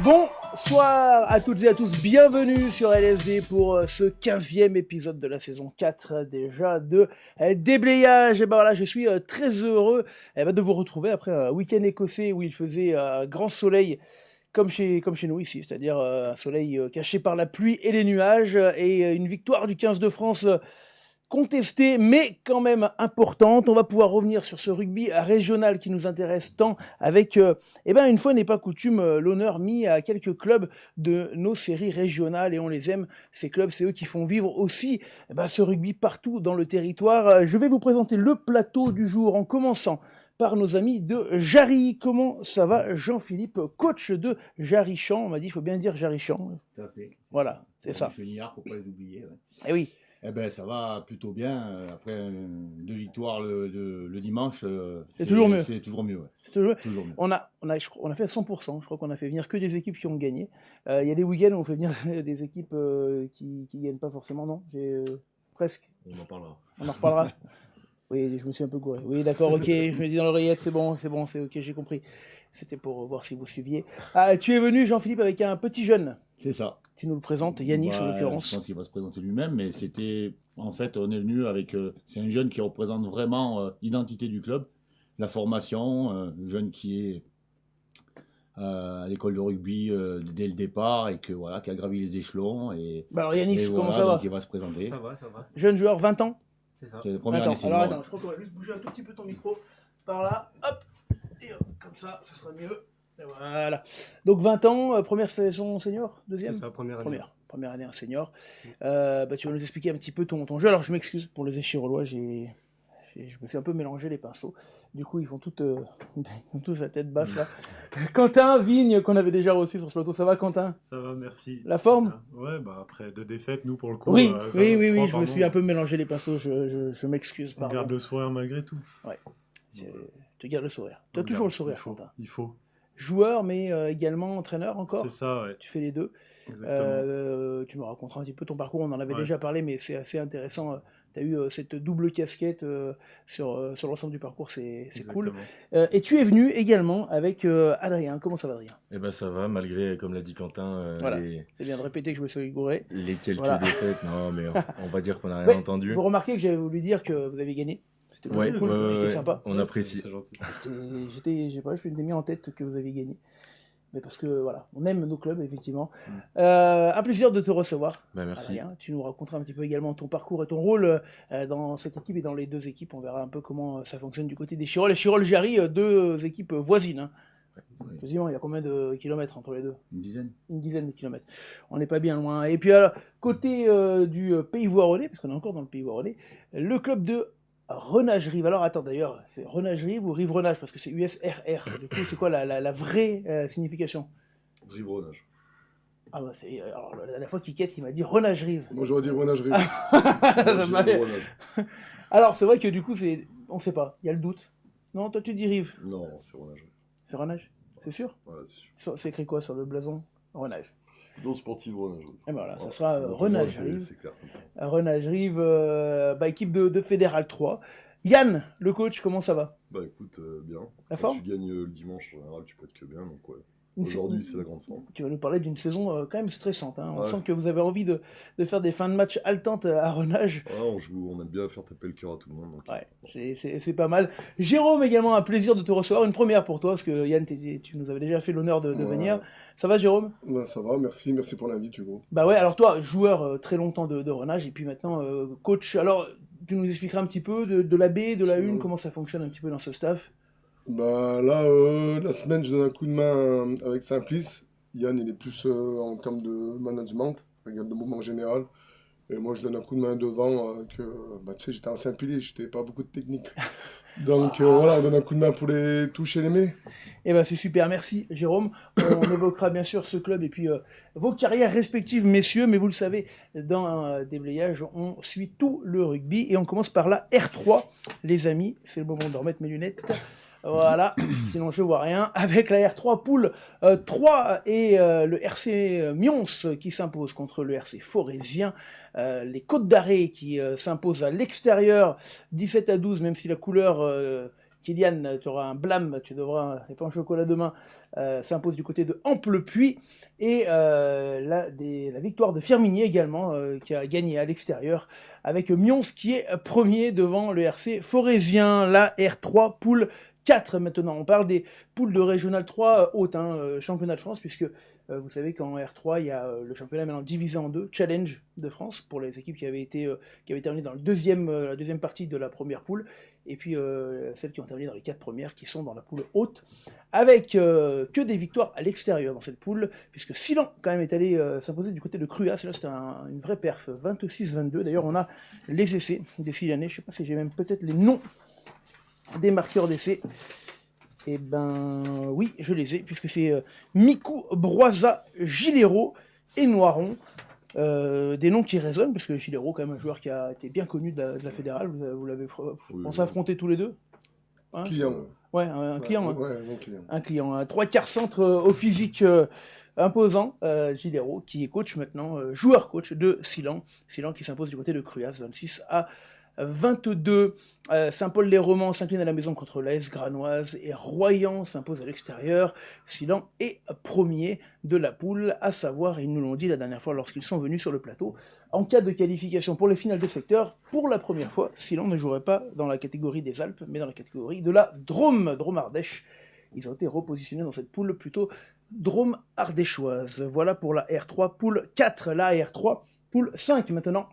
Bonsoir à toutes et à tous, bienvenue sur LSD pour ce 15e épisode de la saison 4 déjà de Déblayage. Et ben voilà, je suis très heureux de vous retrouver après un week-end écossais où il faisait grand soleil comme chez nous ici, c'est-à-dire un soleil caché par la pluie et les nuages, et une victoire du 15 de France contestée, mais quand même importante. On va pouvoir revenir sur ce rugby régional qui nous intéresse tant, avec, une fois n'est pas coutume, l'honneur mis à quelques clubs de nos séries régionales, et on les aime. Ces clubs, c'est eux qui font vivre aussi ce rugby partout dans le territoire. Je vais vous présenter le plateau du jour en commençant par nos amis de Jarry. Comment ça va, Jean-Philippe, coach de Jarry-Champs? On m'a dit, il faut bien dire Jarry-Champs. Tout à fait. Voilà, c'est ça. Les Feniards, faut pas les oublier. Ouais. Eh oui. Eh ben, ça va plutôt bien. Après 2 victoires le dimanche, c'est toujours mieux. C'est toujours mieux. Ouais. C'est toujours mieux. On a fait à 100%. Je crois qu'on a fait venir que des équipes qui ont gagné. Il y a des week-ends où on fait venir des équipes qui gagnent pas forcément. Non, presque. On en parlera. On en reparlera. Oui, je me suis un peu gouré. Oui, d'accord, ok. Je me dis dans l'oreillette, c'est bon, c'est ok, j'ai compris. C'était pour voir si vous suiviez. Ah, tu es venu, Jean-Philippe, avec un petit jeune. C'est ça. Tu nous le présentes, Yanis en l'occurrence. Je pense qu'il va se présenter lui-même, mais c'était... En fait, on est venu avec... c'est un jeune qui représente vraiment l'identité du club, la formation, un jeune qui est à l'école de rugby dès le départ et qui a gravi les échelons. Alors Yanis, comment ça va? Donc il va se présenter. Ça va. Jeune joueur, 20 ans. C'est ça. C'est la première année senior. Attends, je crois qu'on va juste bouger un tout petit peu ton micro par là, hop, et hop, comme ça sera mieux. Et voilà. Donc 20 ans, première saison senior, deuxième? C'est ça, première année. Première année, un senior. Tu vas nous expliquer un petit peu ton jeu. Alors je m'excuse pour les échirolois, je me suis un peu mélangé les pinceaux. Du coup, ils font tous la tête basse là. Quentin Vigne, qu'on avait déjà reçu sur ce plateau. Ça va, Quentin? Ça va, merci. La forme? Ouais, après 2 défaites, nous pour le coup. Oui, je me suis un peu mélangé les pinceaux. Je m'excuse. On garde le sourire malgré tout. Ouais. Tu gardes le sourire. Tu as toujours le sourire, Quentin. Il faut. Joueur, mais également entraîneur encore. C'est ça, ouais. Tu fais les deux. Exactement. Tu me raconteras un petit peu ton parcours, on en avait déjà parlé, mais c'est assez intéressant. Tu as eu cette double casquette sur l'ensemble du parcours, c'est cool. Et tu es venu également avec Adrien. Comment ça va, Adrien? Eh ben ça va, malgré, comme l'a dit Quentin, voilà. C'est bien de répéter que je me suis gouré. Les quelques défaites, non mais on va dire qu'on n'a rien entendu. Vous remarquez que j'avais voulu dire que vous avez gagné. C'était cool, c'était sympa. On apprécie. C'est gentil. Je m'étais mis en tête que vous aviez gagné. Mais parce que voilà, on aime nos clubs, effectivement. Un plaisir de te recevoir. Merci. Adrien. Tu nous raconteras un petit peu également ton parcours et ton rôle dans cette équipe et dans les deux équipes. On verra un peu comment ça fonctionne du côté des Chirolles. Chirolles-Jarry, 2 équipes voisines. Hein. Ouais. Quasiment, il y a combien de kilomètres entre les deux? Une dizaine de kilomètres. On n'est pas bien loin. Et puis, alors, côté du Pays Voironnais, parce qu'on est encore dans le Pays Voironnais, le club de Renage-Rive. Alors attends, d'ailleurs, c'est Renage-Rive ou Rive-Renage, parce que c'est USRR. Du coup, c'est quoi la vraie signification? Rive-Renage. Ah bah alors, la dernière fois qu'Iquette, il m'a dit Renage-Rive. Moi j'aurais dit Renage-Rive. Alors c'est vrai que du coup, on sait pas, il y a le doute. Non, toi tu dis Rive. Non, c'est Renage. C'est Renage? C'est sûr? Ouais, c'est sûr. C'est écrit quoi sur le blason? Renage. Non sportive Renage. Et ben voilà, ça sera Renage-Rive. C'est clair. Renage-Rive, équipe de Fédéral 3. Yann, le coach, comment ça va? Bah écoute, bien. La forme? Tu gagnes le dimanche, en général, tu peux être que bien, donc ouais. Aujourd'hui, c'est la grande forme. Tu vas nous parler d'une saison quand même stressante. Hein. On sent que vous avez envie de faire des fins de match haletantes à Renage. Ouais, on aime bien faire taper le cœur à tout le monde. Donc... Ouais, c'est pas mal. Jérôme, également, un plaisir de te recevoir. Une première pour toi, parce que Yann, tu nous avais déjà fait l'honneur de venir. Ça va, Jérôme? Bah, ça va, merci pour l'invite, Hugo. Bah ouais, alors toi, joueur très longtemps de Renage, et puis maintenant coach. Alors, tu nous expliqueras un petit peu de la B, de la 1, comment ça fonctionne un petit peu dans ce staff? Bah là, la semaine, je donne un coup de main avec Simplice. Yann, il est plus en termes de management, regarde de mouvement général. Et moi, je donne un coup de main devant. Tu sais, j'étais en Saint-Pilier, j'étais pas beaucoup de technique. Donc voilà, on donne un coup de main pour les toucher les mets. Eh ben c'est super, merci Jérôme. On évoquera bien sûr ce club et puis vos carrières respectives, messieurs. Mais vous le savez, dans Déblayage, on suit tout le rugby. Et on commence par la R3, les amis. C'est le moment de remettre mes lunettes. Voilà, sinon je vois rien. Avec la R3 poule 3 et le RC Mions qui s'impose contre le RC Forésien. Les Côtes d'Arrée qui s'imposent à l'extérieur 17-12, même si la couleur Kylian, tu auras un blâme, tu devras les pains au chocolat demain, s'impose du côté de Amplepuis. Et la victoire de Firminy également, qui a gagné à l'extérieur, avec Mions qui est premier devant le RC Forésien, la R3 poule 4 maintenant. On parle des poules de Régional 3 haute, championnat de France, puisque vous savez qu'en R3, il y a le championnat maintenant divisé en deux, Challenge de France, pour les équipes qui avaient terminé dans la deuxième partie de la première poule, et puis celles qui ont terminé dans les 4 premières, qui sont dans la poule haute, avec que des victoires à l'extérieur dans cette poule, puisque Silan quand même est allé s'imposer du côté de Cruas, là c'était une vraie perf, 26-22, d'ailleurs on a les essais des Silanais, je sais pas si j'ai même peut-être les noms des marqueurs d'essai. Eh ben oui, je les ai, puisque c'est Mikou, Broisa, Gilero et Noiron. Des noms qui résonnent, parce que Gilero, quand même, un joueur qui a été bien connu de la fédérale, vous l'avez affronté tous les deux, hein, Client. Ouais, un client. Ouais, bon client. Un client, un 3/4 centre au physique imposant, Gilero, qui est coach maintenant, joueur-coach de Silan. Silan qui s'impose du côté de Cruas, 26-22. Saint-Paul-les-Romans s'incline à la maison contre l'AS Granoise et Royan s'impose à l'extérieur. Silan est premier de la poule, à savoir, ils nous l'ont dit la dernière fois lorsqu'ils sont venus sur le plateau, en cas de qualification pour les finales de secteur, pour la première fois, Silan ne jouerait pas dans la catégorie des Alpes, mais dans la catégorie de la Drôme-Ardèche. Ils ont été repositionnés dans cette poule plutôt Drôme ardéchoise. Voilà pour la R3 poule 4, la R3 poule 5 maintenant,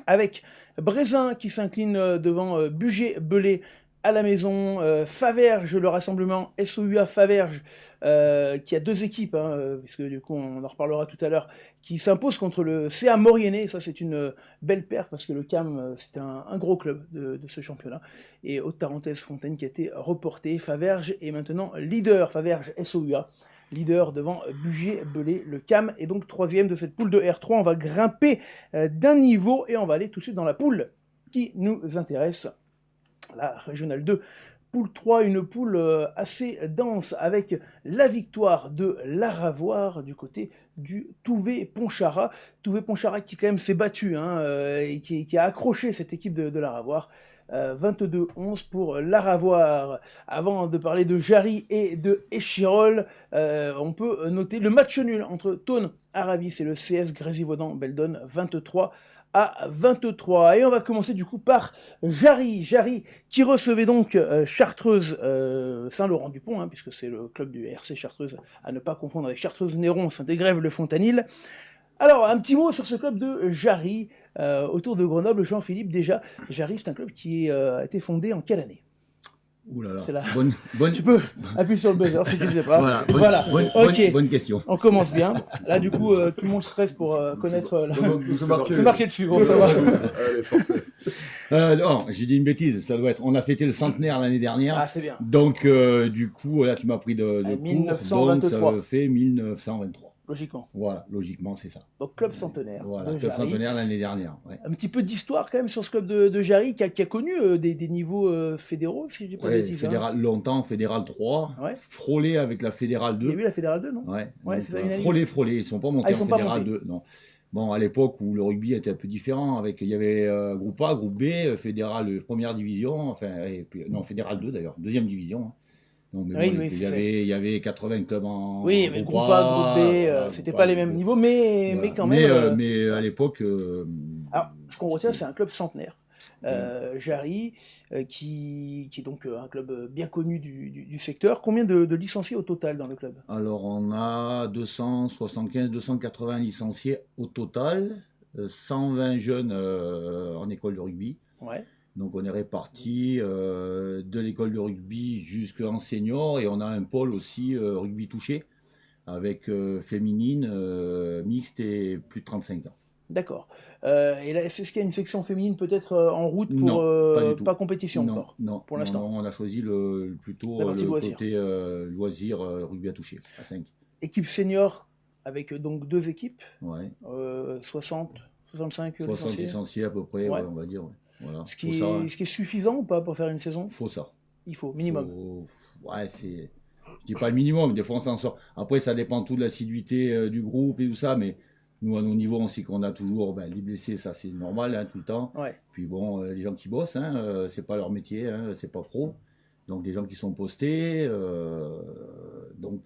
avec Brézin qui s'incline devant Bugey-Belay à la maison, Faverges, le rassemblement SOUA Faverges, qui a deux équipes, puisque du coup on en reparlera tout à l'heure, qui s'impose contre le CA Mauriennais. Ça c'est une belle perte parce que le CAM c'était un gros club de ce championnat. Et Haute-Tarentaise Fontaine qui a été reporté. Faverges est maintenant leader, Faverges SOUA. Leader devant Bugey-Belay. Le CAM est donc troisième de cette poule de R3. On va grimper d'un niveau et on va aller tout de suite dans la poule qui nous intéresse. La Régionale 2, poule 3, une poule assez dense avec la victoire de l'Aravoire du côté du Touvet-Pontcharrat. Touvet-Pontcharrat qui quand même s'est battu et qui a accroché cette équipe de l'Aravoire. 22-11 pour l'Aravoire. Avant de parler de Jarry et de Échirol, on peut noter le match nul entre Thônes Aravis et le CS Grésivaudan-Beldon, 23-23. Et on va commencer du coup par Jarry qui recevait donc Chartreuse Saint-Laurent-du-Pont, puisque c'est le club du RC Chartreuse, à ne pas confondre avec Chartreuse-Néron, Saint-Égrève-le-Fontanil. Alors, un petit mot sur ce club de Jarry, autour de Grenoble. Jean-Philippe, déjà, Jarry, c'est un club qui a été fondé en quelle année? Ouh là là. C'est là. Bonne... Tu peux appuyer sur le buzzer si tu ne sais pas. Voilà. Ok. Bonne question. On commence bien. Là, du coup, tout le monde stresse pour connaître la... C'est marqué dessus. Bon, ça va. Allez, parfait. Non, j'ai dit une bêtise. Ça doit être. On a fêté le centenaire l'année dernière. Ah, c'est bien. Donc, du coup, là, tu m'as pris de court. 1923. Donc, ça fait 1923. Logiquement. Voilà, logiquement, c'est ça. Donc, club centenaire. Voilà, de club Jarry. centenaire l'année dernière. Ouais. Un petit peu d'histoire quand même sur ce club de Jarry qui a connu des niveaux fédéraux, si je dis pas de Ouais, bêtises. fédéral, longtemps, fédéral 3. Ouais. Frôlé avec la fédérale Il y a 2. eu la fédérale 2, non? Ouais, Ouais, donc, c'est ça, une année. frôlé, ils sont pas montés Ah, ils sont en pas fédéral montés. 2, non. Bon, à l'époque où le rugby était un peu différent, il y avait groupe A, groupe B, fédéral première division, et puis, non, fédéral 2 d'ailleurs, deuxième division. Donc, mais Oui, bon, oui, il y avait 80 clubs en Oui, mais groupe A, groupe B, c'était pas les mêmes niveaux, mais quand même. Mais à l'époque. Alors, ce qu'on retient, c'est un club centenaire. Jarry, qui est donc un club bien connu du secteur. Combien de licenciés au total dans le club? Alors, on a 280 licenciés au total, 120 jeunes en école de rugby. Ouais. Donc, on est répartis de l'école de rugby jusqu'en senior et on a un pôle aussi rugby touché avec féminine, mixte et plus de 35 ans. D'accord. Et là, est-ce qu'il y a une section féminine peut-être en route pour Non, pas du tout. pas compétition Non, encore non, pour l'instant. non, on a choisi plutôt La partie le loisir. côté loisir rugby à toucher, à 5. Équipe senior avec donc deux équipes, Ouais. 60, 65 60 licenciés à peu près, Ouais. ouais, on va dire. Ouais. Voilà. Ce qui est suffisant ou pas pour faire une saison? Faut ça. Il faut, minimum. Ouais, c'est. Je dis pas le minimum, des fois on s'en sort. Après, ça dépend tout de l'assiduité du groupe et tout ça, mais nous, à nos niveaux, on sait qu'on a toujours des blessés, ça c'est normal, tout le temps. Ouais. Puis bon, les gens qui bossent, c'est pas leur métier, c'est pas pro. Donc des gens qui sont postés.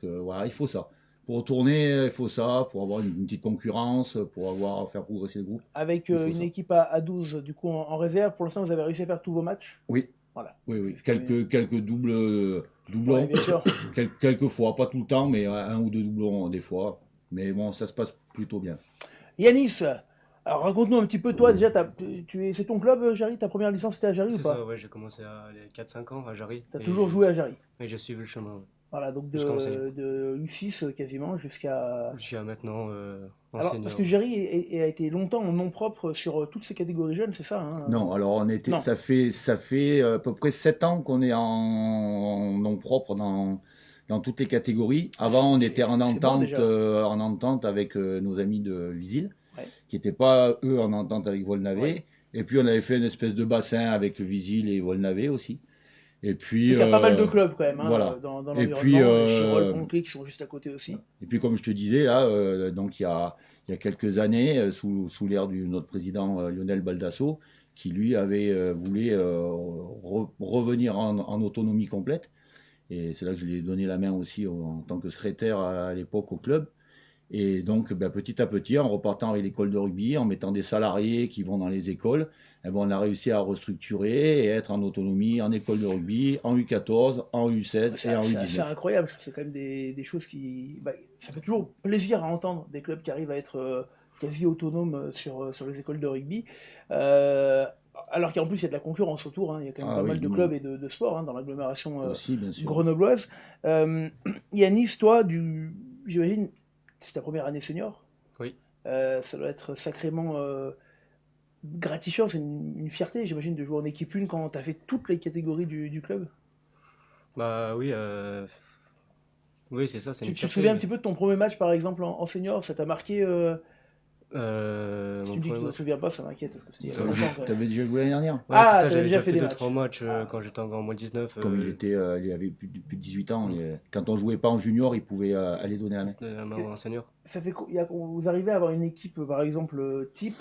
Voilà, il faut ça. Pour tourner, il faut ça, pour avoir une petite concurrence, pour faire progresser le groupe. Avec Il faut une ça. équipe à 12, du coup, en réserve, pour l'instant, vous avez réussi à faire tous vos matchs? Oui, Voilà. oui. C'est ce qui Quelques doublons, Ouais, bien sûr. quelques fois, pas tout le temps, mais un ou deux doublons des fois. Mais bon, ça se passe plutôt bien. Yanis, alors raconte-nous un petit peu, toi, déjà, c'est ton club, Jarry? Ta première licence, c'était à Jarry ou C'est pas? ça, ouais, j'ai commencé à les 4-5 ans à Jarry. T'as toujours joué à Jarry? Et j'ai suivi le chemin, ouais. Voilà, donc Jusqu'à enseignant. de U6 quasiment jusqu'à... Jusqu'à maintenant Alors, enseignant. parce que Jarry a été longtemps en nom propre sur toutes ces catégories jeunes, c'est ça, hein? Non, alors Non. ça fait à peu près 7 ans qu'on est en nom propre dans toutes les catégories. Avant, on était en c'est bon, entente, déjà. en entente avec nos amis de Visil, Ouais. qui n'étaient pas eux en entente avec Volnavé. Ouais. Et puis on avait fait une espèce de bassin avec Visil et Volnavé aussi. Et puis, Il y a pas mal de clubs quand même, hein, voilà. dans Et l'environnement. puis, Les Chirol, Conquet qui sont juste à côté aussi. Et puis comme je te disais, là, donc il y a quelques années, sous l'ère de notre président Lionel Baldasso, qui lui voulait revenir en autonomie complète. Et c'est là que je lui ai donné la main aussi en tant que secrétaire à l'époque au club. Et donc petit à petit, en repartant avec l'école de rugby, en mettant des salariés qui vont dans les écoles, on a réussi à restructurer et être en autonomie en école de rugby, en U14, en U16 et en C'est U19. incroyable, c'est quand même des choses qui... ça fait toujours plaisir à entendre, des clubs qui arrivent à être quasi autonomes sur les écoles de rugby. Alors qu'en plus, il y a de la concurrence autour, hein. Il y a quand même pas mal de clubs et de sports, hein, dans l'agglomération Aussi, bien sûr. grenobloise. Yanis, toi, j'imagine, c'est ta première année senior? Oui. Ça doit être sacrément gratifiant, c'est une fierté, j'imagine, de jouer en équipe 1 quand tu as fait toutes les catégories du club. Bah oui, oui, c'est ça, c'est Tu une te fierté. souviens un petit peu de ton premier match, par exemple, en senior? Ça t'a marqué Si Mon tu me dis que tu premier ne te match. souviens pas, ça m'inquiète, parce que c'était il y a Euh, longtemps, quand même. T'avais déjà joué l'année dernière? Ouais, Ah, c'est ça, t'avais j'avais déjà déjà fait fait des 2-3 matchs quand j'étais en moins 19. Comme il avait plus de 18 ans, quand on jouait pas en junior, il pouvait aller donner la main. de la main en senior. Ça fait, vous arrivez à avoir une équipe, par exemple, type,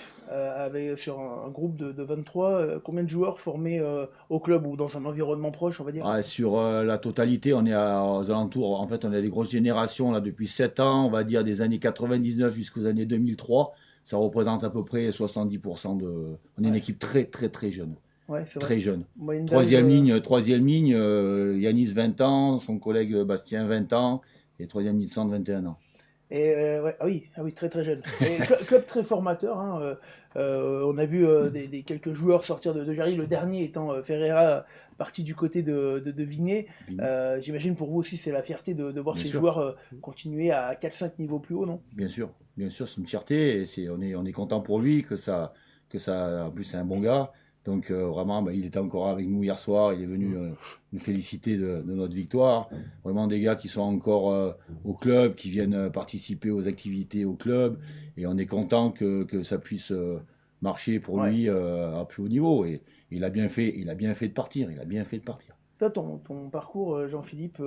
sur un groupe de 23, combien de joueurs formés au club ou dans un environnement proche, on va dire? Ah, sur la totalité, on est aux alentours. En fait, on a des grosses générations là depuis 7 ans, on va dire des années 99 jusqu'aux années 2003. Ça représente à peu près 70% de. On est une équipe très très très jeune. Ouais, c'est vrai. Très jeune. Moyenne d'âge, Troisième ligne, Yanis 20 ans, son collègue Bastien 20 ans, et troisième ligne Sand 21 ans. Et ouais, ah oui, très très jeune. Et club très formateur, hein, on a vu quelques joueurs sortir de Jarry, le dernier étant Ferreira, parti du côté de Vigné. J'imagine pour vous aussi c'est la fierté de voir Bien ces sûr. joueurs continuer à 4-5 niveaux plus haut, non? Bien sûr, c'est une fierté, et on est content pour lui que ça, en plus c'est un bon gars. Donc vraiment, il était encore avec nous hier soir, il est venu nous féliciter de notre victoire. Vraiment des gars qui sont encore au club, qui viennent participer aux activités au club, et on est content que ça puisse marcher pour lui à plus haut niveau. Et il a bien fait de partir, Toi, ton parcours, Jean-Philippe,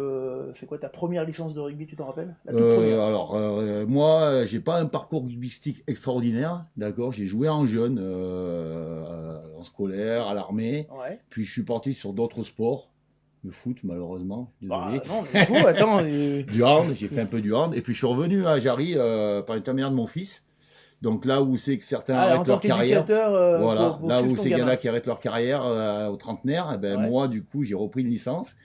c'est quoi ta première licence de rugby, tu t'en rappelles? La toute première. Alors, moi, j'ai pas un parcours rugbyistique extraordinaire, d'accord. J'ai joué en jeune, en scolaire, à l'armée. Ouais. Puis je suis parti sur d'autres sports, le foot malheureusement, désolé. Bah, non, mais faut, attends. Du hand, j'ai fait un peu du hand. Et puis je suis revenu à Jarry par l'intermédiaire de mon fils. Donc là où c'est que certains en arrêtent tant leur carrière, qu'éducateur, voilà, pour là suivre où ton c'est qu'il y en gamin. a qui arrêtent leur carrière au trentenaire, Ouais. moi du coup j'ai repris une licence.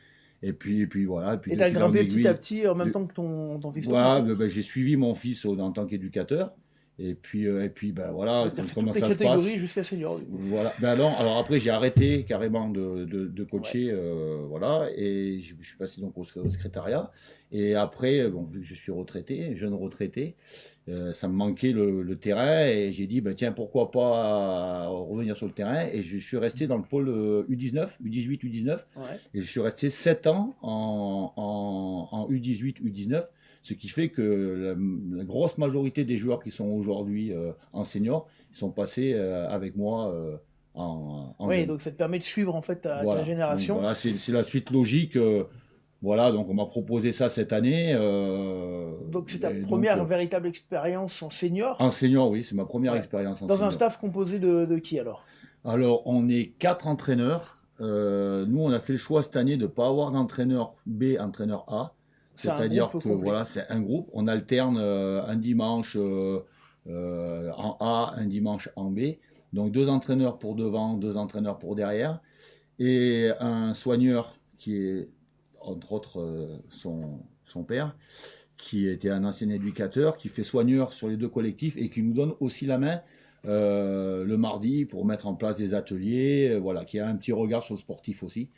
Et puis voilà. Et puis Et de t'as fil en grimpé aiguille, petit à petit en même temps que ton fils. voilà, j'ai suivi mon fils en tant qu'éducateur. Et puis voilà, T'as fait comment toutes les ça se passe. catégories jusqu'à senior. Du coup. Voilà. Alors après, j'ai arrêté carrément de coacher, voilà, et je suis passé donc au secrétariat. Et après, vu que je suis retraité, jeune retraité, ça me manquait le terrain, et j'ai dit, tiens, pourquoi pas revenir sur le terrain. Et je suis resté dans le pôle U19, U18, U19, Ouais. et je suis resté 7 ans en U18, U19. Ce qui fait que la grosse majorité des joueurs qui sont aujourd'hui en senior, ils sont passés avec moi en Oui, jeune. donc ça te permet de suivre en fait ta Voilà. génération. Donc, voilà, c'est la suite logique. Voilà, donc on m'a proposé ça cette année. Donc c'est ta et première donc, véritable expérience en senior, en senior, oui, c'est ma première Ouais. expérience en dans senior. un staff composé de qui alors? Alors, on est 4 entraîneurs nous, on a fait le choix cette année de ne pas avoir d'entraîneur B, entraîneur A. C'est un C'est-à-dire groupe que complet. voilà, c'est un groupe. On alterne un dimanche en A, un dimanche en B. Donc 2 entraîneurs pour devant, 2 entraîneurs pour derrière. Et un soigneur qui est, entre autres, son père, qui était un ancien éducateur, qui fait soigneur sur les 2 collectifs et qui nous donne aussi la main le mardi pour mettre en place des ateliers, voilà, qui a un petit regard sur le sportif aussi.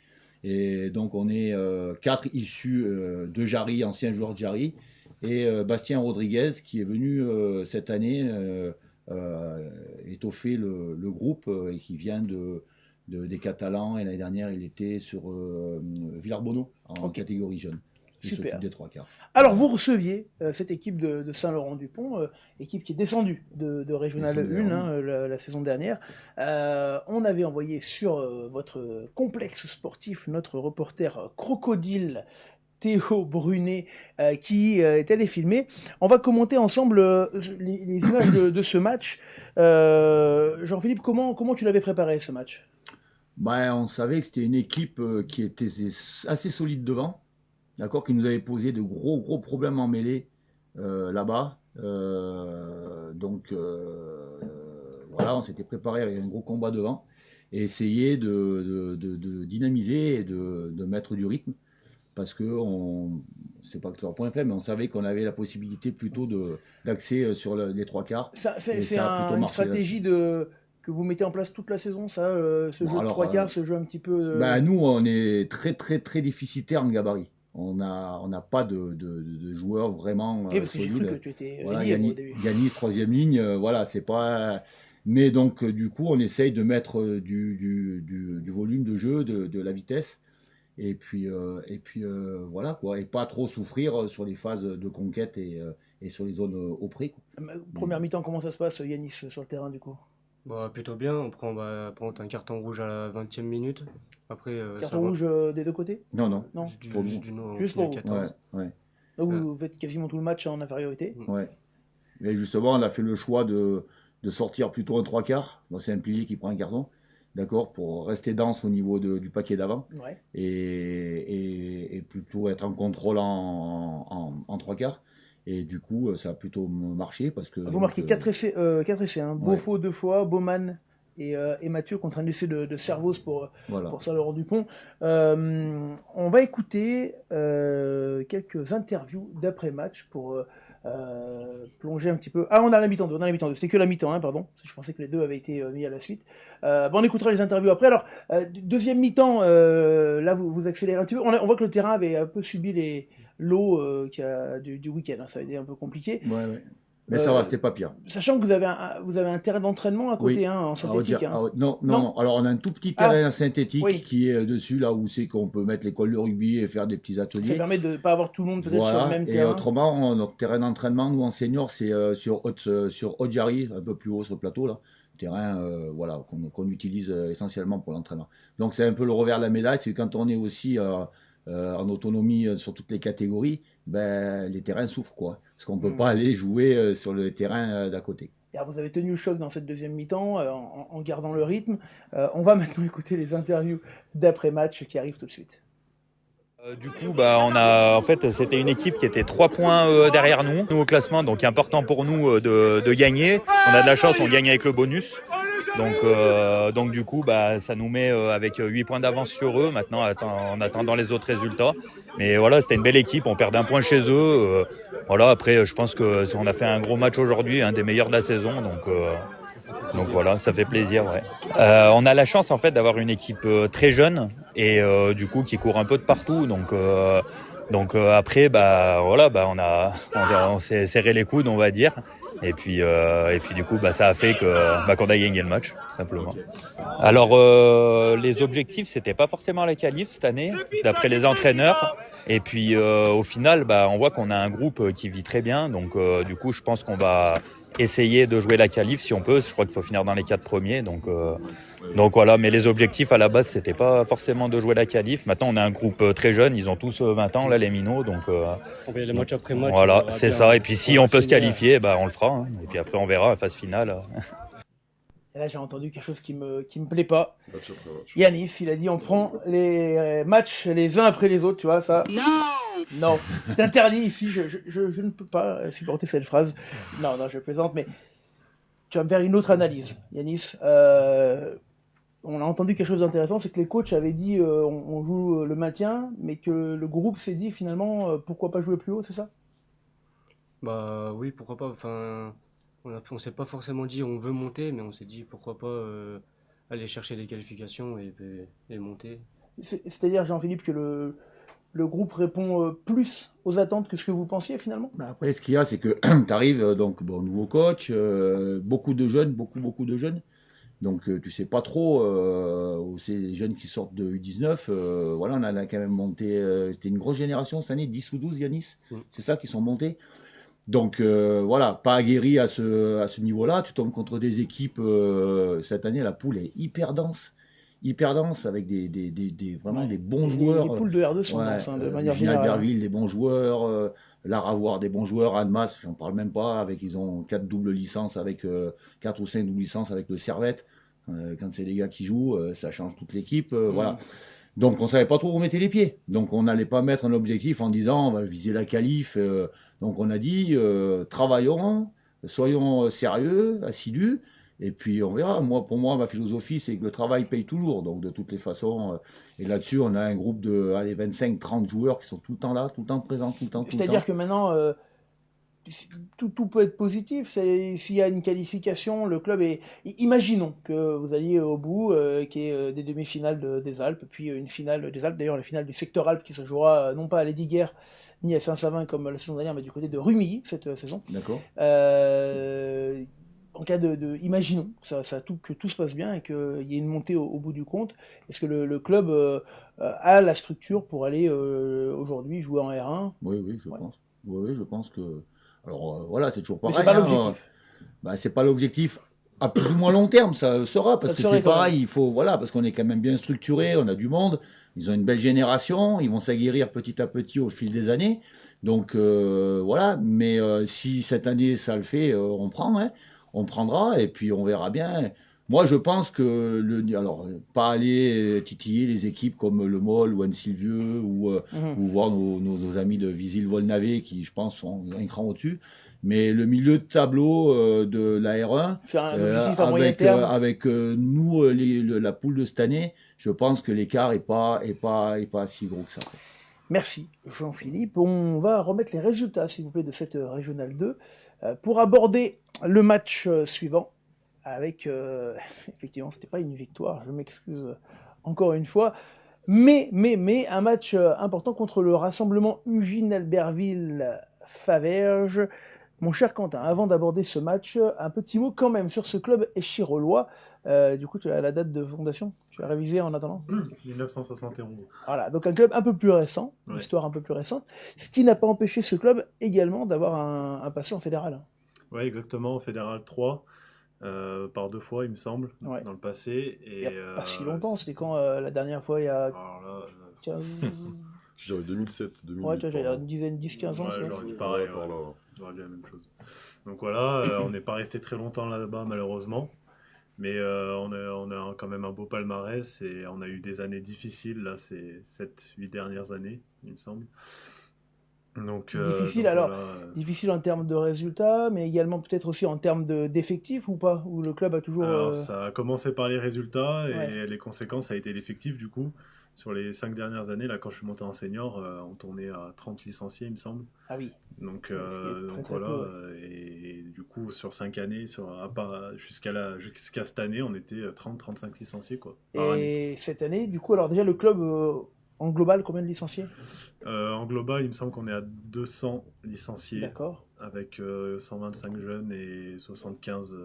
Et donc on est 4 issus de Jarry, anciens joueurs de Jarry, et Bastien Rodriguez qui est venu cette année étoffer le groupe et qui vient des Catalans. Et l'année dernière il était sur Villarbonneau en catégorie jeune. Il Super. s'occupe des 3 quarts. Alors, vous receviez cette équipe de Saint-Laurent-du-Pont, équipe qui est descendue de Régional 1 la saison dernière. On avait envoyé sur votre complexe sportif notre reporter crocodile Théo Brunet qui est allé filmer. On va commenter ensemble les images de ce match. Jean-Philippe, comment tu l'avais préparé ce match ? Ben, on savait que c'était une équipe qui était assez solide devant. D'accord, qui nous avait posé de gros problèmes en mêlée là-bas. Donc voilà, on s'était préparé avec un gros combat devant et essayer de dynamiser et de mettre du rythme parce que c'est pas que leur point faible, mais on savait qu'on avait la possibilité plutôt d'axer sur les 3 quarts. C'est une stratégie que vous mettez en place toute la saison, ça, ce jeu de 3 quarts, ce jeu un petit peu. Ben, nous, on est très déficitaire en gabarit. On n'a pas de joueurs vraiment solides. J'ai cru que tu étais voilà, libre au début. Yanis, 3e ligne, voilà, c'est pas. Mais donc, du coup, on essaye de mettre du volume de jeu, de la vitesse, et puis voilà, quoi, et pas trop souffrir sur les phases de conquête et sur les zones au pré. Première mi-temps, comment ça se passe, Yanis, sur le terrain, du coup ? Bah, plutôt bien, on prend un carton rouge à la 20e minute. Après, carton rouge des 2 côtés ? Non. Juste pour vous. Ouais. Donc vous faites quasiment tout le match en infériorité ? Ouais. Et justement, on a fait le choix de sortir plutôt un 3 quarts. Bon, c'est un pilier qui prend un carton, d'accord, pour rester dense au niveau du paquet d'avant. Ouais. Et plutôt être en contrôle en 3 quarts. Et du coup, ça a plutôt marché parce que. Vous marquez 4 essais, hein. Beaufort 2 fois, Baumann et Mathieu contre un essai de Servoz pour Saint-Laurent-du-Pont. On va écouter quelques interviews d'après-match pour plonger un petit peu. Ah, on a la mi-temps 2. C'était que la mi-temps, hein, pardon. Je pensais que les 2 avaient été mis à la suite. On écoutera les interviews après. Alors, deuxième mi-temps, là, vous accélérez un petit peu. On voit que le terrain avait un peu subi l'eau du week-end. Hein. Ça a été un peu compliqué. Ouais. Mais ça va, c'était pas pire. Sachant que vous avez un terrain d'entraînement à côté, hein, en synthétique. Non. Alors, on a un tout petit terrain synthétique qui est dessus, là où c'est qu'on peut mettre l'école de rugby et faire des petits ateliers. Ça permet de ne pas avoir tout le monde peut-être sur le même terrain. Et autrement, notre terrain d'entraînement, nous en senior, c'est sur Haute-Jarry, un peu plus haut sur le plateau, là. Terrain qu'on utilise essentiellement pour l'entraînement. Donc, c'est un peu le revers de la médaille, c'est que quand on est aussi en autonomie sur toutes les catégories, les terrains souffrent, quoi. Parce qu'on ne peut pas aller jouer sur le terrain d'à côté. Et alors, vous avez tenu le choc dans cette deuxième mi-temps en gardant le rythme. On va maintenant écouter les interviews d'après-match qui arrivent tout de suite. Du coup, en fait, c'était une équipe qui était 3 points derrière nous au classement, donc important pour nous de gagner. On a de la chance, on gagne avec le bonus. Donc du coup, ça nous met avec 8 points d'avance sur eux, maintenant en attendant les autres résultats. Mais voilà, c'était une belle équipe, on perd d'un point chez eux. Voilà, après, je pense qu'on a fait un gros match aujourd'hui, un des meilleurs de la saison. Donc voilà, ça fait plaisir. Ouais. On a la chance en fait d'avoir une équipe très jeune et du coup qui court un peu de partout. Donc après, on s'est serré les coudes, on va dire. Et puis du coup, ça a fait qu'on a gagné le match, simplement. Alors, les objectifs, c'était pas forcément la qualif cette année, d'après les entraîneurs. Et puis, au final, on voit qu'on a un groupe qui vit très bien. Donc, du coup, je pense qu'on va essayer de jouer la qualif si on peut. Je crois qu'il faut finir dans les 4 premiers. Donc voilà, mais les objectifs à la base, c'était pas forcément de jouer la qualif. Maintenant, on a un groupe très jeune, ils ont tous 20 ans, là, les minots. Donc, les matchs après match. Voilà, c'est ça. Et puis si on peut se qualifier, on le fera. Hein. Et puis après, on verra la phase finale. Et là, j'ai entendu quelque chose qui me plaît pas. Match après match. Yanis, il a dit on prend les matchs les uns après les autres, tu vois, ça. Non, c'est interdit ici, je ne peux pas supporter cette phrase. Non, je plaisante, mais tu vas me faire une autre analyse, Yanis. On a entendu quelque chose d'intéressant, c'est que les coachs avaient dit on joue le maintien, mais que le groupe s'est dit finalement pourquoi pas jouer plus haut, c'est ça? Bah oui, pourquoi pas. Enfin, on s'est pas forcément dit on veut monter, mais on s'est dit pourquoi pas aller chercher des qualifications et monter. C'est-à-dire, Jean-Philippe, que le groupe répond plus aux attentes que ce que vous pensiez finalement? Bah, après, ce qu'il y a, c'est que tu arrives, donc, bon, nouveau coach, beaucoup de jeunes, beaucoup de jeunes. Donc, tu sais pas trop, c'est les jeunes qui sortent de U19. Voilà, on a quand même monté, c'était une grosse génération cette année, 10 ou 12, Yanis. C'est ça qui sont montés. Donc, voilà, pas aguerri à ce niveau-là. Tu tombes contre des équipes, cette année, la poule est hyper dense, avec vraiment des bons joueurs. Les poules de R2 sont denses, de manière générale. Albertville, des bons joueurs. Laravoir, des bons joueurs. Annemasse, j'en parle même pas. Ils ont 4 doubles licences, 4 ou 5 doubles licences avec le Servette. Quand c'est les gars qui jouent, ça change toute l'équipe. Voilà. Donc on savait pas trop où on mettait les pieds. Donc on n'allait pas mettre un objectif en disant on va viser la qualif. Donc on a dit travaillons, soyons sérieux, assidus. Et puis on verra. Pour moi, ma philosophie, c'est que le travail paye toujours. Donc de toutes les façons, et là-dessus, on a un groupe de 25-30 joueurs qui sont tout le temps là, tout le temps présents, tout le temps. C'est-à-dire que maintenant, tout peut être positif. S'il y a une qualification, le club est... Imaginons que vous alliez au bout, qu'il y ait des demi-finales des Alpes, puis une finale des Alpes, d'ailleurs la finale du secteur Alpes qui se jouera non pas à Lesdiguières ni à Saint-Savin comme la saison dernière, mais du côté de Rumilly cette saison. D'accord. En cas imaginons que tout se passe bien et qu'il y ait une montée au bout du compte, est-ce que le club a la structure pour aller aujourd'hui jouer en R1? Oui, je pense. Oui, je pense que... Alors voilà, c'est toujours pareil. Mais c'est pas l'objectif. C'est pas l'objectif. À plus ou moins long terme, ça le sera, parce que c'est pareil, même. il faut, voilà, parce qu'on est quand même bien structuré, on a du monde, ils ont une belle génération, ils vont s'aguerrir petit à petit au fil des années. Donc voilà, mais si cette année ça le fait, on prend, hein, on prendra, et puis on verra bien. Moi, je pense que alors pas aller titiller les équipes comme le MOL ou Anne-Sylvieux ou voir nos amis de Visil-Volnavé qui, je pense, sont un cran au-dessus. Mais le milieu de tableau de la R1, c'est un objectif à moyen terme. Avec nous, la poule de cette année, je pense que l'écart est pas si gros que ça. Merci Jean-Philippe. On va remettre les résultats, s'il vous plaît, de cette Régionale 2 pour aborder le match suivant. Avec, effectivement, c'était pas une victoire, je m'excuse encore une fois, mais un match important contre le rassemblement Ugine-Albertville-Faverges. Mon cher Quentin, avant d'aborder ce match, un petit mot quand même sur ce club échirolois. Du coup, tu as la date de fondation? Tu as révisé en attendant? 1971. Voilà, donc un club un peu plus récent, Ouais. une histoire un peu plus récente, ce qui n'a pas empêché ce club également d'avoir un passé en fédéral. Oui, exactement, au Fédéral 3, par 2 fois, il me semble, Ouais. dans le passé. Il n'y a pas si longtemps, c'était quand la dernière fois, il y a Alors là, 15... Je dirais 2007, 2008. Ouais, tu vois, j'avais une dizaine, 10-15 ans. ouais, tu vois. j'aurais dit pareil, par là. j'aurais dit la même chose. Donc voilà, on n'est pas resté très longtemps là-bas, malheureusement. Mais on a quand même un beau palmarès et on a eu des années difficiles, là, ces 7-8 dernières années, il me semble. Donc, Difficile, donc alors, voilà, difficile en termes de résultats, mais également peut-être aussi en termes d'effectifs ou pas? Où le club a toujours... Alors, ça a commencé par les résultats et Ouais. les conséquences, ça a été l'effectif du coup. Sur les 5 dernières années, là, quand je suis monté en senior, on tournait à 30 licenciés, il me semble. Ah oui. Donc, Ce qui est très, très voilà. peu, Et du coup, sur 5 années, jusqu'à cette année, on était 30-35 licenciés, quoi, par année. Et cette année, du coup, alors déjà le club, en global, combien de licenciés? En global, il me semble qu'on est à 200 licenciés. D'accord. Avec 125 jeunes et 75,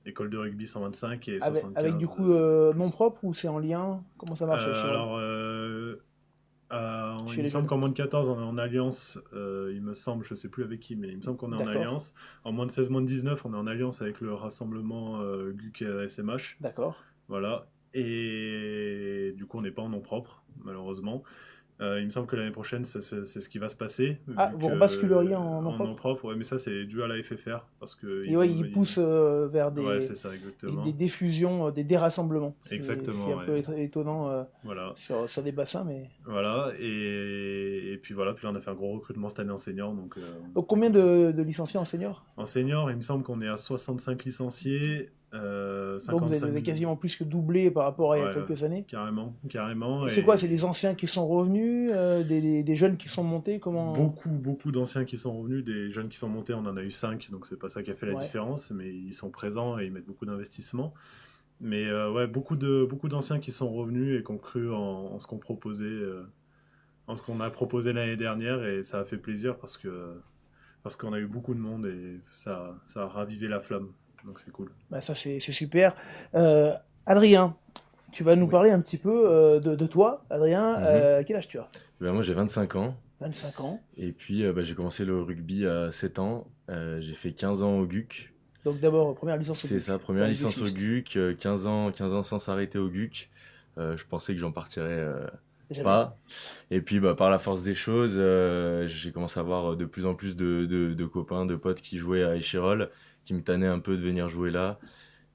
école de rugby 125 et 75. Avec du coup nom propre ou c'est en lien? Comment ça marche? Alors, Chez il les me semble jeunes. qu'en moins de 14, on est en alliance, il me semble, je sais plus avec qui, mais il me semble qu'on est en D'accord. alliance. En moins de 16, moins de 19, on est en alliance avec le rassemblement GUC SMH. D'accord. Voilà. Et du coup, on n'est pas en nom propre, malheureusement. Il me semble que l'année prochaine, c'est ce qui va se passer. Ah, vu vous que- rebasculeriez en nom en propre nom propre, ouais, mais ça, c'est dû à la FFR. Parce que Et ouais, ils poussent vers Ouais, c'est ça, exactement. des diffusions, des dérassemblements. Exactement, Ce qui est un peu étonnant Voilà. sur des bassins, mais... Voilà, et puis voilà, puis là, on a fait un gros recrutement cette année en senior. Donc combien de licenciés en senior? En senior, il me semble qu'on est à 65 licenciés. Donc vous avez quasiment plus que doublé par rapport à il y a Ouais, quelques années. Carrément. Et c'est quoi? C'est les anciens qui sont revenus, des jeunes qui sont montés? Comment... Beaucoup d'anciens qui sont revenus, des jeunes qui sont montés, on en a eu 5, donc c'est pas ça qui a fait la différence, mais ils sont présents et ils mettent beaucoup d'investissement. Mais ouais, beaucoup d'anciens qui sont revenus et qui ont cru en ce qu'on proposait, en ce qu'on a proposé l'année dernière, et ça a fait plaisir parce qu'on a eu beaucoup de monde et ça a ravivé la flamme, donc c'est cool. Bah ça c'est super. Adrien, tu vas nous parler un petit peu de toi, Adrien. Quel âge tu as? Ben, moi j'ai 25 ans. 25 ans. Et puis j'ai commencé le rugby à 7 ans. J'ai fait 15 ans au GUC. Donc d'abord, première licence au C'est GUC. ça, première licence au GUC, 15 ans sans s'arrêter au GUC. Je pensais que j'en partirais pas. Et puis par la force des choses, j'ai commencé à avoir de plus en plus de copains, de potes qui jouaient à Échirolles, qui me tannaient un peu de venir jouer là.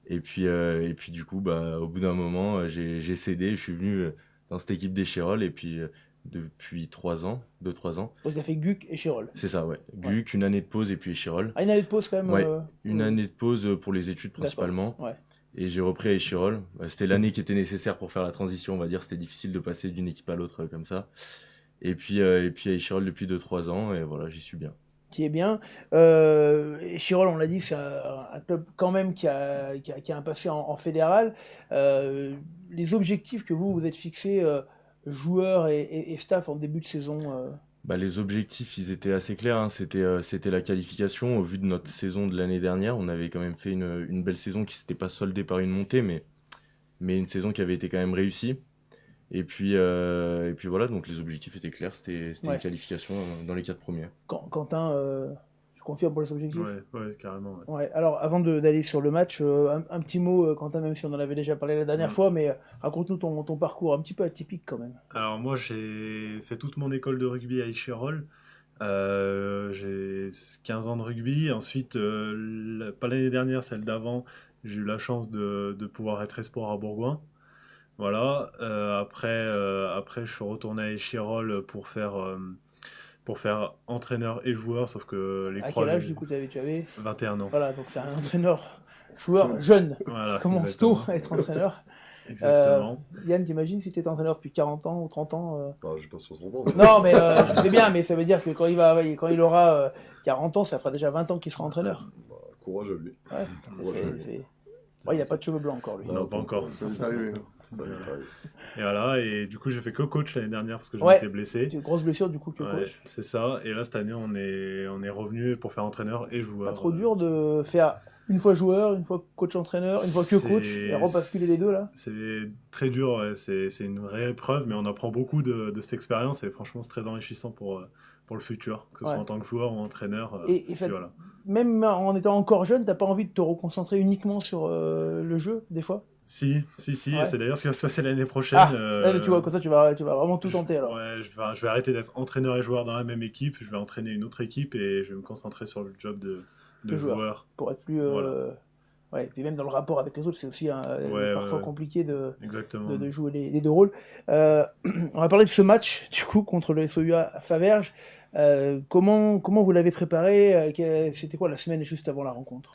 Et puis du coup, au bout d'un moment, j'ai cédé, je suis venu dans cette équipe d'Échirolles, et puis depuis 2-3 ans. Donc tu as fait GUC et Échirolles. C'est ça, ouais. GUC, une année de pause, et puis Échirolles. Ah, une année de pause quand même. Ouais, une année de pause pour les études principalement. Ouais. Et j'ai repris à Échirolles. C'était l'année qui était nécessaire pour faire la transition, on va dire. C'était difficile de passer d'une équipe à l'autre comme ça. Et puis à Échirolles depuis 2-3 ans, et voilà, j'y suis bien. Qui est bien. Échirolles, on l'a dit, c'est un club quand même qui a un passé en fédéral. Les objectifs que vous êtes fixés, joueurs et staff en début de saison, les objectifs, ils étaient assez clairs, hein. C'était la qualification. Au vu de notre saison de l'année dernière, on avait quand même fait une belle saison qui s'était pas soldée par une montée, mais une saison qui avait été quand même réussie. Et puis voilà, donc les objectifs étaient clairs, c'était une qualification dans les 4 premiers. Quentin, tu confirmes pour les objectifs? Ouais, carrément. Ouais, alors avant d'aller sur le match, un petit mot, Quentin, même si on en avait déjà parlé la dernière fois, mais raconte-nous ton parcours un petit peu atypique quand même. Alors moi, j'ai fait toute mon école de rugby à Échirolles. J'ai 15 ans de rugby. Ensuite, pas l'année dernière, celle d'avant, j'ai eu la chance de pouvoir être espoir à Bourgoin. Voilà. Après, je suis retourné à Échirolles pour faire entraîneur et joueur, sauf que les À quel âge du coup tu avais 21 ans. Voilà, donc c'est un joueur jeune. Voilà, Commence tôt à être entraîneur. Exactement. Yann, t'imagines si t'étais entraîneur depuis 40 ans ou 30 ans J'ai pas 60 ans. Non, mais je sais bien, mais ça veut dire que quand il aura 40 ans, ça fera déjà 20 ans qu'il sera entraîneur. Courage à lui. Ouais, il n'a pas de cheveux blancs encore, lui. Non, pas encore. Ça m'est arrivé. Et voilà, et du coup, j'ai fait que coach l'année dernière parce que je m'étais blessé. Une grosse blessure, du coup, que coach. C'est ça. Et là, cette année, on est revenu pour faire entraîneur et joueur. Pas trop dur de faire une fois joueur, une fois coach-entraîneur, une fois que coach, et repasculer les deux, là? C'est très dur, ouais. C'est une vraie épreuve, mais on apprend beaucoup de cette expérience, et franchement, c'est très enrichissant pour le futur, que ce soit en tant que joueur ou entraîneur. Et ça, voilà. Même en étant encore jeune, t'as pas envie de te reconcentrer uniquement sur le jeu, des fois? Si, Ouais. et c'est d'ailleurs ce qui va se passer l'année prochaine. Là, tu vois, comme ça, tu vas vraiment tout tenter, alors. Ouais, je vais arrêter d'être entraîneur et joueur dans la même équipe, je vais entraîner une autre équipe, et je vais me concentrer sur le job de joueur. Pour être plus... Ouais, et puis même dans le rapport avec les autres, c'est aussi parfois compliqué de jouer les deux rôles. On va parler de ce match, du coup, contre le SOUA à Faverges. Comment vous l'avez préparé? C'était quoi la semaine juste avant la rencontre?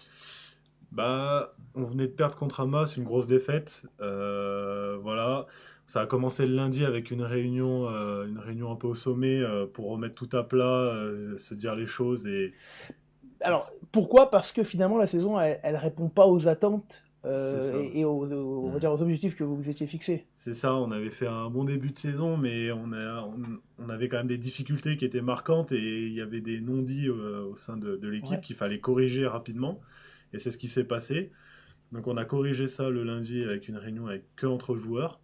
On venait de perdre contre Hamas, une grosse défaite. Voilà. Ça a commencé le lundi avec une réunion un peu au sommet pour remettre tout à plat, se dire les choses. Alors, pourquoi? Parce que finalement, la saison, elle répond pas aux attentes et on va dire aux objectifs que vous vous étiez fixés. C'est ça, on avait fait un bon début de saison, mais on avait quand même des difficultés qui étaient marquantes, et il y avait des non-dits au sein de l'équipe qu'il fallait corriger rapidement. Et c'est ce qui s'est passé. Donc on a corrigé ça le lundi avec une réunion que entre joueurs.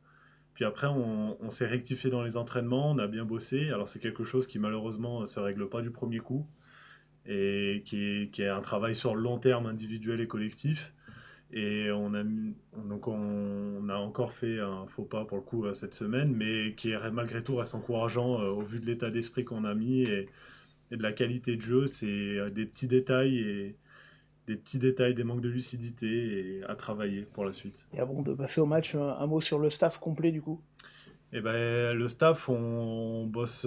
Puis après, on s'est rectifié dans les entraînements, on a bien bossé. Alors c'est quelque chose qui malheureusement ne se règle pas du premier coup, et qui est un travail sur le long terme individuel et collectif. Et donc on a encore fait un faux pas pour le coup cette semaine, mais qui malgré tout reste encourageant au vu de l'état d'esprit qu'on a mis et de la qualité de jeu. C'est des petits détails des manques de lucidité et à travailler pour la suite. Et avant de passer au match, un mot sur le staff complet du coup. Et ben, le staff, on bosse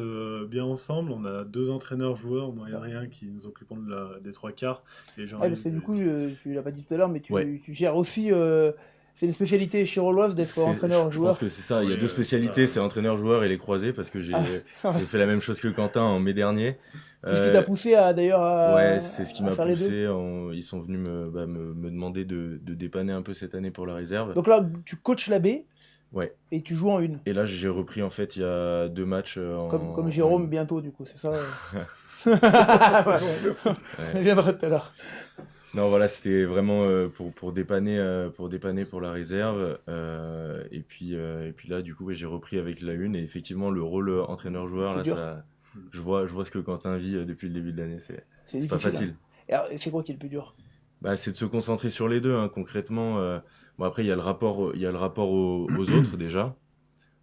bien ensemble. On a 2 entraîneurs-joueurs, moi et rien, qui nous occupons des 3 quarts. Et Parce que du coup, tu l'as pas dit tout à l'heure, mais tu Ouais. gères aussi. C'est une spécialité chiroloise d'être Je entraîneur-joueur. pense que c'est ça. Il y a Oui, deux spécialités, ça- c'est entraîneur-joueur et les croisés, parce que j'ai fait la même chose que Quentin en mai dernier. C'est ce qui t'a poussé à Ouais, c'est ce qui à m'a faire les deux. poussé. Ils sont venus me demander de dépanner un peu cette année pour la réserve. Donc là, tu coaches la B Ouais. et tu joues en une. Et là, j'ai repris en fait il y a 2 matchs Comme Jérôme en- bientôt, du coup, c'est ça Bon, merci. Je viendrai tout à l'heure. Non, voilà, c'était vraiment pour dépanner pour la réserve. Et puis là, du coup, ouais, j'ai repris avec la une. Et effectivement, le rôle entraîneur-joueur, C'est là, dur. je vois ce que Quentin vit depuis le début de l'année. C'est C'est pas difficile. facile. Hein. Et alors, c'est quoi qui est le plus dur? Bah, c'est de se concentrer sur les deux, hein, concrètement. Bon, après, il y a le rapport aux autres déjà.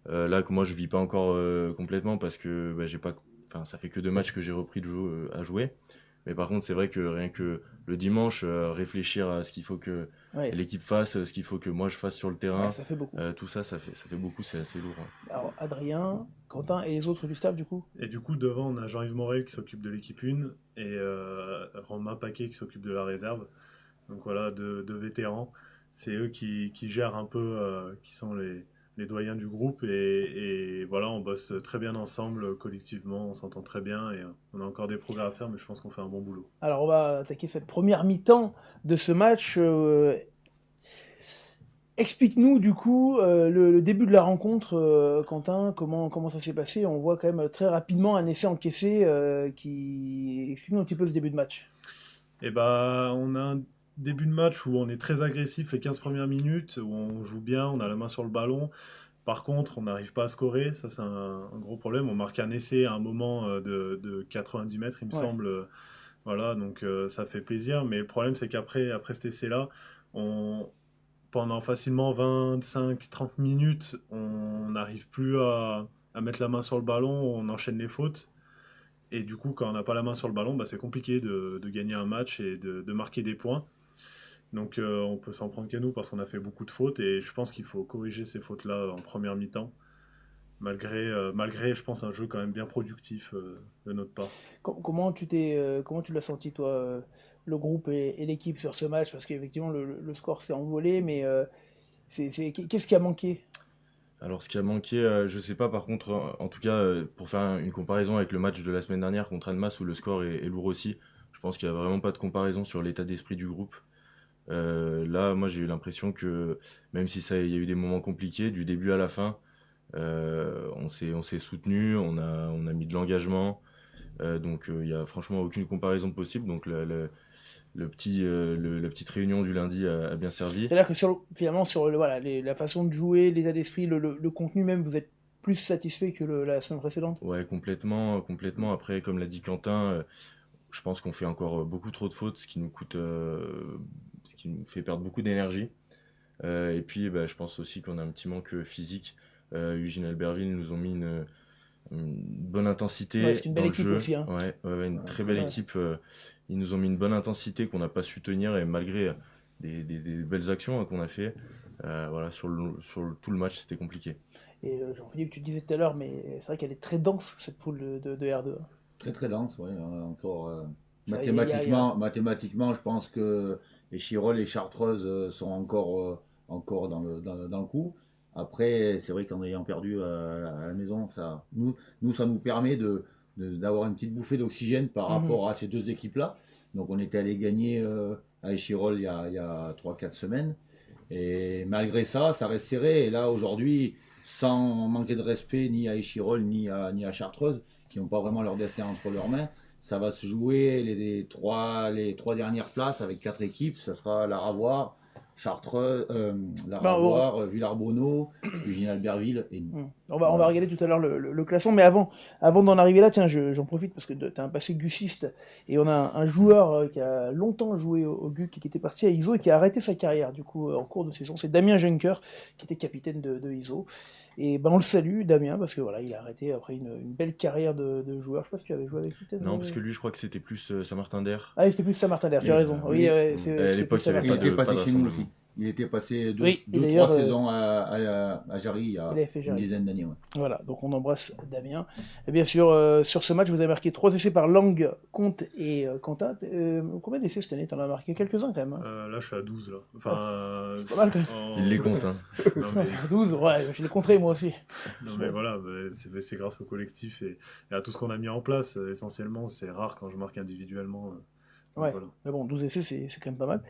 Là, que moi, je vis pas encore complètement parce que bah, j'ai pas, enfin, ça fait que 2 matchs que j'ai repris de à jouer. Mais par contre, c'est vrai que rien que le dimanche, réfléchir à ce qu'il faut que Ouais. l'équipe fasse, ce qu'il faut que moi je fasse sur le terrain, Ouais, ça fait beaucoup. tout ça, ça fait beaucoup, c'est assez lourd. Hein. Alors, Adrien, Quentin et les autres du staff, du coup? Et du coup, devant, on a Jean-Yves Morel qui s'occupe de l'équipe 1 et Romain Paquet qui s'occupe de la réserve. Donc voilà, 2 vétérans. C'est eux qui gèrent un peu, qui sont les doyens du groupe. Et voilà, on bosse très bien ensemble, collectivement, on s'entend très bien. Et on a encore des progrès à faire, mais je pense qu'on fait un bon boulot. Alors, on va attaquer cette première mi-temps de ce match. Explique-nous, du coup, le début de la rencontre, Quentin, comment ça s'est passé? On voit quand même très rapidement un essai encaissé qui... Explique-nous un petit peu ce début de match. Et bah, on a un début de match où on est très agressif les 15 premières minutes, où on joue bien, on a la main sur le ballon. Par contre, on n'arrive pas à scorer, ça c'est un gros problème. On marque un essai à un moment de 90 mètres, il me Ouais. semble. Voilà, donc ça fait plaisir. Mais le problème, c'est qu'après cet essai-là, pendant facilement 25-30 minutes, on n'arrive plus à mettre la main sur le ballon, on enchaîne les fautes. Et du coup, quand on n'a pas la main sur le ballon, bah, c'est compliqué de gagner un match et de marquer des points. Donc on peut s'en prendre qu'à nous parce qu'on a fait beaucoup de fautes et je pense qu'il faut corriger ces fautes-là en première mi-temps. Malgré, je pense, un jeu quand même bien productif de notre part. Comment tu l'as senti, toi, le groupe et l'équipe sur ce match? Parce qu'effectivement, le score s'est envolé, mais qu'est-ce qui a manqué? Alors, ce qui a manqué, je sais pas, par contre, en tout cas, pour faire une comparaison avec le match de la semaine dernière contre Annemasse où le score est lourd aussi, je pense qu'il y a vraiment pas de comparaison sur l'état d'esprit du groupe. Là, moi, j'ai eu l'impression que même si il y a eu des moments compliqués, du début à la fin, on s'est soutenu, on a mis de l'engagement. Donc, il y a franchement aucune comparaison possible. Donc, la petite réunion du lundi a bien servi. C'est-à-dire que finalement, sur voilà, la façon de jouer, l'état d'esprit, le contenu même, vous êtes plus satisfait que la semaine précédente? Ouais, complètement. Après, comme l'a dit Quentin, je pense qu'on fait encore beaucoup trop de fautes, ce qui nous coûte, ce qui nous fait perdre beaucoup d'énergie. Et puis, bah, je pense aussi qu'on a un petit manque physique. Eugène Albertville nous ont mis une bonne intensité Ouais, c'est une belle dans le équipe jeu. aussi, hein. Ouais, une très belle Ouais. équipe. Ils nous ont mis une bonne intensité qu'on n'a pas su tenir et malgré des belles actions hein, qu'on a fait, voilà, tout le match, c'était compliqué. Et Jean-Philippe, tu le disais tout à l'heure, mais c'est vrai qu'elle est très dense, cette poule de R2. Très très dense, ouais, encore Ça, y a- mathématiquement, je pense que les Chirolles et les Chartreuses sont encore dans le coup. Après, c'est vrai qu'en ayant perdu à la maison, ça nous permet d'avoir une petite bouffée d'oxygène par rapport à ces 2 équipes-là. Donc on était allé gagner à Échirolles il y a 3-4 semaines. Et malgré ça, ça reste serré. Et là, aujourd'hui, sans manquer de respect ni à Échirolles ni à Chartreuse, qui n'ont pas vraiment leur destin entre leurs mains, ça va se jouer les trois dernières places avec 4 équipes. Ça sera la Ravoir, Chartreux, La Bah, Ravoire, Villarbonneau, Eugène Albertville et nous. On va regarder tout à l'heure le classement, mais avant d'en arriver là, tiens, j'en profite parce que tu as un passé guciste et on a un joueur qui a longtemps joué au GUC et qui était parti à ISO et qui a arrêté sa carrière du coup en cours de saison. C'est Damien Juncker qui était capitaine de ISO. Et ben on le salue, Damien, parce que voilà, il a arrêté après une belle carrière de joueur. Je sais pas si tu avais joué avec lui. Non, parce que lui, je crois que c'était plus Saint-Martin-d'Air. Ah, c'était plus Saint-Martin-d'Air, tu as raison. Oui, À c'était l'époque, plus il y avait Il pas était de- passé pas chez nous d'assemblée. aussi. Il était passé Oui, et 2-3 d'ailleurs, saisons à Jarry il y a il avait fait une Jarry. dizaine d'années. Ouais. Voilà, donc on embrasse Damien. Et bien sûr, sur ce match, vous avez marqué 3 essais par Lang, Comte et Quentin. Combien d'essais cette année? T'en as marqué quelques-uns quand même. Hein. Là, je suis à 12, là. Enfin, Pas mal quand même. en- Il les compte, hein. Non, mais, 12, ouais, je l'ai contré moi aussi. non, mais voilà, c'est grâce au collectif et à tout ce qu'on a mis en place. Essentiellement, c'est rare quand je marque individuellement. Donc Ouais, voilà. mais bon, 12 essais, c'est quand même pas mal.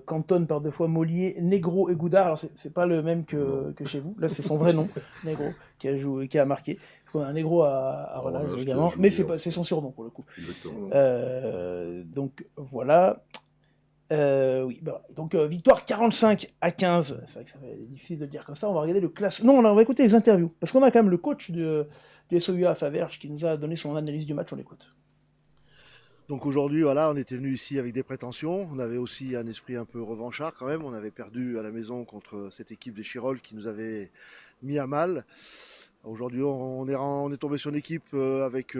Canton par 2 fois, Mollier, Negro et Goudard. Alors, c'est pas le même que chez vous. Là, c'est son vrai nom, Negro, qui a joué, qui a marqué. Je connais un Negro à Renage, Renage, qui a évidemment, joué mais aussi. c'est son surnom pour le coup. Exactement. Donc, voilà. Oui, bah, donc victoire 45-15. C'est vrai que ça fait difficile de le dire comme ça. On va regarder le classement. Non, on va écouter les interviews. Parce qu'on a quand même le coach du SOUA à Faverges qui nous a donné son analyse du match. On l'écoute. Donc aujourd'hui, voilà, on était venu ici avec des prétentions. On avait aussi un esprit un peu revanchard quand même. On avait perdu à la maison contre cette équipe des Chirolles qui nous avait mis à mal. Aujourd'hui, on est tombé sur une équipe avec,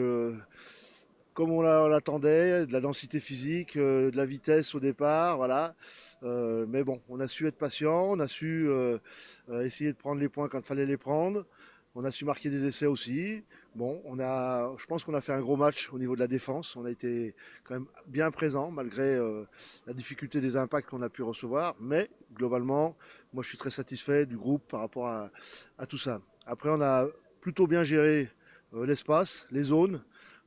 comme on l'attendait, de la densité physique, de la vitesse au départ, voilà. Mais bon, on a su être patient, on a su essayer de prendre les points quand il fallait les prendre. On a su marquer des essais aussi. Bon, je pense qu'on a fait un gros match au niveau de la défense. On a été quand même bien présent malgré la difficulté des impacts qu'on a pu recevoir. Mais globalement, moi je suis très satisfait du groupe par rapport à tout ça. Après, on a plutôt bien géré l'espace, les zones,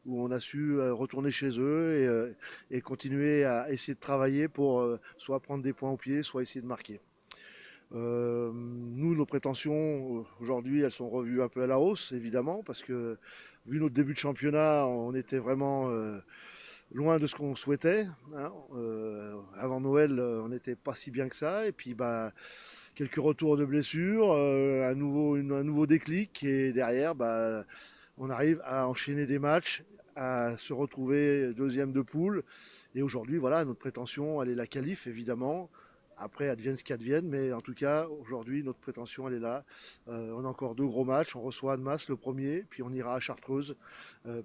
où on a su retourner chez eux et continuer à essayer de travailler pour soit prendre des points au pied, soit essayer de marquer. Nous, nos prétentions aujourd'hui, elles sont revues un peu à la hausse, évidemment, parce que vu notre début de championnat, on était vraiment loin de ce qu'on souhaitait. Hein. Avant Noël, on n'était pas si bien que ça, et puis bah, quelques retours de blessures, un nouveau déclic, et derrière, bah, on arrive à enchaîner des matchs, à se retrouver deuxième de poule, et aujourd'hui, voilà, notre prétention, elle est la qualif, évidemment. Après, advienne ce qu'advienne, mais en tout cas, aujourd'hui, notre prétention, elle est là. On a encore 2 gros matchs. On reçoit Annemasse le premier, puis on ira à Chartreuse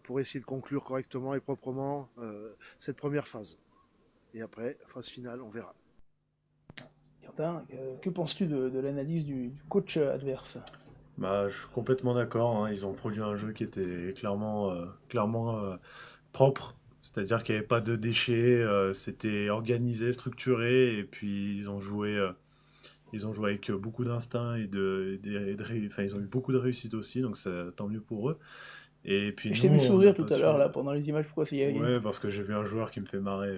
pour essayer de conclure correctement et proprement cette première phase. Et après, phase finale, on verra. Quentin, que penses-tu de l'analyse du coach adverse? Bah, je suis complètement d'accord. Hein. Ils ont produit un jeu qui était clairement propre. C'est-à-dire qu'il n'y avait pas de déchets, c'était organisé, structuré, et puis ils ont joué avec beaucoup d'instinct enfin, ils ont eu beaucoup de réussite aussi, donc tant mieux pour eux. Et puis Je t'ai nous, vu on sourire n'a tout pas à su- l'heure là pendant les images. Pourquoi c'est Ouais, parce que j'ai vu un joueur qui me fait marrer.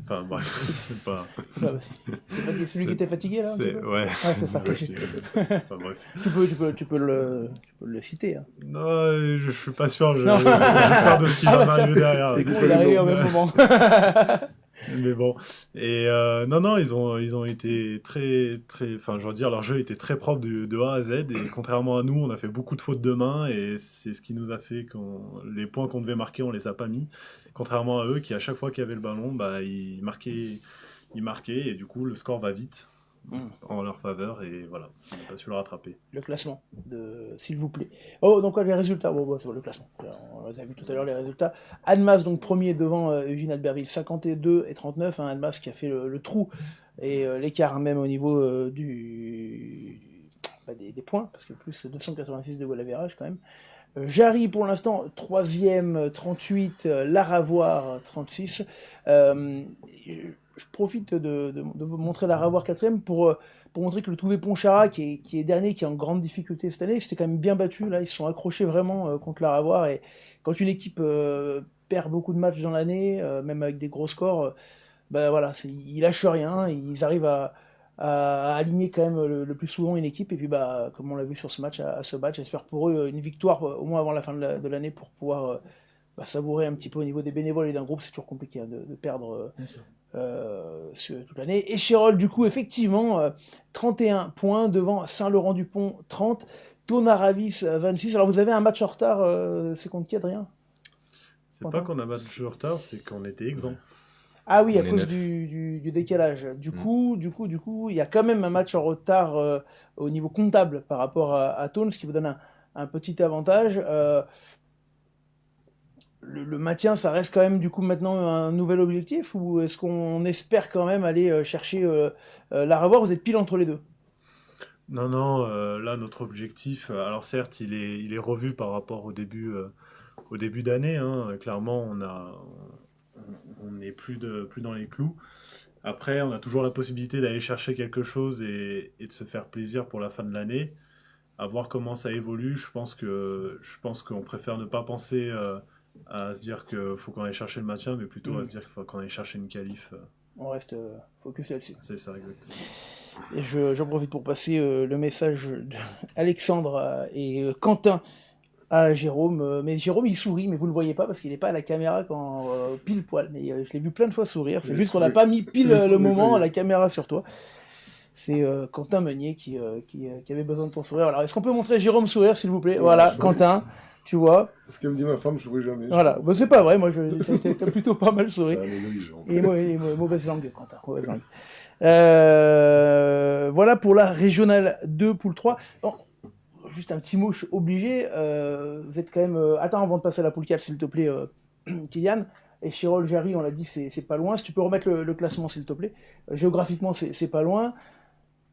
Enfin bref, c'est pas. Ah, bah, c'est celui qui était fatigué là un petit peu Ouais. Ah, c'est ça. Enfin bref. Tu peux le citer. Hein. Non, je suis pas sûr. J'ai Non. peur de ce qui Ah, va bah, m'arriver derrière. C'est con, il est arrivé au même moment. Mais bon, et non, ils ont été enfin, je veux dire, leur jeu était très propre de A à Z, et contrairement à nous, on a fait beaucoup de fautes de main, et c'est ce qui nous a fait les points qu'on devait marquer, on les a pas mis. Contrairement à eux, qui à chaque fois qu'il y avait le ballon, bah, ils marquaient, et du coup, le score va vite en leur faveur, et voilà, on n'a pas su le rattraper. Le classement, s'il vous plaît. Oh, donc les résultats. Bon, sur le classement. On les a vu tout à l'heure, les résultats. Annemasse, donc premier devant Eugène Albertville, 52 et 39. Hein, Annemasse qui a fait le trou et l'écart même au niveau des points, parce que plus 286 de goal average quand même. Jarry pour l'instant 3e, 38, Laravoir 36. Je profite de vous montrer Laravoir 4e pour montrer que le Touvé Pontcharra, qui est dernier, qui est en grande difficulté cette année, c'était quand même bien battu. Là, ils se sont accrochés vraiment contre Laravoir. Et quand une équipe perd beaucoup de matchs dans l'année, même avec des gros scores, bah voilà, ils lâchent rien, ils arrivent à aligner quand même le plus souvent une équipe, et puis comme on l'a vu sur ce match, à se battre. J'espère pour eux une victoire au moins avant la fin de l'année pour pouvoir savourer un petit peu au niveau des bénévoles et d'un groupe. C'est toujours compliqué de perdre toute l'année. Et Chirol, du coup, effectivement, 31 points devant Saint-Laurent-du-Pont, 30. Tonaravis, 26. Alors, vous avez un match en retard. C'est contre qui, Adrien? C'est pas qu'on a match de retard, c'est qu'on était exempt. Ah oui, à On est cause 9. du décalage. Du coup, il y a quand même un match en retard au niveau comptable par rapport à Thônes, ce qui vous donne un petit avantage. Le maintien, ça reste quand même du coup maintenant un nouvel objectif, ou est-ce qu'on espère quand même aller chercher la revoir? Vous êtes pile entre les deux. Non, là, notre objectif, alors certes, il est revu par rapport au début d'année, hein. Clairement, on n'est plus dans les clous. Après, on a toujours la possibilité d'aller chercher quelque chose et de se faire plaisir pour la fin de l'année. À voir comment ça évolue. Je pense qu'on préfère ne pas penser à se dire qu'il faut qu'on aille chercher le maintien, mais plutôt à se dire qu'il faut qu'on aille chercher une qualif. On reste focus là-dessus. C'est ça, exactement. Et j'en profite pour passer le message d'Alexandre et Quentin à Jérôme. Mais Jérôme, il sourit, mais vous ne le voyez pas parce qu'il n'est pas à la caméra quand pile poil. Mais je l'ai vu plein de fois sourire. C'est juste qu'on n'a pas mis pile le moment à la caméra sur toi. C'est Quentin Meunier qui avait besoin de ton sourire. Alors, est-ce qu'on peut montrer Jérôme sourire, s'il vous plaît? Voilà, Quentin, tu vois. Ce qu'elle me dit ma femme, je souris jamais. Voilà, bah, c'est pas vrai, moi, t'as plutôt pas mal souri. Ah, mais oui, genre. Et mauvaise langue, Quentin, mauvaise langue. Voilà pour la régionale 2, poule 3. Bon, juste un petit mot, je suis obligé. Vous êtes quand même... Attends, avant de passer à la poule 4, s'il te plaît, Kylian. Et Chirol, Jarry, on l'a dit, c'est pas loin. Si tu peux remettre le classement, s'il te plaît. Géographiquement, c'est pas loin.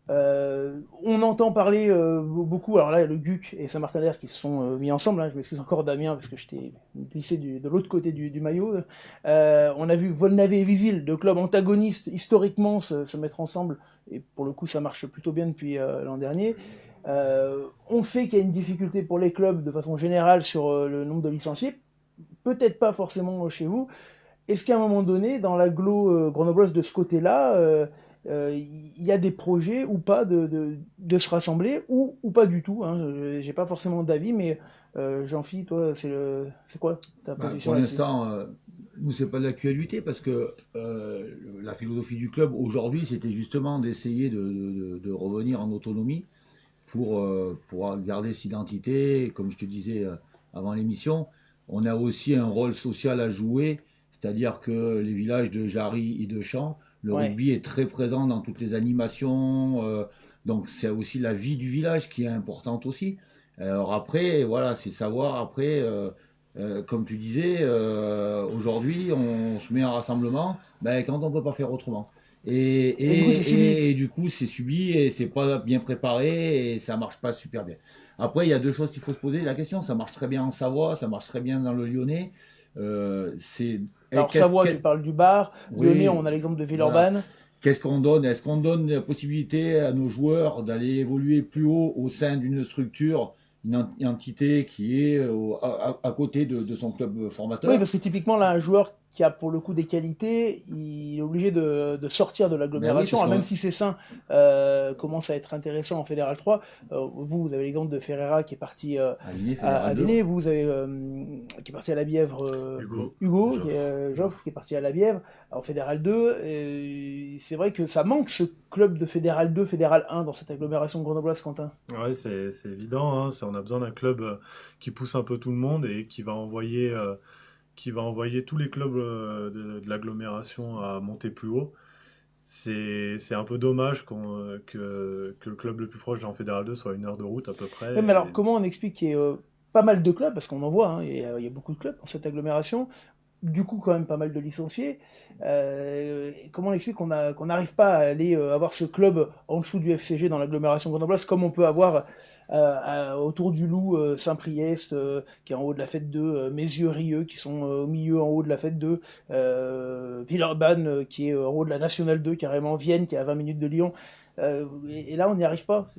On entend parler beaucoup, alors là, le GUC et Saint-Martin-d'Air qui se sont mis ensemble, hein, je m'excuse encore Damien parce que je t'ai glissé de l'autre côté du maillot. On a vu Volnavé et Visil, deux clubs antagonistes historiquement, se mettre ensemble, et pour le coup ça marche plutôt bien depuis l'an dernier. On sait qu'il y a une difficulté pour les clubs de façon générale sur le nombre de licenciés, peut-être pas forcément chez vous. Est-ce qu'à un moment donné, dans l'agglo grenobloise de ce côté-là, il y a des projets ou pas de se rassembler ou pas du tout, hein. J'ai pas forcément d'avis, mais Jean-Philippe, toi, c'est quoi ta position Pour là-dessus? l'instant, nous, c'est pas de l'actualité parce que la philosophie du club aujourd'hui, c'était justement d'essayer de revenir en autonomie pour garder cette identité. Comme je te disais avant l'émission, on a aussi un rôle social à jouer, c'est-à-dire que les villages de Jarry et de Champs, le rugby est très présent dans toutes les animations, donc c'est aussi la vie du village qui est importante aussi. Alors après, voilà, c'est savoir après, comme tu disais, aujourd'hui on se met en rassemblement, quand on peut pas faire autrement. Et du coup c'est subi et c'est pas bien préparé et ça marche pas super bien. Après il y a deux choses qu'il faut se poser la question. Ça marche très bien en Savoie, ça marche très bien dans le Lyonnais. Alors Savoie, tu parles du Bar. Oui, Lyonnais, on a l'exemple de Villeurbanne. voilà. Qu'est-ce qu'on donne? Est-ce qu'on donne la possibilité à nos joueurs d'aller évoluer plus haut au sein d'une structure, une entité qui est à côté de son club formateur? Oui, parce que typiquement, là, un joueur qui a pour le coup des qualités, il est obligé de sortir de l'agglomération, oui, même si c'est sain, commence à être intéressant en Fédéral 3. Vous avez l'exemple de Ferreira qui est parti à Vinay, vous avez qui est parti à la Bièvre, Hugo Joffre qui est parti à la Bièvre en Fédéral 2. C'est vrai que ça manque ce club de Fédéral 2, Fédéral 1 dans cette agglomération grenobloise, Quentin. Ouais, c'est évident, hein. On a besoin d'un club qui pousse un peu tout le monde et qui va envoyer tous les clubs de l'agglomération à monter plus haut. C'est un peu dommage que le club le plus proche en Fédéral 2 soit à 1 heure de route à peu près. Ouais, mais alors, comment on explique qu'il y ait pas mal de clubs, parce qu'on en voit, hein, il y a beaucoup de clubs dans cette agglomération, du coup quand même pas mal de licenciés. Comment on explique qu'on n'arrive pas à aller avoir ce club en dessous du FCG dans l'agglomération grenobloise, comme on peut avoir autour du Loup, Saint-Priest, qui est en haut de la fête 2, Mézieux-Rieux, qui sont au milieu en haut de la fête 2, Villeurbanne, qui est en haut de la Nationale 2, carrément, Vienne, qui est à 20 minutes de Lyon. Et là, on n'y arrive pas.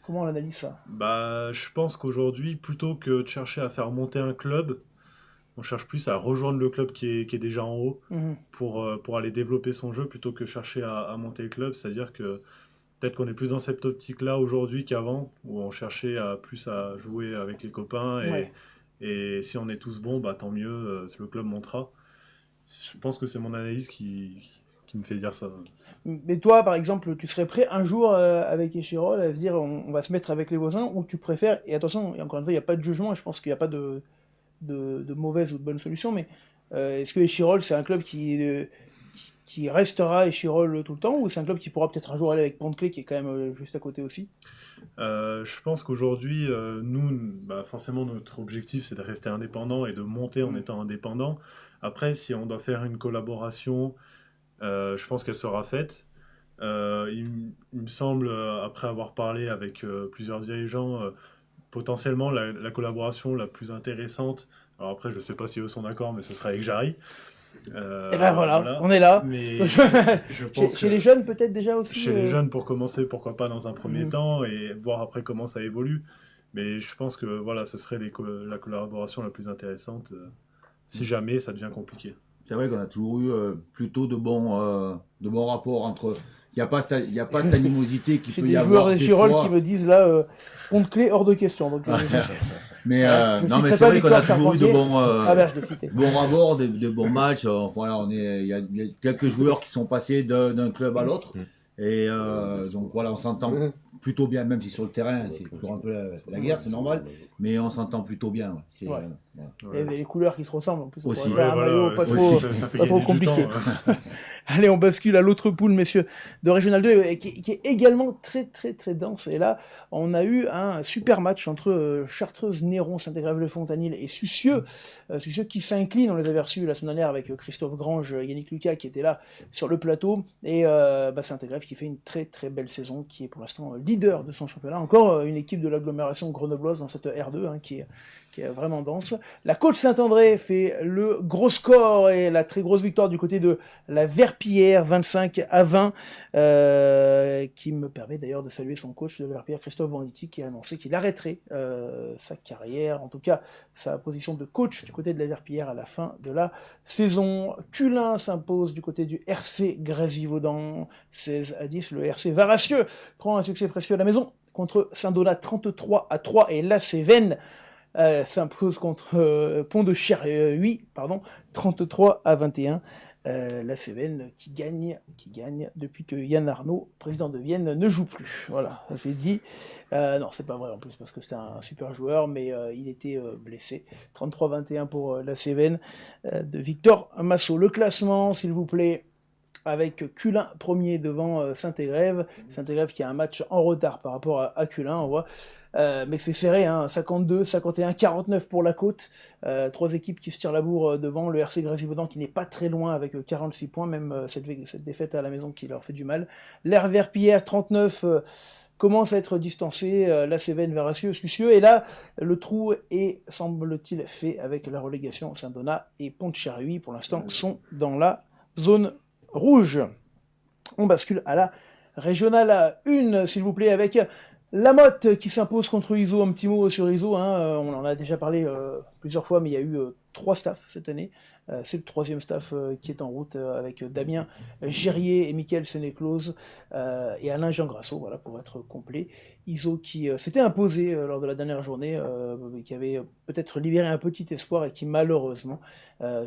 Comment on analyse ça? Je pense qu'aujourd'hui, plutôt que de chercher à faire monter un club, on cherche plus à rejoindre le club qui est déjà en haut pour aller développer son jeu plutôt que chercher à monter le club. C'est-à-dire que peut-être qu'on est plus dans cette optique-là aujourd'hui qu'avant, où on cherchait plus à jouer avec les copains Et si on est tous bons, bah, tant mieux, le club montera. Je pense que c'est mon analyse qui me fait dire ça. Mais toi, par exemple, tu serais prêt un jour avec Échirol à se dire on va se mettre avec les voisins, ou tu préfères, et attention, et encore une fois, il n'y a pas de jugement, et je pense qu'il n'y a pas de mauvaise ou de bonne solution, mais est-ce que Échirol, c'est un club qui restera Échirol tout le temps, ou c'est un club qui pourra peut-être un jour aller avec Pont-de-Clé, qui est quand même juste à côté aussi? Je pense qu'aujourd'hui, nous, bah, forcément, notre objectif, c'est de rester indépendant et de monter en étant indépendant. Après, si on doit faire une collaboration, je pense qu'elle sera faite. Il me semble, après avoir parlé avec plusieurs dirigeants, potentiellement la collaboration la plus intéressante, alors après, je ne sais pas si eux sont d'accord, mais ce sera avec Jarry. Et ben voilà, on est là. Mais je pense Chez les jeunes, peut-être déjà aussi. chez les jeunes, pour commencer, pourquoi pas dans un premier temps, et voir après comment ça évolue. Mais je pense que voilà, ce serait la collaboration la plus intéressante, si jamais ça devient compliqué. C'est vrai qu'on a toujours eu plutôt de bons rapports entre. Il n'y a pas cette animosité qui J'ai peut des y avoir. joueurs Des d'Échirol fois. qui me disent là, Pont-de-Clé hors de question. Donc, Mais je non, mais citerai c'est pas vrai qu'on a Victor toujours eu de Charpentier. bons, Ah ben, je l'ai cité. bons rapports, de bons matchs. Voilà, il y a quelques joueurs qui sont passés d'un club à l'autre. Et donc voilà, on s'entend plutôt bien, même si sur le terrain, c'est toujours un peu la guerre, c'est normal. Mais on s'entend plutôt bien. Ouais. C'est, Ouais. voilà. Et les couleurs qui se ressemblent en plus. On Aussi. pourrait faire un maillot pas trop, ça fait pas trop gagner du compliqué. temps. Allez, on bascule à l'autre poule, messieurs, de Régional 2, qui est également très très très dense. Et là, on a eu un super match entre Chartreuse, Néron, Saint-Égrève-le-Fontanil et Sucieux. Sucieux qui s'incline, on les avait reçus la semaine dernière avec Christophe Grange, Yannick Lucas qui était là sur le plateau. Et Saint-Égrève qui fait une très très belle saison, qui est pour l'instant leader de son championnat. Encore une équipe de l'agglomération grenobloise dans cette R2 qui est vraiment dense. La Côte Saint-André fait le gros score et la très grosse victoire du côté de la Verpillière, 25-20, qui me permet d'ailleurs de saluer son coach de la Verpillière, Christophe Venditti, qui a annoncé qu'il arrêterait sa carrière, en tout cas sa position de coach du côté de la Verpillière à la fin de la saison. Culin s'impose du côté du RC Grésivaudan, 16-10. Le RC Varassieux prend un succès précieux à la maison contre Saint-Donat 33-3 et la Cévennes s'impose contre Pont de Cherhuis, 33-21. La Cévennes qui gagne depuis que Yann Arnaud, président de Vienne, ne joue plus. Voilà, ça c'est dit. Non, c'est pas vrai en plus, parce que c'était un super joueur, mais il était blessé. 33-21 pour la Cévennes de Victor Massot. Le classement, s'il vous plaît, avec Culin premier devant Saint-Égrève. Saint-Égrève qui a un match en retard par rapport à Culin, on voit. Mais c'est serré, 52, 51, 49 pour la Côte. Trois équipes qui se tirent la bourre devant le RC Grésivaudan qui n'est pas très loin avec 46 points, même cette défaite à la maison qui leur fait du mal. L'Air Verpillière, 39, commence à être distancé, la Cévennes, Varassieux, Sucieux. Et là, le trou est, semble-t-il, fait avec la relégation. Saint-Donat et Pont-de-Cherhuis, pour l'instant, sont dans la zone rouge. On bascule à la régionale 1, s'il vous plaît, avec la Motte qui s'impose contre Iso. Un petit mot sur Iso, on en a déjà parlé plusieurs fois, mais il y a eu 3 staffs cette année. C'est le 3e staff qui est en route avec Damien Gérier et Mickaël Sénéclose et Alain Jean Grasso, voilà, pour être complet. Iso qui s'était imposé lors de la dernière journée, qui avait peut-être libéré un petit espoir et qui malheureusement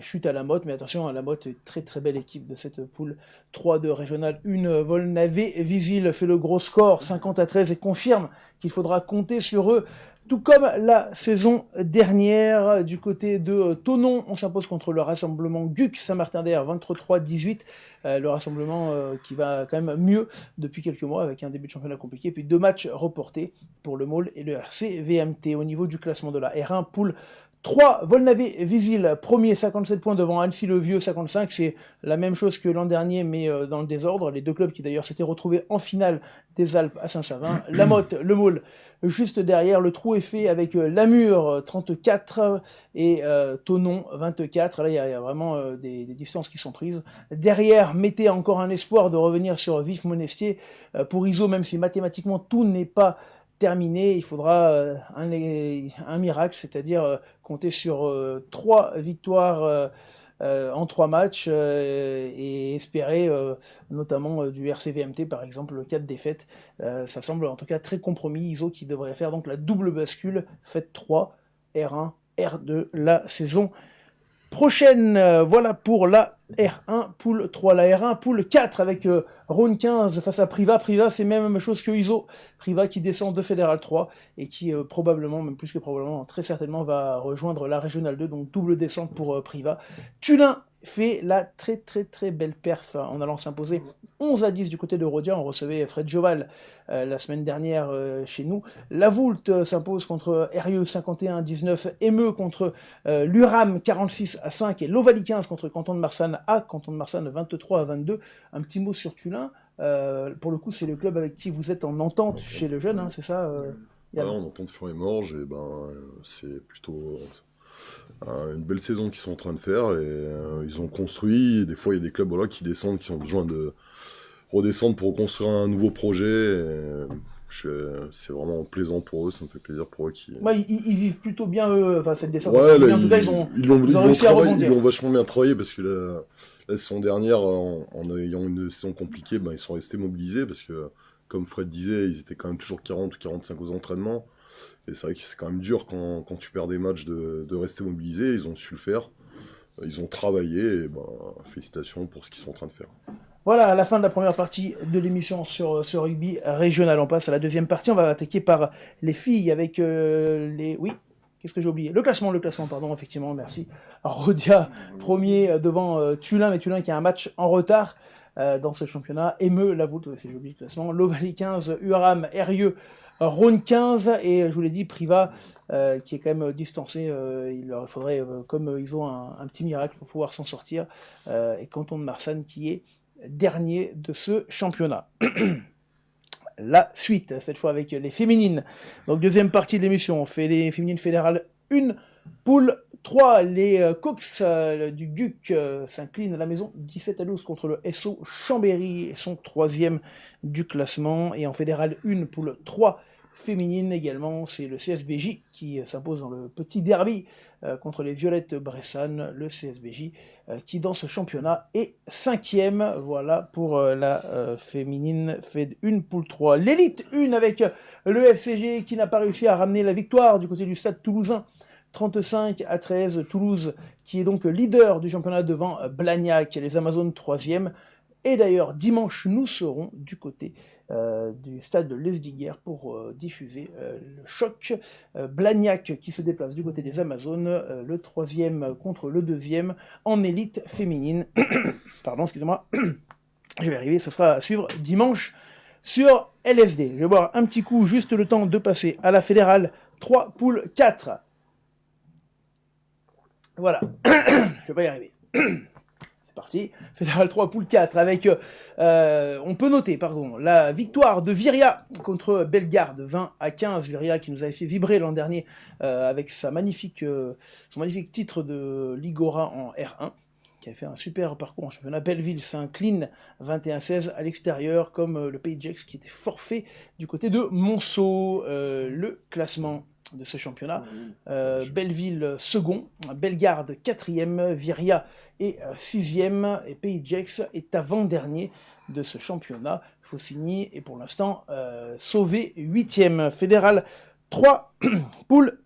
chute à la Motte. Mais attention, la Motte, très très belle équipe de cette poule 3 de Régional 1. Volnavé-Visil fait le gros score, 50-13, et confirme qu'il faudra compter sur eux. Tout comme la saison dernière, du côté de Thonon, on s'impose contre le rassemblement GUC Saint-Martin-d'Air, 23-18. Le rassemblement qui va quand même mieux depuis quelques mois, avec un début de championnat compliqué, puis 2 matchs reportés pour le MAUL et le RC VMT. Au niveau du classement de la R1, poule 3, Volnavé-Visil, premier, 57 points devant Annecy-le-Vieux, 55. C'est la même chose que l'an dernier, mais dans le désordre. Les deux clubs qui d'ailleurs s'étaient retrouvés en finale des Alpes à Saint-Savin. La Motte, le MAUL, juste derrière. Le trou est fait avec Lamure, 34, et Thonon, 24. Là, il y a vraiment des distances qui sont prises. Derrière, mettez encore un espoir de revenir sur Vif-Monestier. Pour Iso, même si mathématiquement tout n'est pas terminé, il faudra un miracle, c'est-à-dire compter sur 3 victoires en 3 matchs et espérer notamment du RCVMT par exemple 4 défaites. Ça semble en tout cas très compromis. Iso qui devrait faire donc la double bascule, faites 3, R1 R de la saison prochaine. Voilà pour la R1, poule 3, la R1, poule 4 avec Rhône 15 face à Privas. Privas, c'est même chose que Iso. Privas qui descend de Fédéral 3 et qui probablement, même plus que probablement, très certainement va rejoindre la Régionale 2, donc double descente pour Privas. Tullin fait la très très très belle perf en allant s'imposer 11-10 du côté de Rodia. On recevait Fred Joval la semaine dernière chez nous. La Voulte s'impose contre Erieux 51-19, Emeux contre l'Uram 46-5 et l'Ovalie 15 contre Canton de Marsanne à Canton de Marsanne 23-22. Un petit mot sur Tullin. Pour le coup, c'est le club avec qui vous êtes en entente chez le jeune, hein, c'est ça Ouais, on entend Fur et Morge, et c'est plutôt une belle saison qu'ils sont en train de faire, et ils ont construit, et des fois il y a des clubs qui descendent, qui ont besoin de redescendre pour construire un nouveau projet, c'est vraiment plaisant pour eux, ça me fait plaisir pour eux qui... Ouais, ils vivent plutôt bien eux, enfin cette descente, Ouais, là, bien, ils ont réussi à rebondir. Ils ont vachement bien travaillé, parce que la saison dernière, en ayant une saison compliquée, ils sont restés mobilisés, parce que, comme Fred disait, ils étaient quand même toujours 40 ou 45 aux entraînements. Et c'est vrai que c'est quand même dur quand tu perds des matchs de rester mobilisé. Ils ont su le faire. Ils ont travaillé. Et félicitations pour ce qu'ils sont en train de faire. Voilà, à la fin de la première partie de l'émission sur ce rugby régional. On passe à la deuxième partie. On va attaquer par les filles avec les... Oui, qu'est-ce que j'ai oublié ? Le classement, pardon, effectivement, merci. Rodia, premier devant Tullin, mais Tullin qui a un match en retard dans ce championnat. Emeux, la Voulte, j'ai oublié le classement. L'Ovalie 15, Uram, Erieux, Rhône 15, et je vous l'ai dit, Privas, qui est quand même distancé, il leur faudrait, comme ils ont un petit miracle pour pouvoir s'en sortir, et Canton de Marsanne qui est dernier de ce championnat. La suite, cette fois avec les féminines. Donc deuxième partie de l'émission, on fait les féminines fédérales 1, poule 3, les Cox du GUC s'inclinent à la maison 17-12 contre le SO Chambéry et sont troisième du classement. Et en fédérale 1, poule 3 féminine également, c'est le CSBJ qui s'impose dans le petit derby contre les Violettes Bressanne, le CSBJ qui dans ce championnat est cinquième. Voilà pour la féminine Fed 1, poule 3. L'élite 1 avec le FCG qui n'a pas réussi à ramener la victoire du côté du stade toulousain. 35-13, Toulouse qui est donc leader du championnat devant Blagnac, les Amazones 3e. Et d'ailleurs, dimanche, nous serons du côté du stade de Lesdiguières pour diffuser le choc. Blagnac qui se déplace du côté des Amazones, le 3e contre le 2e en élite féminine. Pardon, excusez-moi. Je vais arriver, ça sera à suivre dimanche sur LSD. Je vais boire un petit coup, juste le temps de passer à la fédérale 3, poule 4. Voilà, je vais pas y arriver. C'est parti. Fédéral 3, poule 4, avec, on peut noter, la victoire de Viria contre Bellegarde, 20-15. Viria qui nous avait fait vibrer l'an dernier avec son magnifique titre de Ligora en R1, qui a fait un super parcours en championnat. Belleville s'incline 21-16 à l'extérieur, comme le Pays de Gex qui était forfait du côté de Monceau. Le classement de ce championnat, Belleville second, Bellegarde 4e, Viria est 6e, et Pays de Gex est avant-dernier de ce championnat. Faucigny est pour l'instant sauvé 8e. Fédéral 3, poule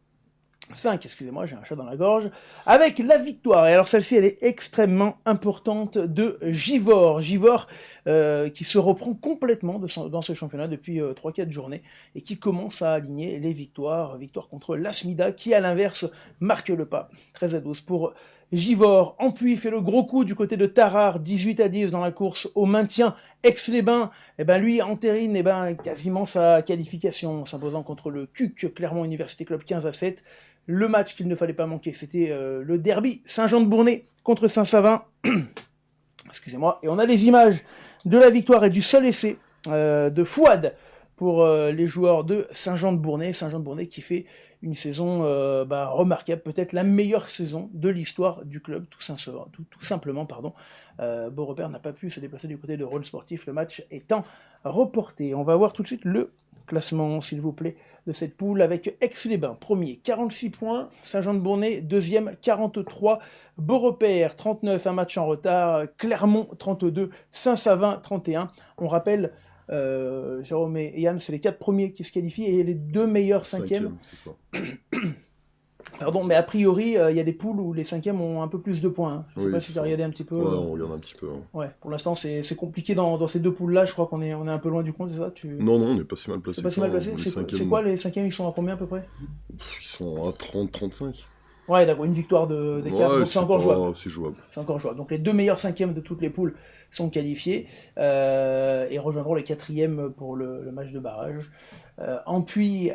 5, excusez-moi, j'ai un chat dans la gorge, avec la victoire, et alors celle-ci elle est extrêmement importante, de Givors. Givors qui se reprend complètement dans ce championnat depuis 3-4 journées, et qui commence à aligner les victoires contre l'Asmida, qui à l'inverse marque le pas, 13-12 pour Givors. Ampuis fait le gros coup du côté de Tarare, 18-10 dans la course au maintien. Aix-les-Bains, lui entérine quasiment sa qualification, s'imposant contre le CUC, Clermont Université Club 15-7. Le match qu'il ne fallait pas manquer, c'était le derby Saint-Jean-de-Bournay contre Saint-Savin. Excusez-moi. Et on a les images de la victoire et du seul essai de Fouad pour les joueurs de Saint-Jean-de-Bournay. Saint-Jean-de-Bournay qui fait une saison remarquable, peut-être la meilleure saison de l'histoire du club, tout simplement. Beaurepaire n'a pas pu se déplacer du côté de Rhône Sportif, le match étant reporté. On va voir tout de suite le classement, s'il vous plaît, de cette poule, avec Aix-les-Bains, premier, 46 points, Saint-Jean-de-Bournay, deuxième, 43, Beaurepaire, 39, un match en retard, Clermont, 32, Saint-Savin, 31. On rappelle, Jérôme et Yann, c'est les 4 premiers qui se qualifient, et les 2 meilleurs 5e. C'est ça. Pardon, mais a priori, il y a des poules où les 5e ont un peu plus de points. Hein. Je ne sais Oui, pas c'est si tu as ça. regardé un petit peu. Ouais, on regarde un petit peu. Hein. Ouais, pour l'instant, c'est compliqué dans ces deux poules-là. Je crois qu'on est un peu loin du compte, c'est ça Non, on n'est pas si mal placé. C'est pas si mal placé. C'est quoi les 5e? Ils sont à combien à peu près? Ils sont à 30-35. Ouais, d'accord, une victoire d'écart, Ouais, donc c'est encore jouable. C'est jouable. C'est encore jouable. Donc les deux meilleurs 5e de toutes les poules sont qualifiés et rejoindront les 4e pour le match de barrage. Ampuy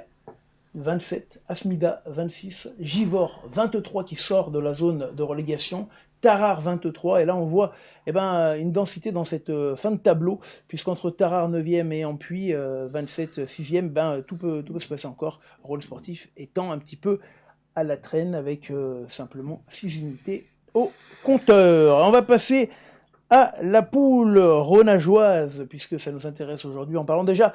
27, Asmida 26, Givors 23 qui sort de la zone de relégation, Tarare 23, et là on voit une densité dans cette fin de tableau, puisqu'entre Tarare 9e et Ampuy 27 6e, tout peut se passer encore, rôle sportif étant un petit peu à la traîne avec simplement 6 unités au compteur. On va passer à la poule rhonageoise, puisque ça nous intéresse aujourd'hui, en parlant déjà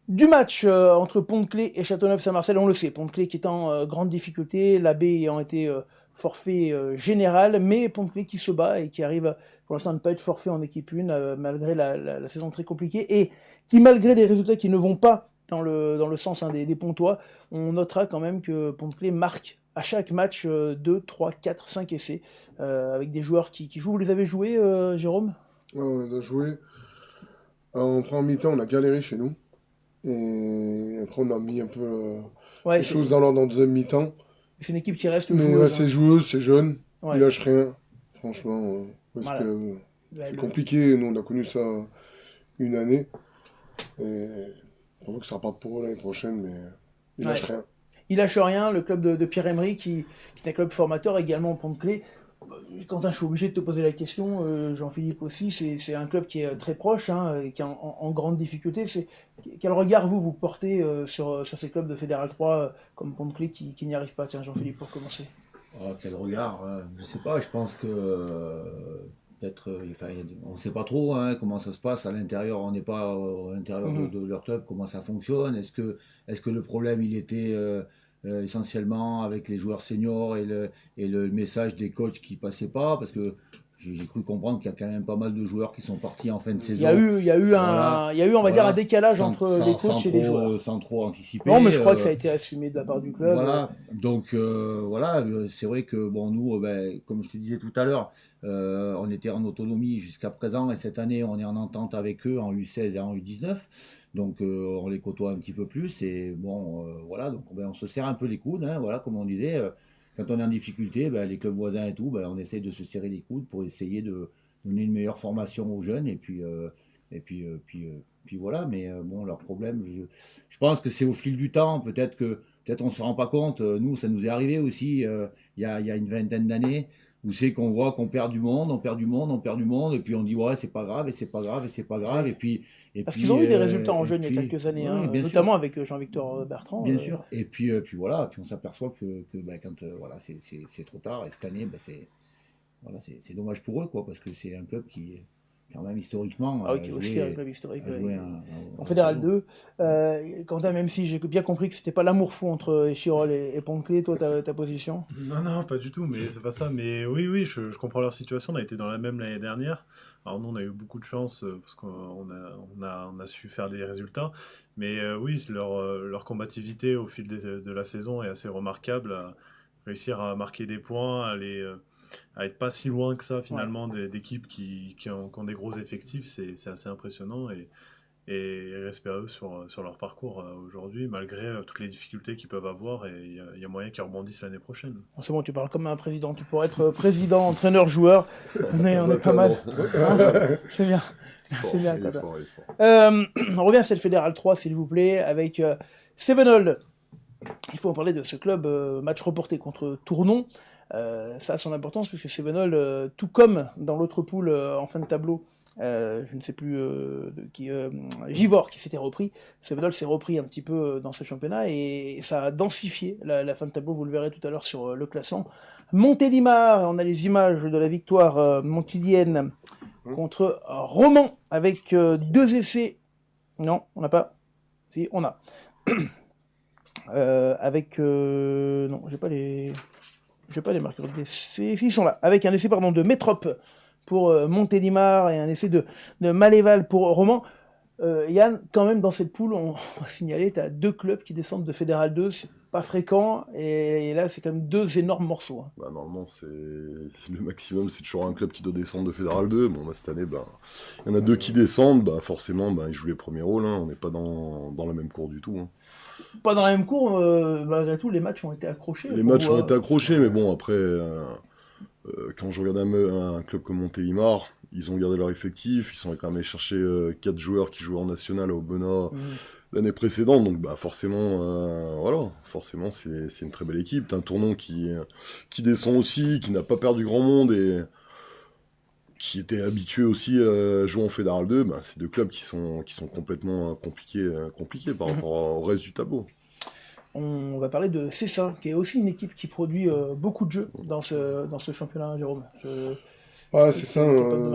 du match entre Pont-de-Clé et Châteauneuf-Saint-Marcel. On le sait, Pont-de-Clé qui est en grande difficulté, l'AB ayant été forfait général, mais Pont-de-Clé qui se bat et qui arrive pour l'instant à ne pas être forfait en équipe 1, malgré la saison très compliquée, et qui, malgré les résultats qui ne vont pas dans le sens des Pontois, on notera quand même que Pont-de-Clé marque à chaque match 2, 3, 4, 5 essais, avec des joueurs qui jouent. Vous les avez joués, Jérôme? Ouais, on les a joués. En première mi-temps, on a galéré chez nous. Et après, on a mis un peu Ouais, les choses dans l'ordre en deuxième mi-temps. c'est une équipe qui reste Mais joueuse. c'est joueuse, c'est jeune. Ouais. Ils lâchent rien. Franchement, parce Voilà. que c'est Le- compliqué. Nous, on a connu ça une année. Et on veut que ça reparte pour eux l'année prochaine, mais ils lâchent Ouais. rien. Il lâche rien, le club de Pierre-Emery, qui est un club formateur également au Pont-de-Clé. Quentin, je suis obligé de te poser la question, Jean-Philippe aussi, c'est un club qui est très proche, hein, et qui est en grande difficulté. Quel regard vous portez sur ces clubs de Fédéral 3 comme Pont-de-Clé qui n'y arrivent pas? Tiens, Jean-Philippe, pour commencer. Oh, quel regard, je sais pas, je pense que peut-être, on ne sait pas trop hein, comment ça se passe à l'intérieur, on n'est pas à l'intérieur de leur club, comment ça fonctionne, est-ce que le problème il était essentiellement avec les joueurs seniors et le message des coachs qui passaient pas, parce que j'ai cru comprendre qu'il y a quand même pas mal de joueurs qui sont partis en fin de saison. Il y a eu, on va dire, un décalage entre les coachs et les joueurs. Sans trop anticiper. Non, mais je crois que ça a été assumé de la part du club. Voilà, donc c'est vrai que bon, nous, comme je te disais tout à l'heure, on était en autonomie jusqu'à présent, et cette année, on est en entente avec eux en U16 et en U19. Donc on les côtoie un petit peu plus, et bon, voilà, donc on se serre un peu les coudes, hein, voilà, comme on disait. Quand on est en difficulté, les clubs voisins et tout, on essaye de se serrer les coudes pour essayer de donner une meilleure formation aux jeunes, et puis voilà. Mais bon, leur problème, je pense que c'est au fil du temps. Peut-être on se rend pas compte. Nous, ça nous est arrivé aussi il y a une vingtaine d'années, où c'est qu'on voit qu'on perd du monde, et puis on dit ouais, c'est pas grave, et c'est pas grave, et c'est pas grave, Parce qu'ils ont eu des résultats en jeunes il y a quelques années, ouais, notamment avec Jean-Victor Bertrand. Bien sûr. Et puis voilà, puis on s'aperçoit que quand voilà, c'est trop tard, et cette année, c'est dommage pour eux, quoi, parce que c'est un club qui quand même historiquement qui est aussi un club historique. En en Fédéral 2. Quentin, même si j'ai bien compris que c'était pas l'amour fou entre Chirol et Pont-de-Clé, toi, ta position? Non, pas du tout, mais c'est pas ça. Mais oui, je comprends leur situation. On a été dans la même l'année dernière. Alors nous, on a eu beaucoup de chance parce qu'on a su faire des résultats. Mais oui, leur combativité au fil de la saison est assez remarquable. Réussir à marquer des points, à être pas si loin que ça finalement d'équipes qui ont des gros effectifs, c'est assez impressionnant, et respect à eux sur leur parcours aujourd'hui, malgré toutes les difficultés qu'ils peuvent avoir, et il y a moyen qu'ils rebondissent l'année prochaine. C'est bon, tu parles comme un président, tu pourrais être président, entraîneur, joueur, on est pas mal. C'est bien. C'est bien, il est fort. On revient à cette Fédéral 3, s'il vous plaît, avec Sevenol. Il faut en parler de ce club, match reporté contre Tournon. Ça a son importance, puisque Sevenol, tout comme dans l'autre poule en fin de tableau, je ne sais plus Givors qui s'était repris, Sevenol s'est repris un petit peu dans ce championnat, et ça a densifié la fin de tableau, vous le verrez tout à l'heure sur le classement. Montélimar, on a les images de la victoire montilienne contre Romans, avec 2 essais. Non, on n'a pas. Si, on a. Non, j'ai pas les marqueurs d'essai. Ils sont là. Avec un essai de Métrope pour Montélimar et un essai de Maléval pour Romans. Yann, quand même, dans cette poule, on va signaler, tu as 2 clubs qui descendent de Fédéral 2. C'est pas fréquent, et là c'est quand même 2 énormes morceaux. Hein. Bah, normalement, le maximum, c'est toujours un club qui doit descendre de Fédéral 2. Bon, bah, cette année, bah, il y en a 2 qui descendent, bah, forcément, bah, ils jouent les premiers rôles, hein. On n'est pas dans la même cour du tout. Hein. Pas dans la même cour, malgré tout, les matchs ont été accrochés. Les matchs ont été accrochés, mais bon, après, quand je regarde un club comme Montélimar, ils ont gardé leur effectif, ils sont quand même allés chercher 4 joueurs qui jouaient en national au Aubenas l'année précédente, donc bah, forcément, voilà, forcément c'est une très belle équipe. T'as un Tournon qui descend aussi, qui n'a pas perdu grand monde et qui était habitué aussi à jouer en Fédéral 2, bah, c'est 2 clubs qui sont complètement compliqués par rapport au reste du tableau. On va parler de Cessin, qui est aussi une équipe qui produit beaucoup de jeux dans ce championnat, Jérôme. Ouais, c'est ça,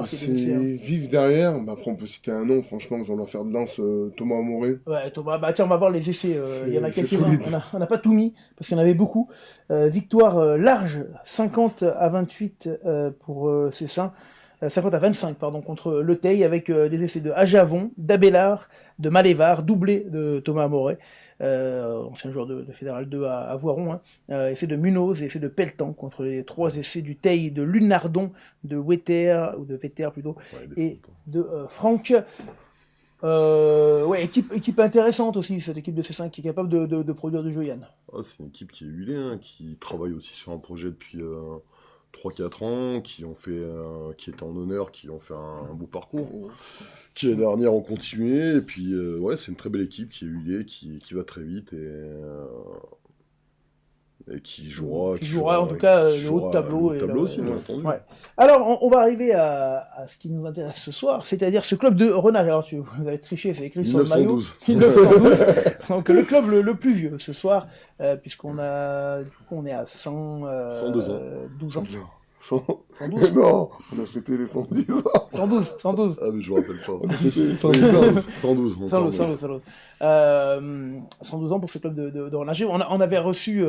c'est vif derrière. Bah, après, on peut citer un nom, franchement, j'en ai faire de lance, Thomas Amoré. Ouais, Thomas, bah tiens, on va voir les essais. Il y en a quelques-uns. On n'a pas tout mis, parce qu'il y en avait beaucoup. Victoire large, 50-28 pour Cessin. 50-25, pardon, contre Le Teil, avec des essais de Ajavon, d'Abélard, de Malévar, doublé de Thomas Amoré. Ancien joueur de Fédéral 2 à Voiron, hein. Essai de Munoz et essai de Pelletan contre les 3 essais du Teil, de Lunardon, de Wetter, ou de Vetter plutôt, et de Franck. Ouais, équipe intéressante aussi, cette équipe de C5 qui est capable de produire du jeu, Yann. Ah, c'est une équipe qui est huilée, hein, qui travaille aussi sur un projet depuis 3-4 ans, qui étaient en honneur, qui ont fait un beau parcours. Qui l'année dernière ont continué, et puis ouais, c'est une très belle équipe qui est huilée, qui va très vite et qui jouera en tout cas le haut de tableau. Aussi, bien entendu. Ouais. Alors, on va arriver à ce qui nous intéresse ce soir, c'est-à-dire ce club de Renage. Alors, vous avez triché, c'est écrit sur le maillot. 1912. Donc, le club le plus vieux ce soir, puisqu'on on est à 102 ans. 12 ans. 112 Non, on a fêté les 110 ans. 112. Ah, mais je me rappelle pas. On a fêté les 112. 112 ans pour ce club de Renage. On avait reçu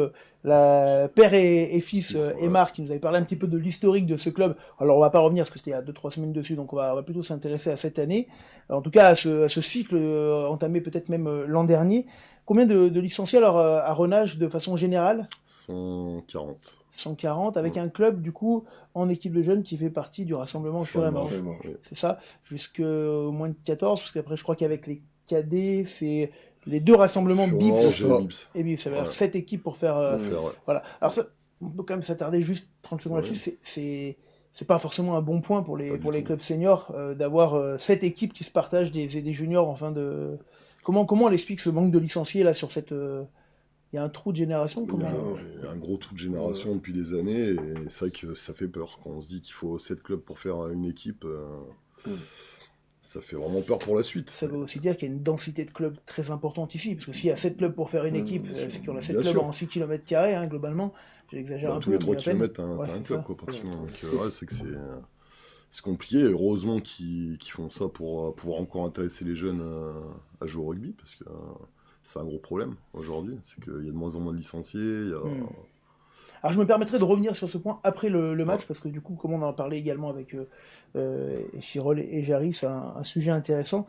la père et fils Aymar qui nous avait parlé un petit peu de l'historique de ce club. Alors on va pas revenir parce que c'était il y a 2-3 semaines dessus, donc on va plutôt s'intéresser à cette année. En tout cas à ce cycle entamé peut-être même l'an dernier. Combien de licenciés alors à Renage de façon générale ? 140, avec un club, du coup, en équipe de jeunes qui fait partie du rassemblement Fur-et-Manche. C'est ça, jusqu'au moins de 14, parce qu'après, je crois qu'avec les cadets, c'est les 2 rassemblements BIPS et BIPS. Ça veut dire 7 équipes pour faire... Voilà. Alors, ça, on peut quand même s'attarder juste 30 secondes là-dessus. C'est pas forcément un bon point pour les clubs seniors d'avoir 7 équipes qui se partagent des juniors en fin de... Comment on explique ce manque de licenciés là sur cette... Il y a un trou de génération. Il y a un gros trou de génération depuis des années, et c'est vrai que ça fait peur. Quand on se dit qu'il faut 7 clubs pour faire une équipe, ça fait vraiment peur pour la suite. Ça veut aussi dire qu'il y a une densité de clubs très importante ici, parce que s'il y a 7 clubs pour faire une équipe, c'est qu'on a 7 clubs en 6 km², hein, globalement. J'exagère un peu. Tous les 3 km, t'as un club, quoi, pratiquement. Donc, c'est que c'est compliqué. Heureusement qu'ils font ça pour pouvoir encore intéresser les jeunes à jouer au rugby, parce que... c'est un gros problème aujourd'hui, c'est qu'il y a de moins en moins de licenciés. Alors je me permettrai de revenir sur ce point après le match, parce que du coup, comme on en parlait également avec Chirol et Jarry, c'est un sujet intéressant.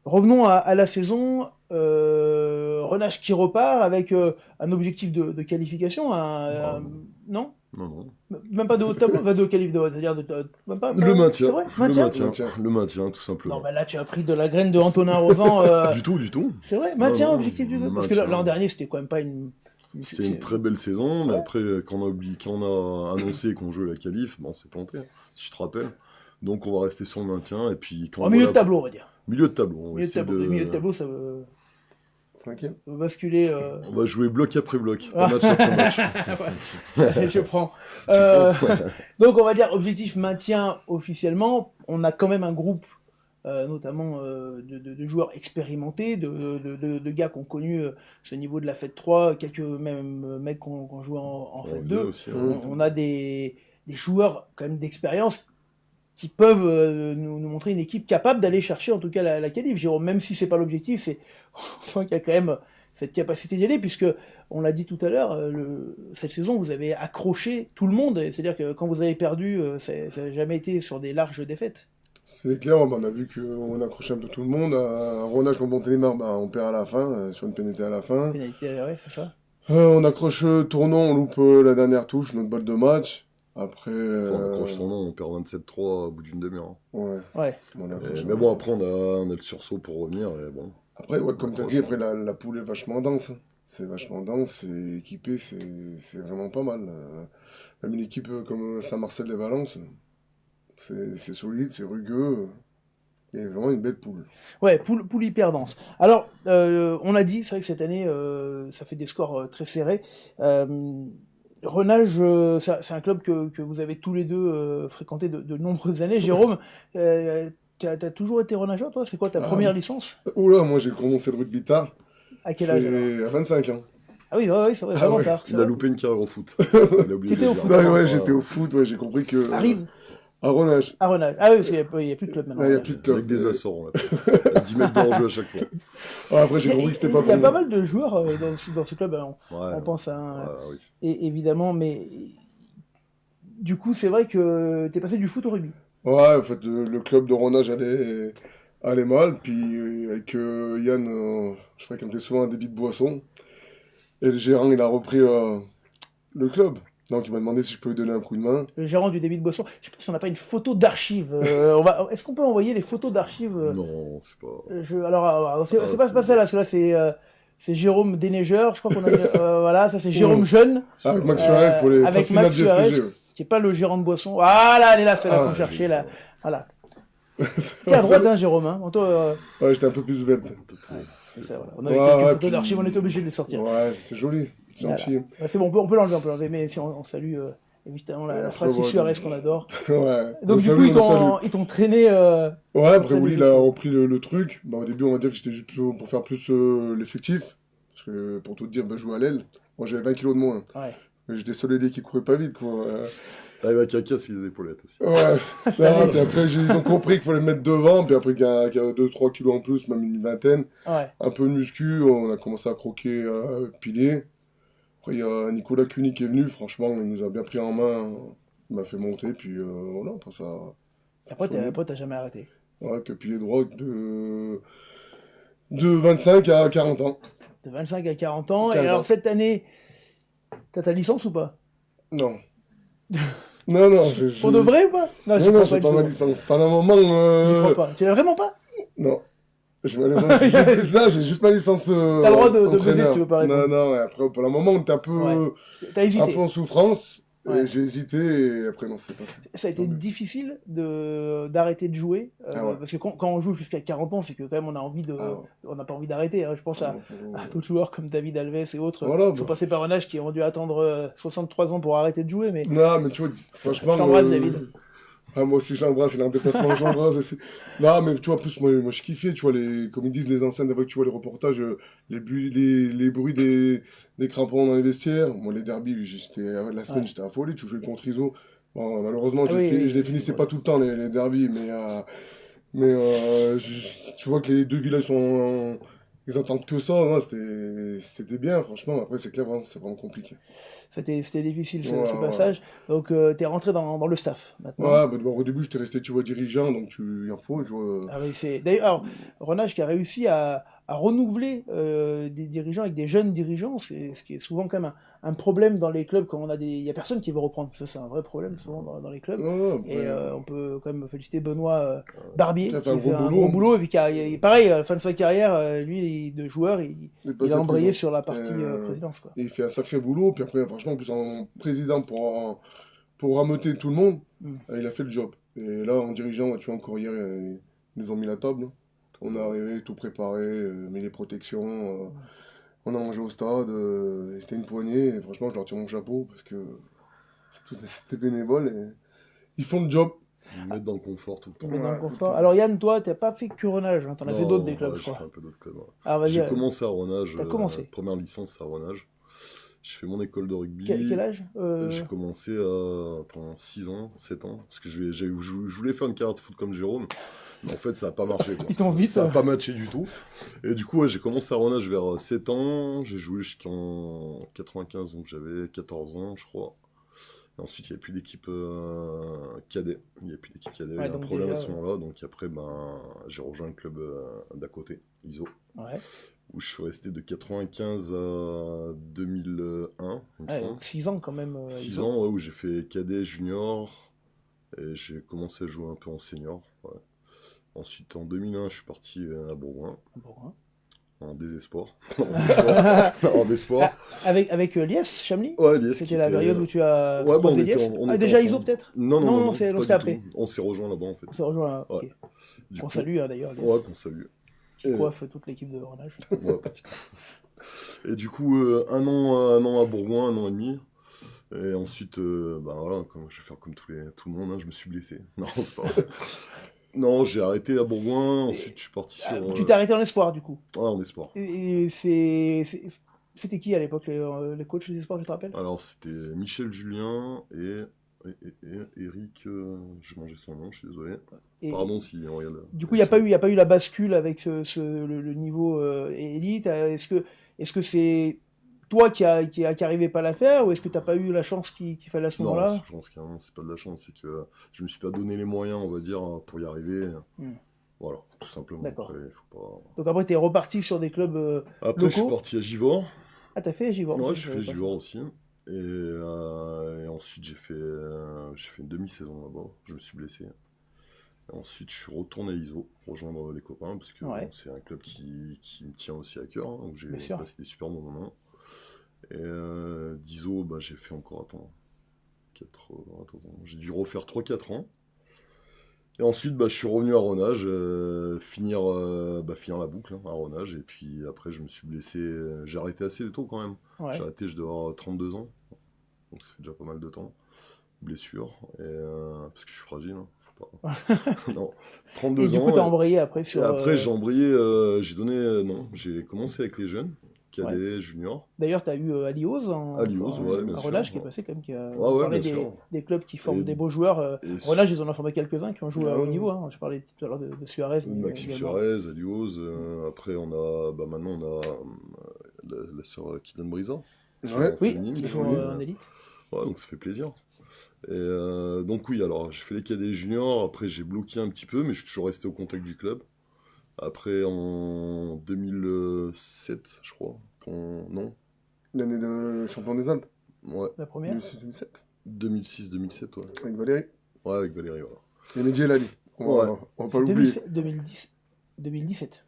Revenons à la saison, Renage qui repart avec un objectif de qualification, non ? Non. Même pas de haut tableau, de qualification, c'est-à-dire même pas, le maintien. C'est vrai, Le maintien, tout simplement. Non, mais là, tu as pris de la graine de Antonin Rosan. Du tout. C'est vrai, maintien, objectif du jeu. Parce que l'an dernier, c'était quand même pas une... C'était une très belle saison, mais après, quand on a annoncé qu'on jouait la qualif, on s'est planté, si tu te rappelles. Donc on va rester sur le maintien, et puis... milieu de tableau, on va dire. Milieu de tableau. Milieu de tableau, ça veut... 5e. Basculer. On va jouer bloc après bloc, pas match après match. Je prends. Donc on va dire objectif maintien officiellement. On a quand même un groupe, notamment de joueurs expérimentés, de gars qui ont connu ce niveau de la Fête 3, quelques même mecs qui ont joué en Fête 2. Aussi, on a des joueurs quand même d'expérience qui peuvent nous montrer une équipe capable d'aller chercher en tout cas la qualif, Jérôme, même si c'est pas l'objectif, on sent qu'il y a quand même cette capacité d'y aller, puisque on l'a dit tout à l'heure, cette saison vous avez accroché tout le monde, c'est-à-dire que quand vous avez perdu, ça n'a jamais été sur des larges défaites. C'est clair, on a vu qu'on accrochait un peu tout le monde. À Renage contre Montélimar, on perd à la fin, sur une pénalité à la fin. Pénalité, ouais, c'est ça. On accroche tournant, on loupe la dernière touche, notre balle de match. Après. On accroche son nom, on perd 27-3 au bout d'une demi-heure. Ouais. Ouais. Mais bon, après, on a le sursaut pour revenir. Et bon. Après, ouais, comme tu as dit, après, la poule est vachement dense. C'est vachement dense, c'est équipé, c'est vraiment pas mal. Même une équipe comme Saint-Marcel-les-Valences, c'est solide, c'est rugueux. Il y a vraiment une belle poule. Ouais, poule hyper dense. Alors, on a dit, c'est vrai que cette année, ça fait des scores très serrés. Renage, c'est un club que vous avez tous les deux fréquenté de nombreuses années. Jérôme, t'as toujours été renageur, toi? C'est quoi ta première licence? Oula, moi j'ai commencé le rugby tard. À quel âge alors? À 25 ans. Ah oui, ouais, c'est vrai, vraiment tard. Il a loupé une carrière au foot. Il a oublié T'étais de au le foot? dire. Ouais, j'étais au foot, ouais, j'ai compris que. Arrive À Renage. à Renage. Ah oui, parce qu'il n'y a plus de club maintenant. Il n'y a plus de club. Avec des assorts, on l'appelle. 10 mètres d'enjeu à chaque fois. Ouais, après, j'ai compris que c'était pas Il y a bon. pas mal de joueurs dans ce club, hein, Ouais, on pense à oui. et, évidemment, mais du coup, c'est vrai que t'es passé du foot au rugby. Ouais, en fait, le club de Renage allait mal. Puis avec Yann, je fréquentais souvent un débit de boisson. Et le gérant, il a repris le club. Donc il m'a demandé si je pouvais lui donner un coup de main. Le gérant du débit de boisson. Je sais pas si on n'a pas une photo d'archive. Est-ce qu'on peut envoyer les photos d'archives Non, c'est pas. Alors, c'est pas celle-là, parce que là, c'est Jérôme Déneigeur. Je crois qu'on a. Voilà, ça c'est Jérôme Jeune. Avec Max Suarez pour les avec finales Max du FCG. Suarez, qui est pas le gérant de boisson. Ah là, elle est là, celle-là qu'on cherchait là. Voilà. T'es à droite, hein, Jérôme. Hein. Toi, Ouais, j'étais un peu plus verte. c'est ça, voilà. On avait quelques photos d'archives, on était obligé de les sortir. Ouais, c'est joli. Gentil. Ouais, c'est bon, on peut l'enlever, mais si on salue évidemment la fratrie Suarez qu'on adore. Ouais. Donc du coup, ils t'ont traîné. Ouais, après Willy, il a repris le truc. Bah, au début, on va dire que j'étais juste pour faire plus l'effectif. Parce que pour tout te dire, je jouais à l'aile. Moi, j'avais 20 kilos de moins. Ouais. J'étais Soledé qui courait pas vite, quoi. Ah, il va casse les épaulettes aussi. Ouais. Ça, puis après, ils ont compris qu'il fallait mettre devant. Puis après, qu'il y a 2-3 kilos en plus, même une vingtaine. Ouais. Un peu de muscu, on a commencé à croquer pilier. Après, il y a Nicolas Cuny qui est venu. Franchement, il nous a bien pris en main. Il m'a fait monter. Puis voilà, après ça. Et après, t'as jamais arrêté. Ouais, que pilier droit de 25 à 40 ans. De 25 à 40 ans. 15 Et alors, ans. cette année, t'as ta licence ou pas? Non. non. Pour de vrai ou pas? Non, crois j'ai pas une ma seconde. licence. Pendant un moment. Je crois pas. Tu l'as vraiment pas? Non. J'ai ma licence. Là, j'ai juste ma licence. T'as le droit de buzzer entraîneur. si tu veux pas répondre. Non, ouais, après, pour le moment, on était un peu, Ouais. T'as hésité. un peu en souffrance. Ouais. Et j'ai hésité, et après, non, c'est pas fait. Ça a été difficile d'arrêter de jouer Ah ouais. parce que quand on joue jusqu'à 40 ans, c'est que quand même on a envie Ah ouais. on n'a pas envie d'arrêter. Hein. Je pense à d'autres joueurs comme David Alves et autres Voilà, qui sont bah. passés par un âge qui ont dû attendre 63 ans pour arrêter de jouer. Mais Non, mais tu vois, franchement. je t'embrasse, David. Ah, moi aussi, je l'embrasse, il est en déplacement, je l'embrasse aussi. Non, mais tu vois, plus, moi je kiffais, tu vois, comme ils disent les anciens, des fois, tu vois les reportages, les bruits des crampons dans les vestiaires. Moi, les derbies, la semaine, Ouais. j'étais affolé, tu jouais contre Iso. Bon, malheureusement, Ah oui, oui, je les finissais pas tout le temps, les derbies, mais tu vois que les deux villages ils entendent que ça. Non, c'était bien, franchement. Après, c'est clair, vraiment, c'est vraiment compliqué. c'était difficile ce Ouais. passage. Donc t'es rentré dans le staff maintenant. Ouais, bah, au début, j'étais resté, tu vois, dirigeant, donc il en faut. Ah oui, d'ailleurs, Renage qui a réussi à renouveler des dirigeants avec des jeunes dirigeants, ce qui est souvent quand même un problème dans les clubs quand il y a personne qui veut reprendre. Ça, c'est un vrai problème souvent dans les clubs. Ouais, Et on peut quand même féliciter Benoît Barbier qui a qui fait un fait gros un boulot. gros boulot. Et puis pareil, à la fin de sa carrière, lui, de joueur, il passé a embrayé président. sur la partie présidence. Quoi. Et il fait un sacré boulot. Puis après, franchement, en plus, en président pour rameuter tout le monde, il a fait le job. Et là, en dirigeant, tu vois, encore hier, ils nous ont mis la table. Hein. On est arrivé, tout préparé, mis les protections. On a mangé au stade. Et c'était une poignée. Et franchement, je leur tire mon chapeau parce que c'était bénévole. Et ils font le job. Ils mettent dans le confort tout le temps. Ils mettent dans le Ouais, confort. tout le Alors Yann, toi, t'as pas fait que Renage, hein, t'en as fait Non, d'autres des clubs, ouais, je j'ai crois. fait un peu d'autres clubs. Ouais. Ah, vas-y. J'ai commencé à Renage. T'as commencé. Première licence à Renage. J'ai fait mon école de rugby. Quel âge J'ai commencé pendant 6 ans, 7 ans. Parce que je voulais faire une carrière de foot comme Jérôme. Mais en fait, ça n'a pas marché. Quoi. Ils t'ont vite. Ça n'a pas matché du tout. Et du coup, ouais, j'ai commencé à Renage vers 7 ans. J'ai joué jusqu'en 95, donc j'avais 14 ans, je crois. Ensuite, il n'y avait plus d'équipe cadet. Il n'y avait plus d'équipe cadet. Il y Ouais, a eu un donc problème à déjà, ce moment-là. Donc après, j'ai rejoint le club d'à côté, ISO, Ouais. où je suis resté de 95 à 2001, il me Ouais, semble. donc 6 ans quand même. 6 ISO. ans, ouais, où j'ai fait cadet, junior, et j'ai commencé à jouer un peu en senior. Ouais. Ensuite, en 2001, je suis parti à Bourgoin, Bon, hein. en désespoir. En désespoir. Avec Lies, Chamely. Ouais, Lies qui C'était la était- période où tu as Ouais, croisé on était, Lies. on Ah, était déjà ensemble. ISO peut-être. Non, non, Non, non, non, non, c'est pas c'était du tout. après. On s'est rejoint là-bas en fait. On s'est rejoint. Ok. Ouais. Du On coup- salue d'ailleurs Lies, Ouais, qu'on salue. qui Et- coiffe toute l'équipe de Renage. Ouais, pratiquement. Et du coup, un an à Bourgoin, un an et demi. Et ensuite, voilà, je vais faire comme tout le monde, hein, je me suis blessé. Non, c'est pas vrai. Non, j'ai arrêté à Bourgoin, ensuite je suis parti sur. Tu t'es arrêté en espoir du coup. Ouais, en espoir. Et c'était qui à l'époque les coachs des espoirs, tu te rappelles? Alors, c'était Michel Julien et Eric. J'ai mangé son nom, je suis désolé. Et Pardon si on regarde. du coup, il n'y a pas eu la bascule avec le niveau élite. Est-ce que c'est toi qui arrivais pas à la faire, ou est-ce que tu n'as pas eu la chance qu'il fallait à ce Non, moment-là? je pense que c'est pas de la chance, c'est que je me suis pas donné les moyens, on va dire, pour y arriver. Hmm. Voilà, tout simplement. D'accord. Après, faut pas... Donc après, tu es reparti sur des clubs Après, je suis locaux. parti à Givors. Ah, t'as fait Givors? Ouais, Ça, j'ai je fait savais pas Givors aussi. Et ensuite, j'ai fait une demi-saison là-bas. Je me suis blessé. Et ensuite, je suis retourné à ISO, rejoindre les copains, parce que Ouais. bon, c'est un club qui me tient aussi à cœur, hein, où j'ai Bien sûr. passé des super bons moments. Et d'ISO, j'ai fait encore, j'ai dû refaire 3-4 ans. Et ensuite, je suis revenu à Renage, finir la boucle hein, à Renage. Et puis après, je me suis blessé. J'ai arrêté assez tôt quand même. ça. Ouais. J'ai arrêté, je devais avoir 32 ans. Donc ça fait déjà pas mal de temps. Blessure. Et, parce que je suis fragile. Hein, faut pas... non, 32 Et du ans. coup, tu as embrayé après Et sur. après, j'ai embrayé. Non, j'ai commencé avec les jeunes, cadet, junior. D'ailleurs, tu as eu Alios Alios, ouais, bien à sûr, Renage qui est ouais. passé, comme qui a Ouais, parlé bien sûr. des clubs qui forment Et- des beaux joueurs. et Renage, ils en ont formé quelques-uns qui ont joué à haut Ouais. niveau. Hein. Je parlais tout à l'heure de Suarez. mais Maxime également. Suarez, Alios. Après, maintenant, on a la sœur Kylian Brisa. Ouais. Oui, féminine, qui joue oui, en élite. Ouais, donc ça fait plaisir. Et donc oui, alors j'ai fait les cadets juniors, après j'ai bloqué un petit peu, mais je suis toujours resté au contact du club. Après en 2007, je crois. Non, L'année de champion des Alpes, ouais, La première. 2006-2007, 2006-2007, ouais. avec Valérie. Ouais, avec Valérie, voilà. Et Mehdi El Ali. On va pas l'oublier. 2017.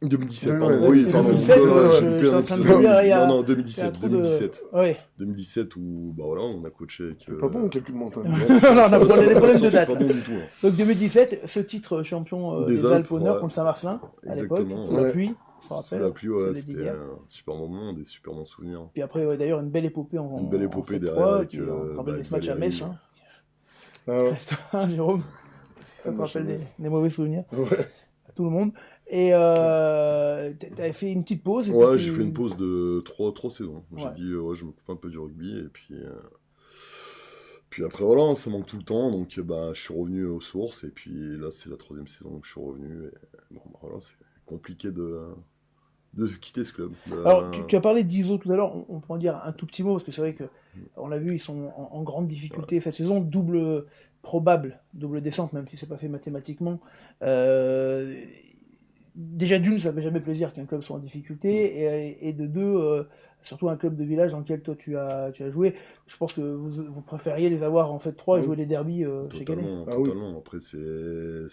2017, Ouais, pardon, ouais, oui, c'est pardon, 2017, j'ai ouais, loupé je suis un en train de épisode. me dire, il y a- Non, non, Il y a 2017, un trou de- 2017. Ouais. 2017 où, voilà, on a coaché avec... C'est pas bon, le calcul mental. Non, on a des problèmes de C'est date. pas bon du tout, hein. Donc 2017, ce titre champion Des des Alpes, Alpes honneur ouais. contre Saint-Marcelin à l'époque, Exactement, sous la ouais. pluie, je me Sous rappelle. la pluie, ouais, c'est c'était d'hier. un super moment, des super bons souvenirs. Puis après, ouais, d'ailleurs, une belle épopée en Une belle épopée en derrière F3, avec, puis on se rappelle de avec ce match à Valérie. Metz. Hein. Ah ouais. Hein, Jérôme, ça te match à rappelle Metz. des mauvais souvenirs Ouais. à tout le monde. Et t'avais fait une petite pause. Et puis Ouais, tu- j'ai fait une pause de 3 saisons. J'ai Ouais. dit, je m'occupe un peu du rugby. Et puis après, voilà, ça manque tout le temps. Donc, je suis revenu aux sources. Et puis là, c'est la 3e saison que je suis revenu. Et, voilà, c'est compliqué de quitter ce club. Alors, tu as parlé d'ISO tout à l'heure, on peut en dire un tout petit mot, parce que c'est vrai que on l'a vu, ils sont en grande difficulté cette saison, double descente, même si c'est pas fait mathématiquement. Déjà d'une, ça fait jamais plaisir qu'un club soit en difficulté, et de deux, surtout un club de village dans lequel toi tu as joué. Je pense que vous préfériez les avoir en fait 3 et jouer les derbies chaque année. Totalement, Ah oui. totalement. Après, ce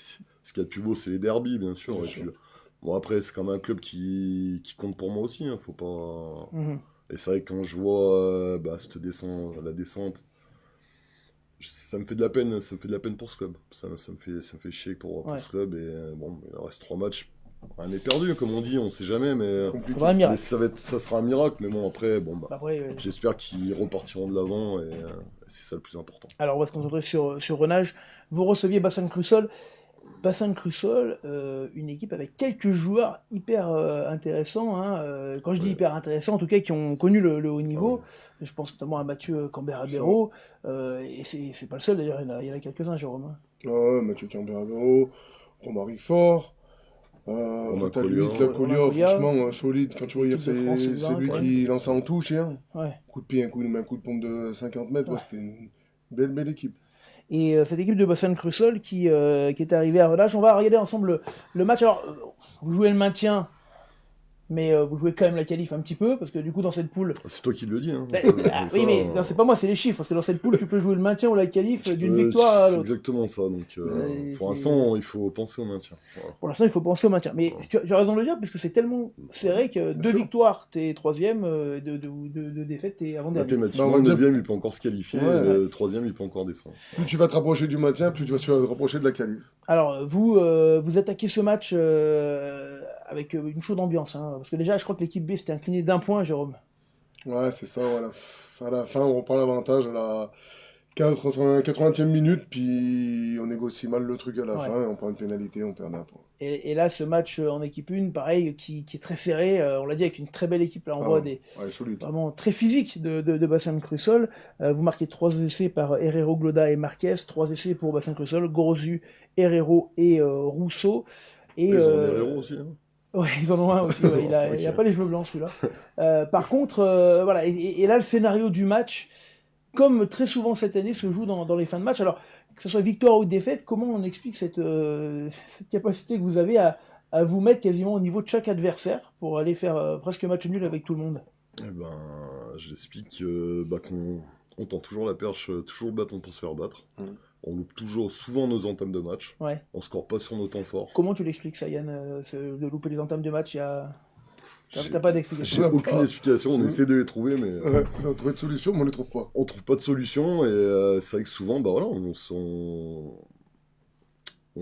qu'il y a de plus beau, c'est les derbies, bien sûr. Bien Et sûr. puis, bon, après, c'est quand même un club qui compte pour moi aussi. Hein, faut pas... Mhm. Et c'est vrai que quand je vois la descente, ça me fait de la peine, pour ce club. Ça me fait chier pour Ouais. ce club. Et bon, il reste 3 matchs. Rien n'est perdu, comme on dit, on sait jamais, mais, Compliqué. Faudra un mais miracle. ça sera un miracle. Mais bon, après, Après, j'espère qu'ils repartiront de l'avant et c'est ça le plus important. alors on va se concentrer sur Renage. Vous receviez Bassin de Crussol. Bassin de Crussol, une équipe avec quelques joueurs hyper intéressants. Hein, quand je dis Ouais. hyper intéressants, en tout cas qui ont connu le haut niveau. Je pense notamment à Mathieu Cambert-Abero. Et c'est pas le seul d'ailleurs, il y en a quelques-uns, Jérôme. Hein. Ouais, Mathieu Cambert-Abero, Romaric Fort, Romain t'as Collier. lui, Collier, Romain Collier. franchement solide. Quand tu vois hier, Équipe de France, c'est Sylvain, lui quand qui lançait en touche. Hein. Ouais. Coup de pied, un coup de pompe de 50 mètres. Ouais, Ouais. c'était une Belle équipe. Et cette équipe de Bassan-Crussol qui est arrivée à relâche. On va regarder ensemble le match. Alors, vous jouez le maintien, mais vous jouez quand même la qualif un petit peu, parce que du coup, dans cette poule... C'est toi qui le dis. Hein. Oui, mais non, c'est pas moi, c'est les chiffres, parce que dans cette poule, tu peux jouer le maintien ou la qualif d'une victoire à C'est l'autre. exactement ça. Donc, pour l'instant, il faut penser au maintien. Voilà. Pour l'instant, il faut penser au maintien. Mais tu as raison de le dire, parce que c'est tellement serré que 2 victoires, t'es 3ème, 2 défaites, t'es avant-dernier. Mathématiquement, le 9e, il peut encore se qualifier, et le 3e, il peut encore descendre. Plus tu vas te rapprocher du maintien, plus tu vas te rapprocher de la qualif. Alors, vous attaquez ce match avec une chaude ambiance, hein, parce que déjà, je crois que l'équipe B s'était inclinée d'1 point, Jérôme. Ouais, c'est ça. Voilà. À la fin, on reprend l'avantage à la 80e minute, puis on négocie mal le truc à la fin, et on prend une pénalité, on perd un point. Et là, ce match en équipe 1, pareil, qui est très serré, on l'a dit, avec une très belle équipe. Là, on voit vraiment très physique de Bassan-Crussol. Vous marquez 3 essais par Herrero, Gloda et Marquez, 3 essais pour Bassan-Crussol, Grosu, Herrero et Rousseau. Et, ils ont Herrero aussi, hein. Ouais, ils en ont un aussi, ouais. Il a pas les cheveux blancs, celui-là. Par contre, voilà, et là, le scénario du match, comme très souvent cette année, se joue dans les fins de match. Alors, que ce soit victoire ou défaite, comment on explique cette capacité que vous avez à vous mettre quasiment au niveau de chaque adversaire pour aller faire presque match nul avec tout le monde? Eh ben, j'explique qu'on tend toujours la perche, toujours le bâton pour se faire battre. On loupe souvent nos entames de match. Ouais. On score pas sur nos temps forts. Comment tu l'expliques ça, Yann, de louper les entames de match? T'as pas d'explication? J'ai aucune explication, on essaie de les trouver, mais... on a trouvé de solution, mais on les trouve pas. On trouve pas de solution, et c'est vrai que souvent, on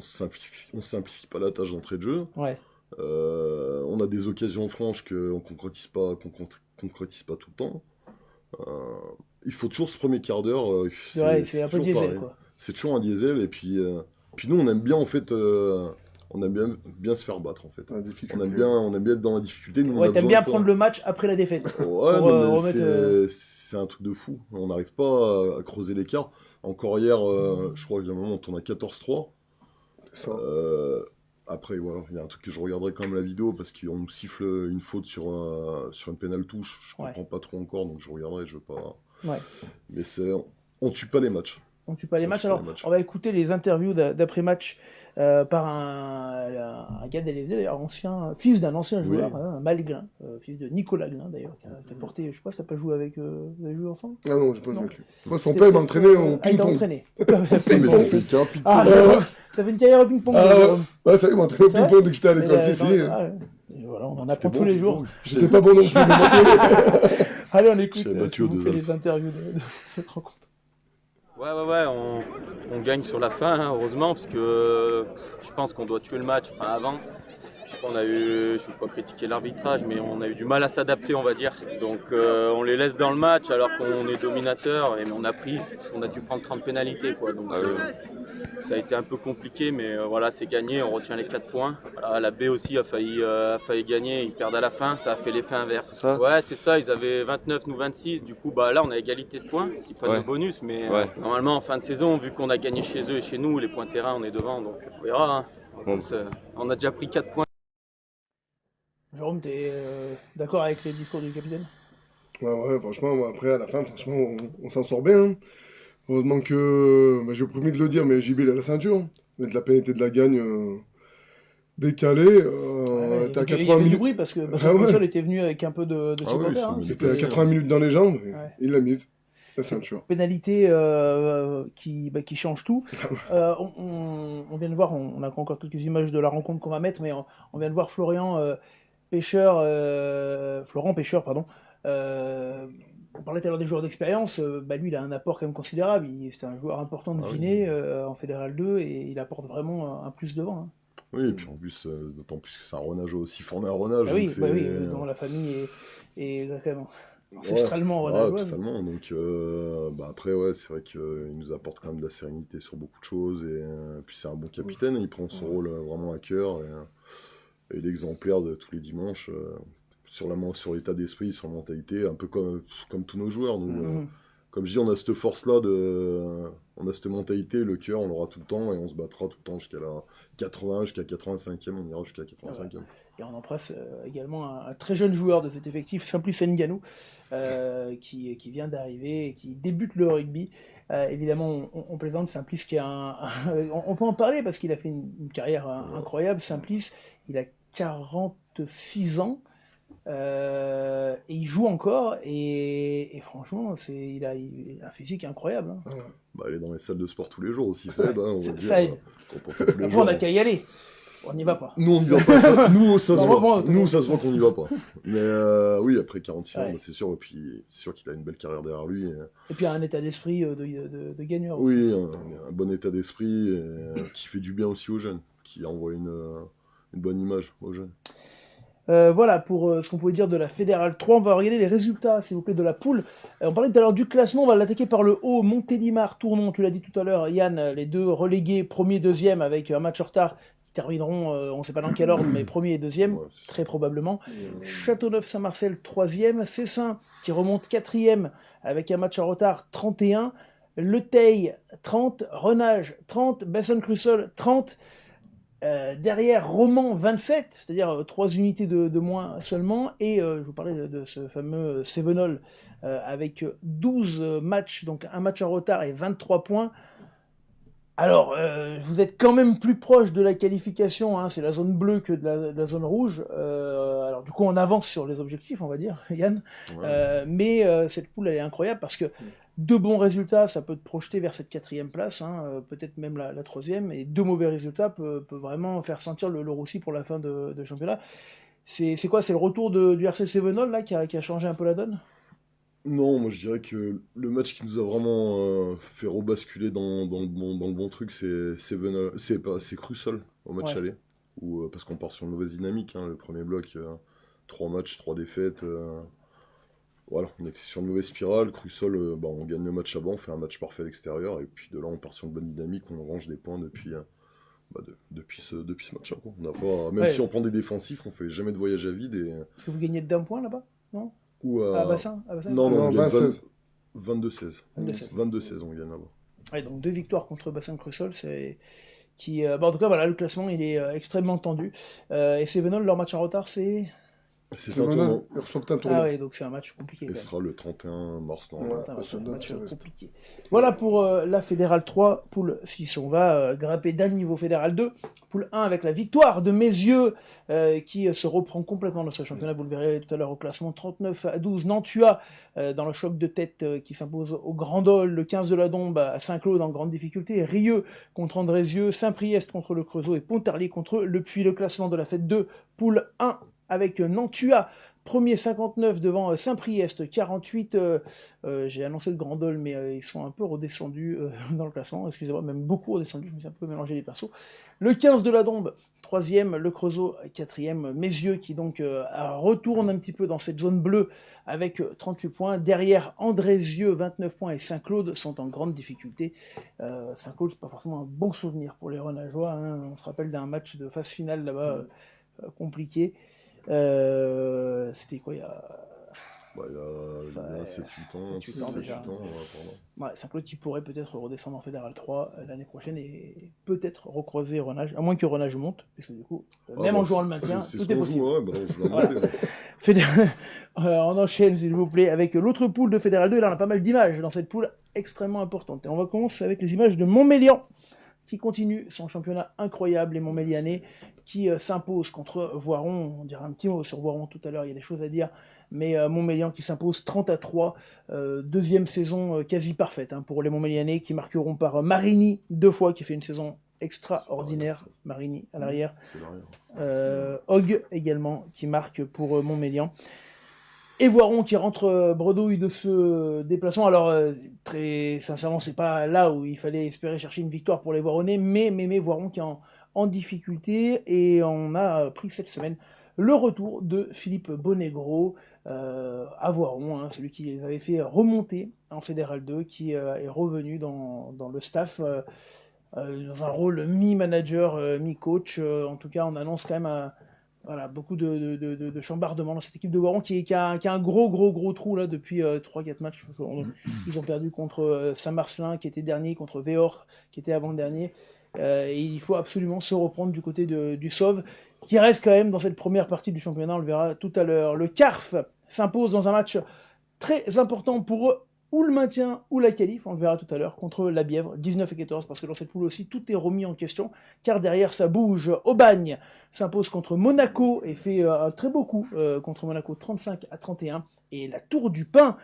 simplifie pas la tâche d'entrée de jeu. Ouais. On a des occasions franches qu'on concrétise pas tout le temps. Il faut toujours ce premier quart d'heure. C'est un peu diesel, quoi. C'est toujours un diesel, et puis nous, on aime bien, en fait... on aime bien se faire battre, en fait. On aime bien être dans la difficulté. Nous, ouais, t'aimes bien prendre le match après la défaite. Ouais, non, mais c'est un truc de fou. On n'arrive pas à creuser l'écart. Encore hier, je crois qu'à un moment, on tourne à 14-3. C'est ça. Après, voilà, il y a un truc que je regarderai quand même la vidéo, parce qu'on nous siffle une faute sur une pénale touche. Je comprends pas trop encore, donc je regarderai, je veux pas... Ouais. Mais on tue pas les matchs. On tue pas les matchs. Alors, on va écouter les interviews d'après-match par un gars d'Elysée, d'ailleurs, fils d'un ancien joueur, un Malglin, fils de Nicolas Glin, d'ailleurs, qui a porté, je sais pas si t'as pas joué avec... vous avez joué ensemble? Ah non, j'ai pas joué avec lui. Moi, son père m'a entraîné au ping-pong. Ah, il t'a entraîné. Mais t'as fait une carrière ping-pong. Ah, t'as fait une carrière au ping-pong. Ouais, ça y est, il m'a entraîné au ping-pong dès que j'étais à l'école. Voilà, on en apprend tous les jours. J'étais pas bon non plus, mais allez, on écoute, on fait les interviews de cette rencontre. Ouais, on gagne sur la fin, hein, heureusement, parce que je pense qu'on doit tuer le match avant. On a eu, je ne veux pas critiquer l'arbitrage, mais on a eu du mal à s'adapter, on va dire. Donc on les laisse dans le match alors qu'on est dominateur, et on a dû prendre 30 pénalités, quoi. Donc ça a été un peu compliqué, mais voilà, c'est gagné, on retient les 4 points. Voilà, la B aussi a failli gagner, ils perdent à la fin, ça a fait l'effet inverse. Ça ouais, c'est ça, ils avaient 29, nous 26, du coup là on a égalité de points, ce qui n'est pas de bonus, mais normalement en fin de saison, vu qu'on a gagné chez eux et chez nous, les points terrain on est devant, donc on verra. Hein. On a déjà pris 4 points. Jérôme, t'es d'accord avec les discours du capitaine? Ouais, franchement, après, à la fin, franchement, on s'en sort bien. Hein. Heureusement que, j'ai promis de le dire, mais JB, il a la ceinture. De la pénalité de la gagne décalée. T'es à 80 minutes. Il y avait du bruit parce que Bassan-Crussol était venu avec un peu de supporters. C'était à 80 minutes dans les jambes, il l'a mise. La ceinture. Pénalité qui change tout. On vient de voir, on a encore quelques images de la rencontre qu'on va mettre, mais on vient de voir Florent Pêcheur, pardon. On parlait tout à l'heure des joueurs d'expérience, lui il a un apport quand même considérable, c'était un joueur important de Vinay en Fédéral 2 et il apporte vraiment un plus devant. Hein. Oui, et puis en plus, d'autant plus que c'est un renage aussi fourni à renage. Oui, dont la famille est quand même ancestralement renageoise. Totalement, donc après c'est vrai qu'il nous apporte quand même de la sérénité sur beaucoup de choses, et puis c'est un bon capitaine, il prend son rôle vraiment à cœur, et l'exemplaire de tous les dimanches, sur l'état d'esprit, sur la mentalité, un peu comme tous nos joueurs. Nous, comme je dis, on a cette force-là, on a cette mentalité, le cœur, on l'aura tout le temps et on se battra tout le temps jusqu'à la 80, jusqu'à 85e, on ira jusqu'à 85e. Et on embrasse également un très jeune joueur de cet effectif, Simplice Nganou, qui vient d'arriver et qui débute le rugby. Évidemment, on plaisante, Simplice qui a on peut en parler parce qu'il a fait une carrière incroyable. Simplice, il a 46 ans. Et il joue encore et franchement il a un physique incroyable, hein. Bah, elle est dans les salles de sport tous les jours aussi, ça aide, hein, on va dire. Ça aide. Quand on fait tous les Après, jours, on n'a qu'à y aller, on n'y va pas. Nous, on n'y va pas, nous, ça se voit. Moi, Nous, ça se voit qu'on n'y va pas. Mais oui, après 46 ans, Ouais. bah, c'est sûr, et puis c'est sûr qu'il a une belle carrière derrière lui. Et puis un état d'esprit de gagneur. Oui, un bon état d'esprit, qui fait du bien aussi aux jeunes, qui envoie une bonne image aux jeunes. Voilà pour ce qu'on pouvait dire de la Fédérale 3. On va regarder les résultats, s'il vous plaît, de la poule. On parlait tout à l'heure du classement, on va l'attaquer par le haut. Montélimar, Tournon, tu l'as dit tout à l'heure, Yann, les deux relégués, premier, deuxième, avec un match en retard, qui termineront, on ne sait pas dans quel ordre, mais premier et deuxième, Ouais, très probablement. Châteauneuf-Saint-Marcel, troisième. Cessin, qui remonte quatrième, avec un match en retard, 31. Le Teil, 30. Renage, 30. Besson-Crussol, 30. Derrière Romans 27, c'est-à-dire 3 unités de moins seulement, et je vous parlais de ce fameux Cévenol avec 12 matchs, donc un match en retard et 23 points. Alors, vous êtes quand même plus proche de la qualification, hein, c'est la zone bleue que de la zone rouge. Alors du coup, on avance sur les objectifs, on va dire, Yann. Ouais. Mais cette poule, elle est incroyable parce que deux bons résultats, ça peut te projeter vers cette 4e place, hein, peut-être même la 3e, et deux mauvais résultats peut vraiment faire sentir le roussi pour la fin de championnat. C'est quoi? C'est le retour du RC Cévenol là, qui a changé un peu la donne? Non, moi je dirais que le match qui nous a vraiment fait rebasculer dans le bon truc, c'est Crussol au match Ouais. aller. Parce qu'on part sur une mauvaise dynamique, hein, le premier bloc, 3 matchs, 3 défaites. Voilà, on était sur une mauvaise spirale. Crussol, on gagne le match avant, on fait un match parfait à l'extérieur, et puis de là on part sur une bonne dynamique, on range des points depuis ce match-là, quoi. On n'a pas, même Ouais. si on prend des défensifs, on fait jamais de voyage à vide. Est-ce que vous gagnez d'un point là-bas? Non? Ou À Bassin? Non, Non, on gagne 20-16. 22-16. 22-16. 22-16, on gagne là-bas. Ouais, donc 2 victoires contre Bassin-Crussol, c'est qui en tout cas voilà, le classement il est extrêmement tendu. Et Cévenol, leur match en retard c'est C'est C'est un maintenant, tournant. ils reçoivent un tournoi. ah ouais, donc c'est un match compliqué Et quand ce même. sera le 31 mars, non? Ouais. Putain, bah, c'est un ça match reste. compliqué. Voilà pour la Fédérale 3, poule 6. On va grimper d'un niveau Fédéral 2, poule 1 avec la victoire de Mézieux qui se reprend complètement dans ce championnat. Vous le verrez tout à l'heure au classement 39-12. Nantua dans le choc de tête qui s'impose au Grand Dol. Le 15 de la Dombe à Saint-Claude en grande difficulté. Rieux contre Andrézieux. Saint-Priest contre le Creusot et Pontarlier contre le Puy. Le classement de la fête 2, poule 1 avec Nantua. Premier 59 devant Saint-Priest, 48. J'ai annoncé le Grand Dol, mais ils sont un peu redescendus dans le classement. Excusez-moi, même beaucoup redescendus. Je me suis un peu mélangé les pinceaux. Le 15 de la Dombe, 3e. Le Creusot, 4e. Mézieux qui donc retourne un petit peu dans cette zone bleue avec 38 points. Derrière, Andrézieux, 29 points. Et Saint-Claude sont en grande difficulté. Saint-Claude, c'est pas forcément un bon souvenir pour les Renageois, hein. On se rappelle d'un match de phase finale là-bas compliqué. C'était quoi il y a Il y a 7-8 ans, 7-8 ans déjà. pardon. Ouais, Saint-Claude qui pourrait peut-être redescendre en Fédéral 3 l'année prochaine et peut-être recroiser Renage, à moins que Renage monte, parce que du coup, même en jouant le maintien, c'est tout ce est qu'on possible. joue, ouais, bah, je vais Voilà. monter, ouais. On enchaîne s'il vous plaît avec l'autre poule de Fédéral 2, et là on a pas mal d'images dans cette poule extrêmement importante. Et on va commencer avec les images de Montmélian, qui continue son championnat incroyable, les Montmélianais, qui s'impose contre Voiron. On dira un petit mot sur Voiron tout à l'heure, il y a des choses à dire, mais Montmélian qui s'impose 30-3, deuxième saison quasi parfaite pour les Montmélianais, qui marqueront par Marini 2 fois, qui fait une saison extraordinaire, Marini à l'arrière, C'est l'arrière. Hogg également, qui marque pour Montmélian. Et Voiron qui rentre bredouille de ce déplacement. Alors, très sincèrement, c'est pas là où il fallait espérer chercher une victoire pour les Voironnais, mais Voiron qui est en difficulté. Et on a pris cette semaine le retour de Philippe Bonegro à Voiron, celui qui les avait fait remonter en Fédéral 2, qui est revenu dans le staff dans un rôle mi-manager, mi-coach. En tout cas, on annonce quand même Voilà, beaucoup de chambardements dans cette équipe de Voiron qui a un gros trou là depuis 3-4 matchs. Ils ont perdu contre Saint-Marcelin qui était dernier, contre Véor qui était avant-dernier. Et il faut absolument se reprendre du côté du Sauve, qui reste quand même dans cette première partie du championnat, on le verra tout à l'heure. Le CARF s'impose dans un match très important pour eux, ou le maintien ou la qualif, on le verra tout à l'heure, contre la Bièvre, 19-14, parce que dans cette poule aussi, tout est remis en question, car derrière ça bouge. Aubagne s'impose contre Monaco et fait un très beau coup contre Monaco, 35-31, et la Tour du Pin,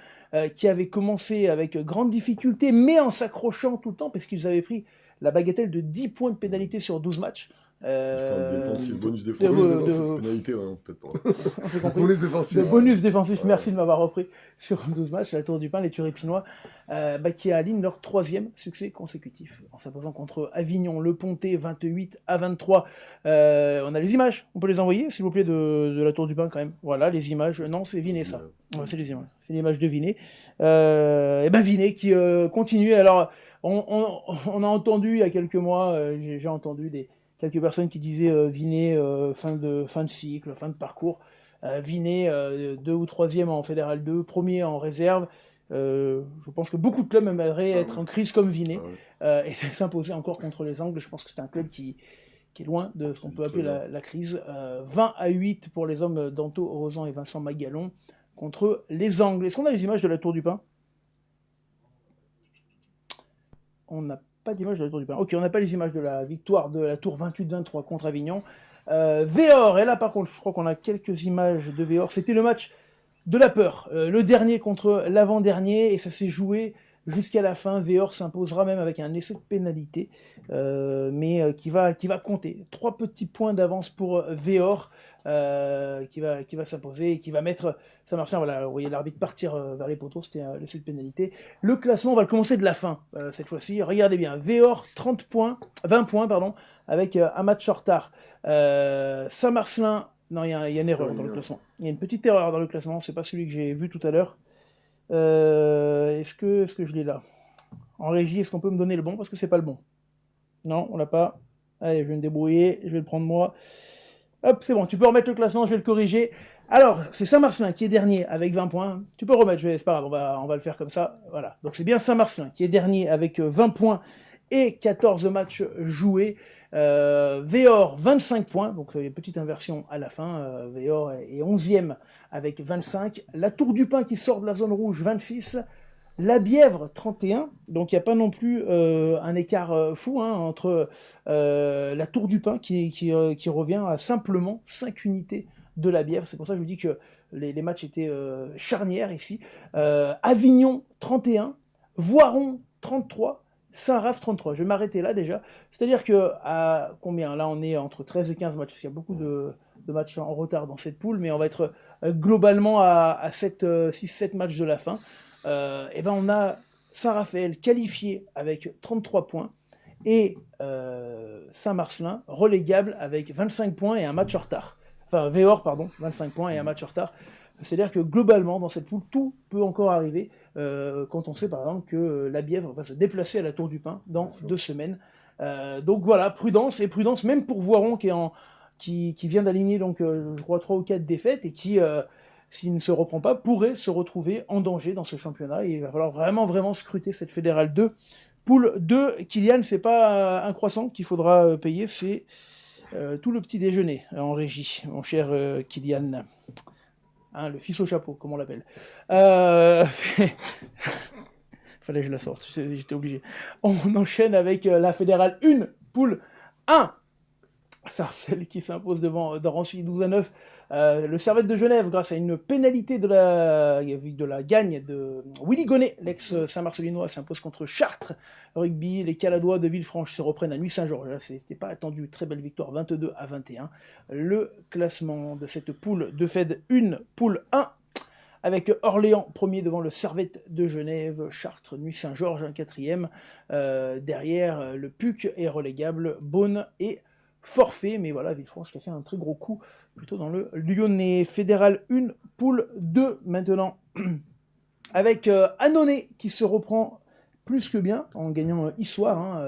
qui avait commencé avec grande difficulté, mais en s'accrochant tout le temps, parce qu'ils avaient pris la bagatelle de 10 points de pénalité sur 12 matchs. Bonus défensif, pénalité, peut-être pas. Bonus défensif. Bonus défensif, merci de m'avoir repris sur 12 matchs. La Tour du Pin, les Turépinois, qui alignent leur 3e succès consécutif en s'imposant contre Avignon, Le Pontet, 28-23. On a les images, on peut les envoyer, s'il vous plaît, de la Tour du Pin quand même. Voilà, les images. Non, c'est Vinet, ça. Ouais, c'est les images. C'est l'image de Vinet. Vinet qui continue. Alors, on a entendu il y a quelques mois, j'ai entendu quelques personnes qui disaient Vinet, fin de cycle, fin de parcours. Vinet, 2 ou 3e en Fédéral 2, 1er en réserve. Je pense que beaucoup de clubs aimeraient être en crise comme Vinet et s'imposer encore contre les Angles. Je pense que c'est un club qui est loin de ce qu'on peut appeler la crise. 20-8 pour les hommes d'Anto Rosan et Vincent Magalon contre les Angles. Est-ce qu'on a les images de la Tour du Pin ? On n'a pas d'image de la Tour du Pin. Ok, on n'a pas les images de la victoire de la Tour 28-23 contre Avignon. Véor, et là par contre, je crois qu'on a quelques images de Véor. C'était le match de la peur. Le dernier contre l'avant-dernier, et ça s'est joué jusqu'à la fin. Véor s'imposera même avec un essai de pénalité, mais qui va compter. 3 petits points d'avance pour Véor, qui va s'imposer et qui va mettre Saint-Martin. Voilà, vous voyez l'arbitre partir vers les poteaux, c'était l'essai de pénalité. Le classement, on va le commencer de la fin cette fois-ci. Regardez bien, Véor 20 points, avec un match en retard. Saint-Marcelin, non, il y a une erreur dans le classement. Il y a une petite erreur dans le classement, c'est pas celui que j'ai vu tout à l'heure. Est-ce que je l'ai là ? En régie, est-ce qu'on peut me donner le bon ? Parce que c'est pas le bon. Non, on l'a pas. Allez, je vais me débrouiller, je vais le prendre moi. Hop, c'est bon, tu peux remettre le classement, je vais le corriger. Alors, c'est Saint-Marcelin qui est dernier avec 20 points. Tu peux le remettre, c'est pas grave, on va le faire comme ça. Voilà. Donc c'est bien Saint-Marcelin qui est dernier avec 20 points et 14 matchs joués. Véor, 25 points, donc il y a une petite inversion à la fin. Véor est 11e avec 25. La Tour du Pin qui sort de la zone rouge, 26. La Bièvre, 31. Donc il n'y a pas non plus un écart fou entre la Tour du Pin qui revient à simplement 5 unités de la Bièvre. C'est pour ça que je vous dis que les matchs étaient charnières ici. Avignon, 31. Voiron, 33. Saint-Raph, 33. Je vais m'arrêter là déjà. C'est-à-dire que, à combien ? Là, on est entre 13 et 15 matchs. Il y a beaucoup de matchs en retard dans cette poule, mais on va être globalement à 6-7 matchs de la fin. Et ben on a Saint-Raphaël qualifié avec 33 points et Saint-Marcelin relégable avec 25 points et un match en retard. Enfin, Véor, 25 points et un match en retard. C'est-à-dire que globalement, dans cette poule, tout peut encore arriver quand on sait par exemple que la Bièvre va se déplacer à la Tour du Pin dans 2 semaines. Donc voilà, prudence même pour Voiron qui vient d'aligner donc je crois 3 ou 4 défaites et qui s'il ne se reprend pas, pourrait se retrouver en danger dans ce championnat. Et il va falloir vraiment scruter cette Fédérale 2. Poule 2, Kylian, c'est pas un croissant qu'il faudra payer, c'est tout le petit déjeuner en régie, mon cher Kylian. Hein, le fils au chapeau, comme on l'appelle. Fallait que je la sorte, j'étais obligé. On enchaîne avec la Fédérale 1, poule 1. Sarcelles qui s'impose devant Drancy 12-9. Le Servette de Genève, grâce à une pénalité de la gagne de Willy Gonnet, l'ex-Saint-Marcelinois, s'impose contre Chartres. Rugby, les Caladois de Villefranche se reprennent à Nuit-Saint-Georges. Là, c'était pas attendu, très belle victoire, 22-21. Le classement de cette poule de Fed 1, poule 1, avec Orléans premier devant le Servette de Genève, Chartres, Nuit-Saint-Georges, un 4e. Derrière, le PUC est relégable, Beaune et forfait, mais voilà, Villefranche qui a fait un très gros coup plutôt dans le Lyonnais. Fédéral 1, poule 2 maintenant, avec Annonay qui se reprend plus que bien en gagnant Issoire,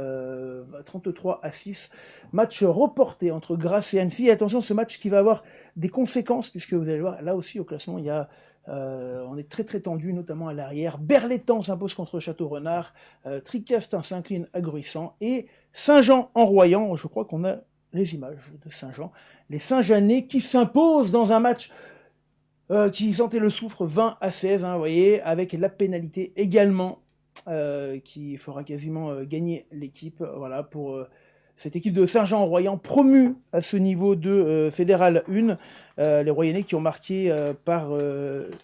33-6. Match reporté entre Grasse et Annecy. Et attention, ce match qui va avoir des conséquences, puisque vous allez voir, là aussi au classement, on est très très tendu, notamment à l'arrière. Berlétan s'impose contre Château-Renard, Tricastin s'incline à Gruissant, et Saint-Jean-en-Royan, je crois qu'on a les images de Saint-Jean, les Saint-Jeannais qui s'imposent dans un match qui sentait le soufre 20-16, vous voyez, avec la pénalité également qui fera quasiment gagner l'équipe. Voilà pour cette équipe de Saint-Jean-en-Royan promue à ce niveau de Fédéral 1. Les Royannais qui ont marqué par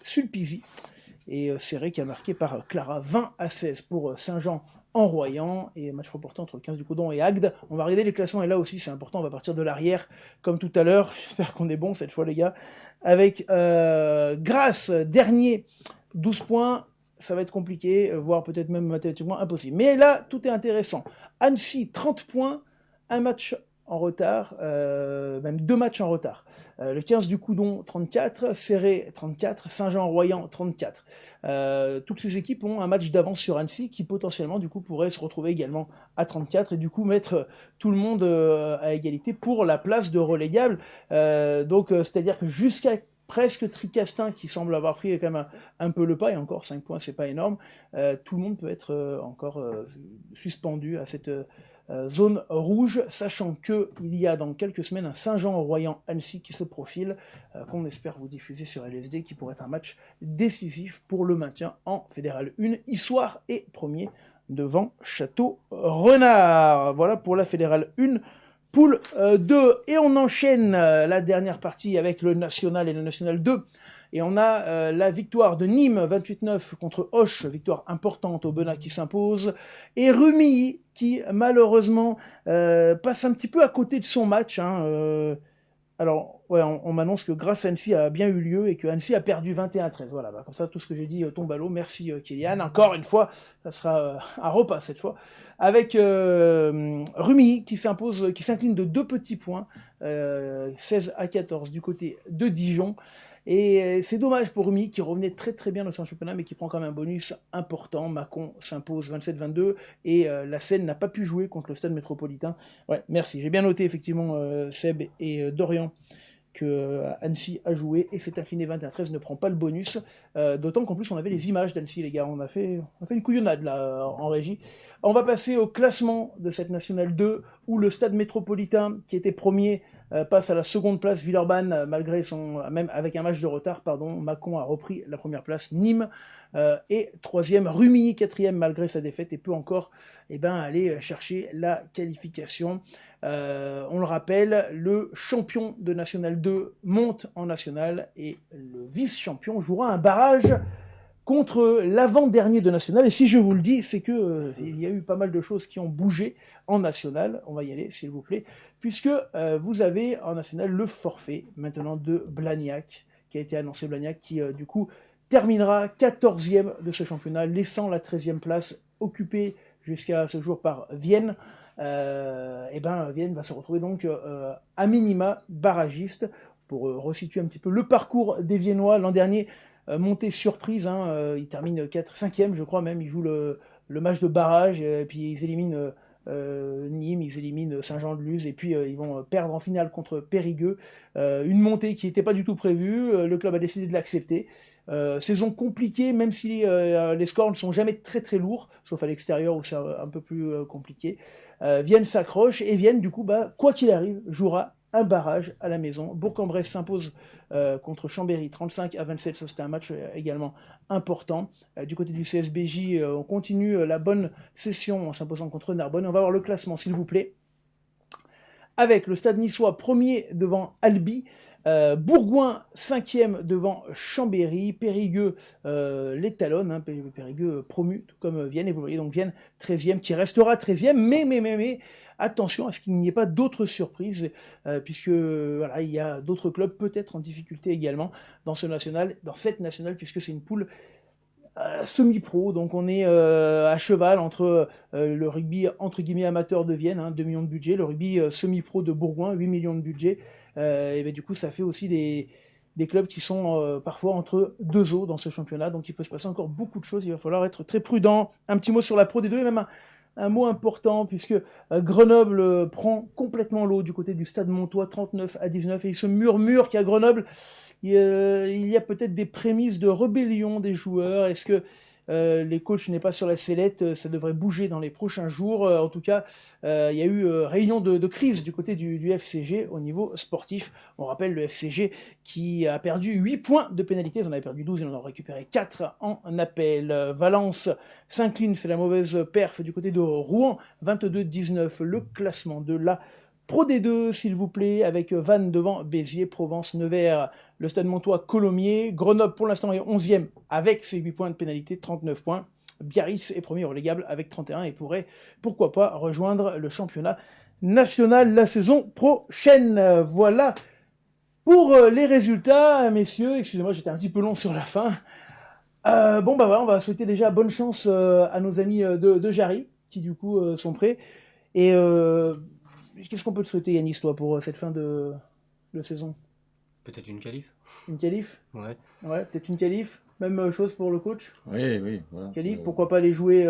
Sulpizy et Serré qui a marqué par Clara. 20-16 pour Saint-Jean-en-Royan et match reporté entre 15 du Coudon et Agde. On va regarder les classements et là aussi c'est important, on va partir de l'arrière comme tout à l'heure. J'espère qu'on est bon cette fois les gars. Avec Grasse, dernier, 12 points, ça va être compliqué, voire peut-être même mathématiquement impossible. Mais là, tout est intéressant. Annecy, 30 points, un match en retard, même 2 matchs en retard. Le 15 du Coudon, 34, Serré, 34, Saint-Jean-Royan, 34. Toutes ces équipes ont un match d'avance sur Annecy qui potentiellement du coup pourrait se retrouver également à 34 et du coup mettre tout le monde à égalité pour la place de relégable. C'est-à-dire que jusqu'à presque Tricastin qui semble avoir pris quand même un peu le pas, et encore 5 points c'est pas énorme, tout le monde peut être encore suspendu à cette zone rouge, sachant qu'il y a dans quelques semaines un Saint-Jean-en-Royan-Annecy qui se profile, qu'on espère vous diffuser sur LSD, qui pourrait être un match décisif pour le maintien en Fédéral 1. Issoire est premier devant Château-Renard. Voilà pour la Fédéral 1. Poule 2, et on enchaîne la dernière partie avec le National et le National 2. Et on a la victoire de Nîmes, 28-9 contre Auch, victoire importante au Benas qui s'impose. Et Rumilly qui malheureusement passe un petit peu à côté de son match. Alors, ouais, on m'annonce que grâce à Annecy a bien eu lieu et que Annecy a perdu 21-13. Voilà, comme ça tout ce que j'ai dit tombe à l'eau. Merci Kylian. Encore une fois, ça sera un repas cette fois. Avec Rumilly qui s'impose, qui s'incline de 2 petits points, 16-14 du côté de Dijon. Et c'est dommage pour Rumilly qui revenait très très bien dans son championnat mais qui prend quand même un bonus important. Mâcon s'impose 27-22 et la Seine n'a pas pu jouer contre le Stade Métropolitain. Ouais, merci, j'ai bien noté effectivement Seb et Dorian que Annecy a joué et s'est incliné 21-13, ne prend pas le bonus, d'autant qu'en plus on avait les images d'Annecy les gars, on a fait une couillonnade là en régie. On va passer au classement de cette Nationale 2 où le Stade Métropolitain qui était premier passe à la seconde place, Villeurbanne malgré même avec un match de retard, Mâcon a repris la première place, Nîmes est troisième, Rumilly quatrième malgré sa défaite et peut encore aller chercher la qualification. On le rappelle, le champion de National 2 monte en National et le vice-champion jouera un barrage contre l'avant-dernier de National. Et si je vous le dis, c'est que il y a eu pas mal de choses qui ont bougé en National. On va y aller, s'il vous plaît, puisque vous avez en National le forfait maintenant de Blagnac, qui a été annoncé, Blagnac, qui du coup terminera 14e de ce championnat, laissant la 13e place occupée jusqu'à ce jour par Vienne. Vienne va se retrouver donc à minima barragiste. Pour resituer un petit peu le parcours des Viennois, l'an dernier, montée surprise, ils terminent 5e je crois même, ils jouent le match de barrage, et puis ils éliminent Nîmes, ils éliminent Saint-Jean-de-Luz, et puis ils vont perdre en finale contre Périgueux, une montée qui n'était pas du tout prévue, le club a décidé de l'accepter. Saison compliquée, même si les scores ne sont jamais très très lourds, sauf à l'extérieur où c'est un peu plus compliqué. Vienne s'accroche, et Vienne, du coup, quoi qu'il arrive, jouera un barrage à la maison. Bourg-en-Bresse s'impose contre Chambéry 35-27, ça c'était un match également important. Du côté du CSBJ, on continue la bonne session en s'imposant contre Narbonne. On va voir le classement, s'il vous plaît, avec le Stade niçois premier devant Albi, Bourgoin 5e devant Chambéry, Périgueux les talonne, Périgueux promu tout comme Vienne, et vous voyez donc Vienne 13e qui restera 13e, mais attention à ce qu'il n'y ait pas d'autres surprises, puisque voilà, il y a d'autres clubs peut-être en difficulté également dans cette nationale, puisque c'est une poule semi-pro, donc on est à cheval entre le rugby entre guillemets amateur de Vienne, 2 millions de budget, le rugby semi-pro de Bourgoin, 8 millions de budget, et du coup ça fait aussi des clubs qui sont parfois entre deux eaux dans ce championnat, donc il peut se passer encore beaucoup de choses, il va falloir être très prudent. Un petit mot sur la Pro D2 et même un mot important, puisque Grenoble prend complètement l'eau du côté du Stade Montois, 39-19, et il se murmure qu'à Grenoble, il y a peut-être des prémices de rébellion des joueurs. Est-ce que les coachs n'est pas sur la sellette? Ça devrait bouger dans les prochains jours. En tout cas, il y a eu réunion de crise du côté du FCG au niveau sportif. On rappelle le FCG qui a perdu 8 points de pénalité. Ils en avaient perdu 12, ils en ont récupéré 4 en appel. Valence s'incline, c'est la mauvaise perf du côté de Rouen, 22-19. Le classement de la Pro D2, s'il vous plaît, avec Vannes devant Béziers, Provence, Nevers, le Stade Montois, Colomiers. Grenoble, pour l'instant, est 11e avec ses 8 points de pénalité, 39 points. Biarritz est premier relégable avec 31 et pourrait, pourquoi pas, rejoindre le championnat national la saison prochaine. Voilà pour les résultats, messieurs. Excusez-moi, j'étais un petit peu long sur la fin. Voilà, on va souhaiter déjà bonne chance à nos amis de Jarry, qui du coup sont prêts. Et qu'est-ce qu'on peut te souhaiter, Yanis, toi, pour cette fin de saison? Peut-être une qualif. Une qualif? Ouais. Ouais, peut-être une qualif. Même chose pour le coach? Oui, voilà. Qualif, pourquoi pas aller jouer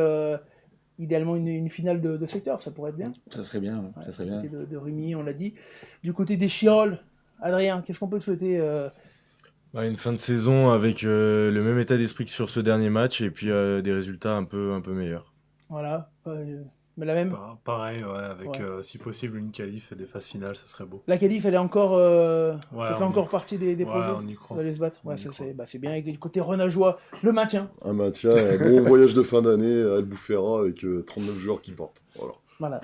idéalement une finale de secteur, ça pourrait être bien. Ça serait bien, ça serait bien. Du côté de Rumi, on l'a dit. Du côté des Chirolles, Adrien, qu'est-ce qu'on peut te souhaiter Une fin de saison avec le même état d'esprit que sur ce dernier match et puis des résultats un peu meilleurs. Voilà, mais la même. Pareil, ouais, avec si possible une qualif et des phases finales, ça serait beau. La qualif, elle est encore, ça fait encore partie des projets. On y croit. D'aller se battre. Ouais, c'est bien. Avec le côté renageois, le maintien. Un maintien, un bon voyage de fin d'année à Albufeira avec 39 joueurs qui partent. Voilà.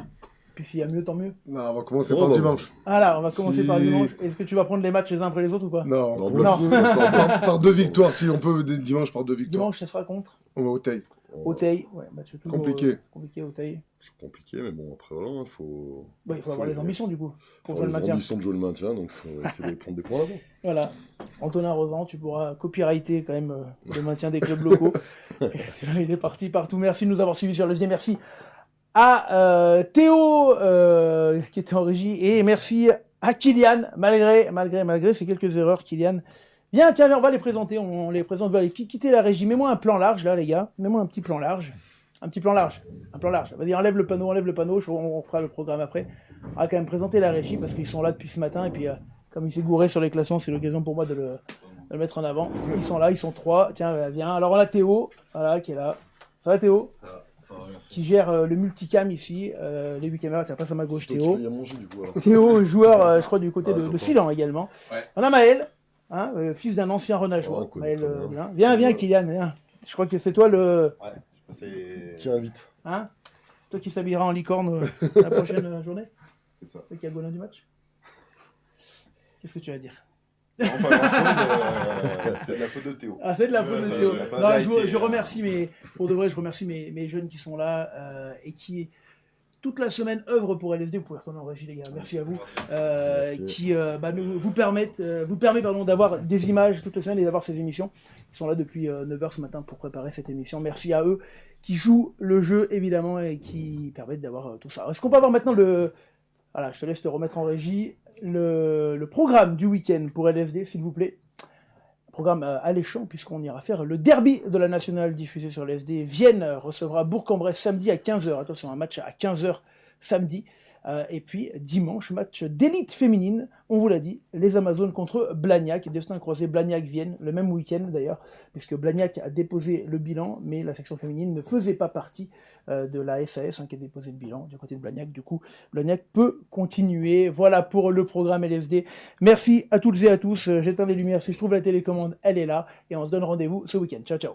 Puis s'il y a mieux, tant mieux. Non, on va commencer par dimanche. Voilà, on va commencer par dimanche. Est-ce que tu vas prendre les matchs les uns après les autres ou pas? Non, par 2 victoires, si on peut, dimanche par 2 victoires. Dimanche, ça sera contre On va au Teil. Au Teil, ouais, match toujours compliqué. Compliqué au Teil. C'est compliqué, mais bon, après voilà, il faut avoir les ambitions du coup, pour jouer le les maintien. ambitions de jouer le maintien, donc il faut essayer de prendre des points là-bas. Voilà. Antonin Rosan, tu pourras copyrighter quand même le maintien des clubs locaux. Il est parti partout. Merci de nous avoir suivis sur le SG. Merci à Théo qui était en régie et merci à Kylian, malgré ces quelques erreurs, Kylian. Viens, on va les présenter, on les présente, on va aller quitter la régie. Mets-moi un plan large là, les gars. Mets-moi un petit plan large. Un plan large. Vas-y, enlève le panneau, on fera le programme après. On va quand même présenter la régie parce qu'ils sont là depuis ce matin et puis comme il s'est gouré sur les classements, c'est l'occasion pour moi de le mettre en avant. Ils sont là, ils sont 3. Tiens, viens. Alors on a Théo, voilà, qui est là. Ça va Théo? Ça va, merci. Qui gère le multicam ici, les 8 caméras. Tiens, passe à ma gauche, Théo. Manger, du coup, Théo, joueur, je crois, du côté de Silan également. Ouais. On a Maël, fils d'un ancien renageois. Maël, viens, Kylian, viens. Je crois que c'est toi le... Ouais, qui invite. Hein? Toi qui s'habillera en licorne la prochaine journée? C'est ça. Toi qui as le bonheur du match? Qu'est-ce que tu vas dire? Non, pas grand-chose, c'est de la faute de Théo. Ah, c'est de la faute de Théo. Non, je remercie, pour de vrai, je remercie mes jeunes qui sont là et qui, toute la semaine, œuvrent pour LSD. Vous pouvez retourner en régie, les gars. Merci à vous. Merci. Qui vous permet d'avoir des images toute la semaine et d'avoir ces émissions. Ils sont là depuis 9h ce matin pour préparer cette émission. Merci à eux qui jouent le jeu, évidemment, et qui permettent d'avoir tout ça. Est-ce qu'on peut avoir maintenant Voilà, je te laisse te remettre en régie. Le programme du week-end pour LSD, s'il vous plaît. Programme alléchant, puisqu'on ira faire le derby de la nationale diffusé sur LSD. Vienne recevra Bourg-en-Bresse samedi à 15h. Attention, un match à 15h samedi. Et puis dimanche, match d'élite féminine, on vous l'a dit, les Amazones contre Blagnac, destin croisé Blagnac-Vienne, le même week-end d'ailleurs, puisque Blagnac a déposé le bilan, mais la section féminine ne faisait pas partie de la SAS qui a déposé le bilan du côté de Blagnac. Du coup, Blagnac peut continuer. Voilà pour le programme LSD. Merci à toutes et à tous. J'éteins les lumières. Si je trouve la télécommande, elle est là. Et on se donne rendez-vous ce week-end. Ciao, ciao.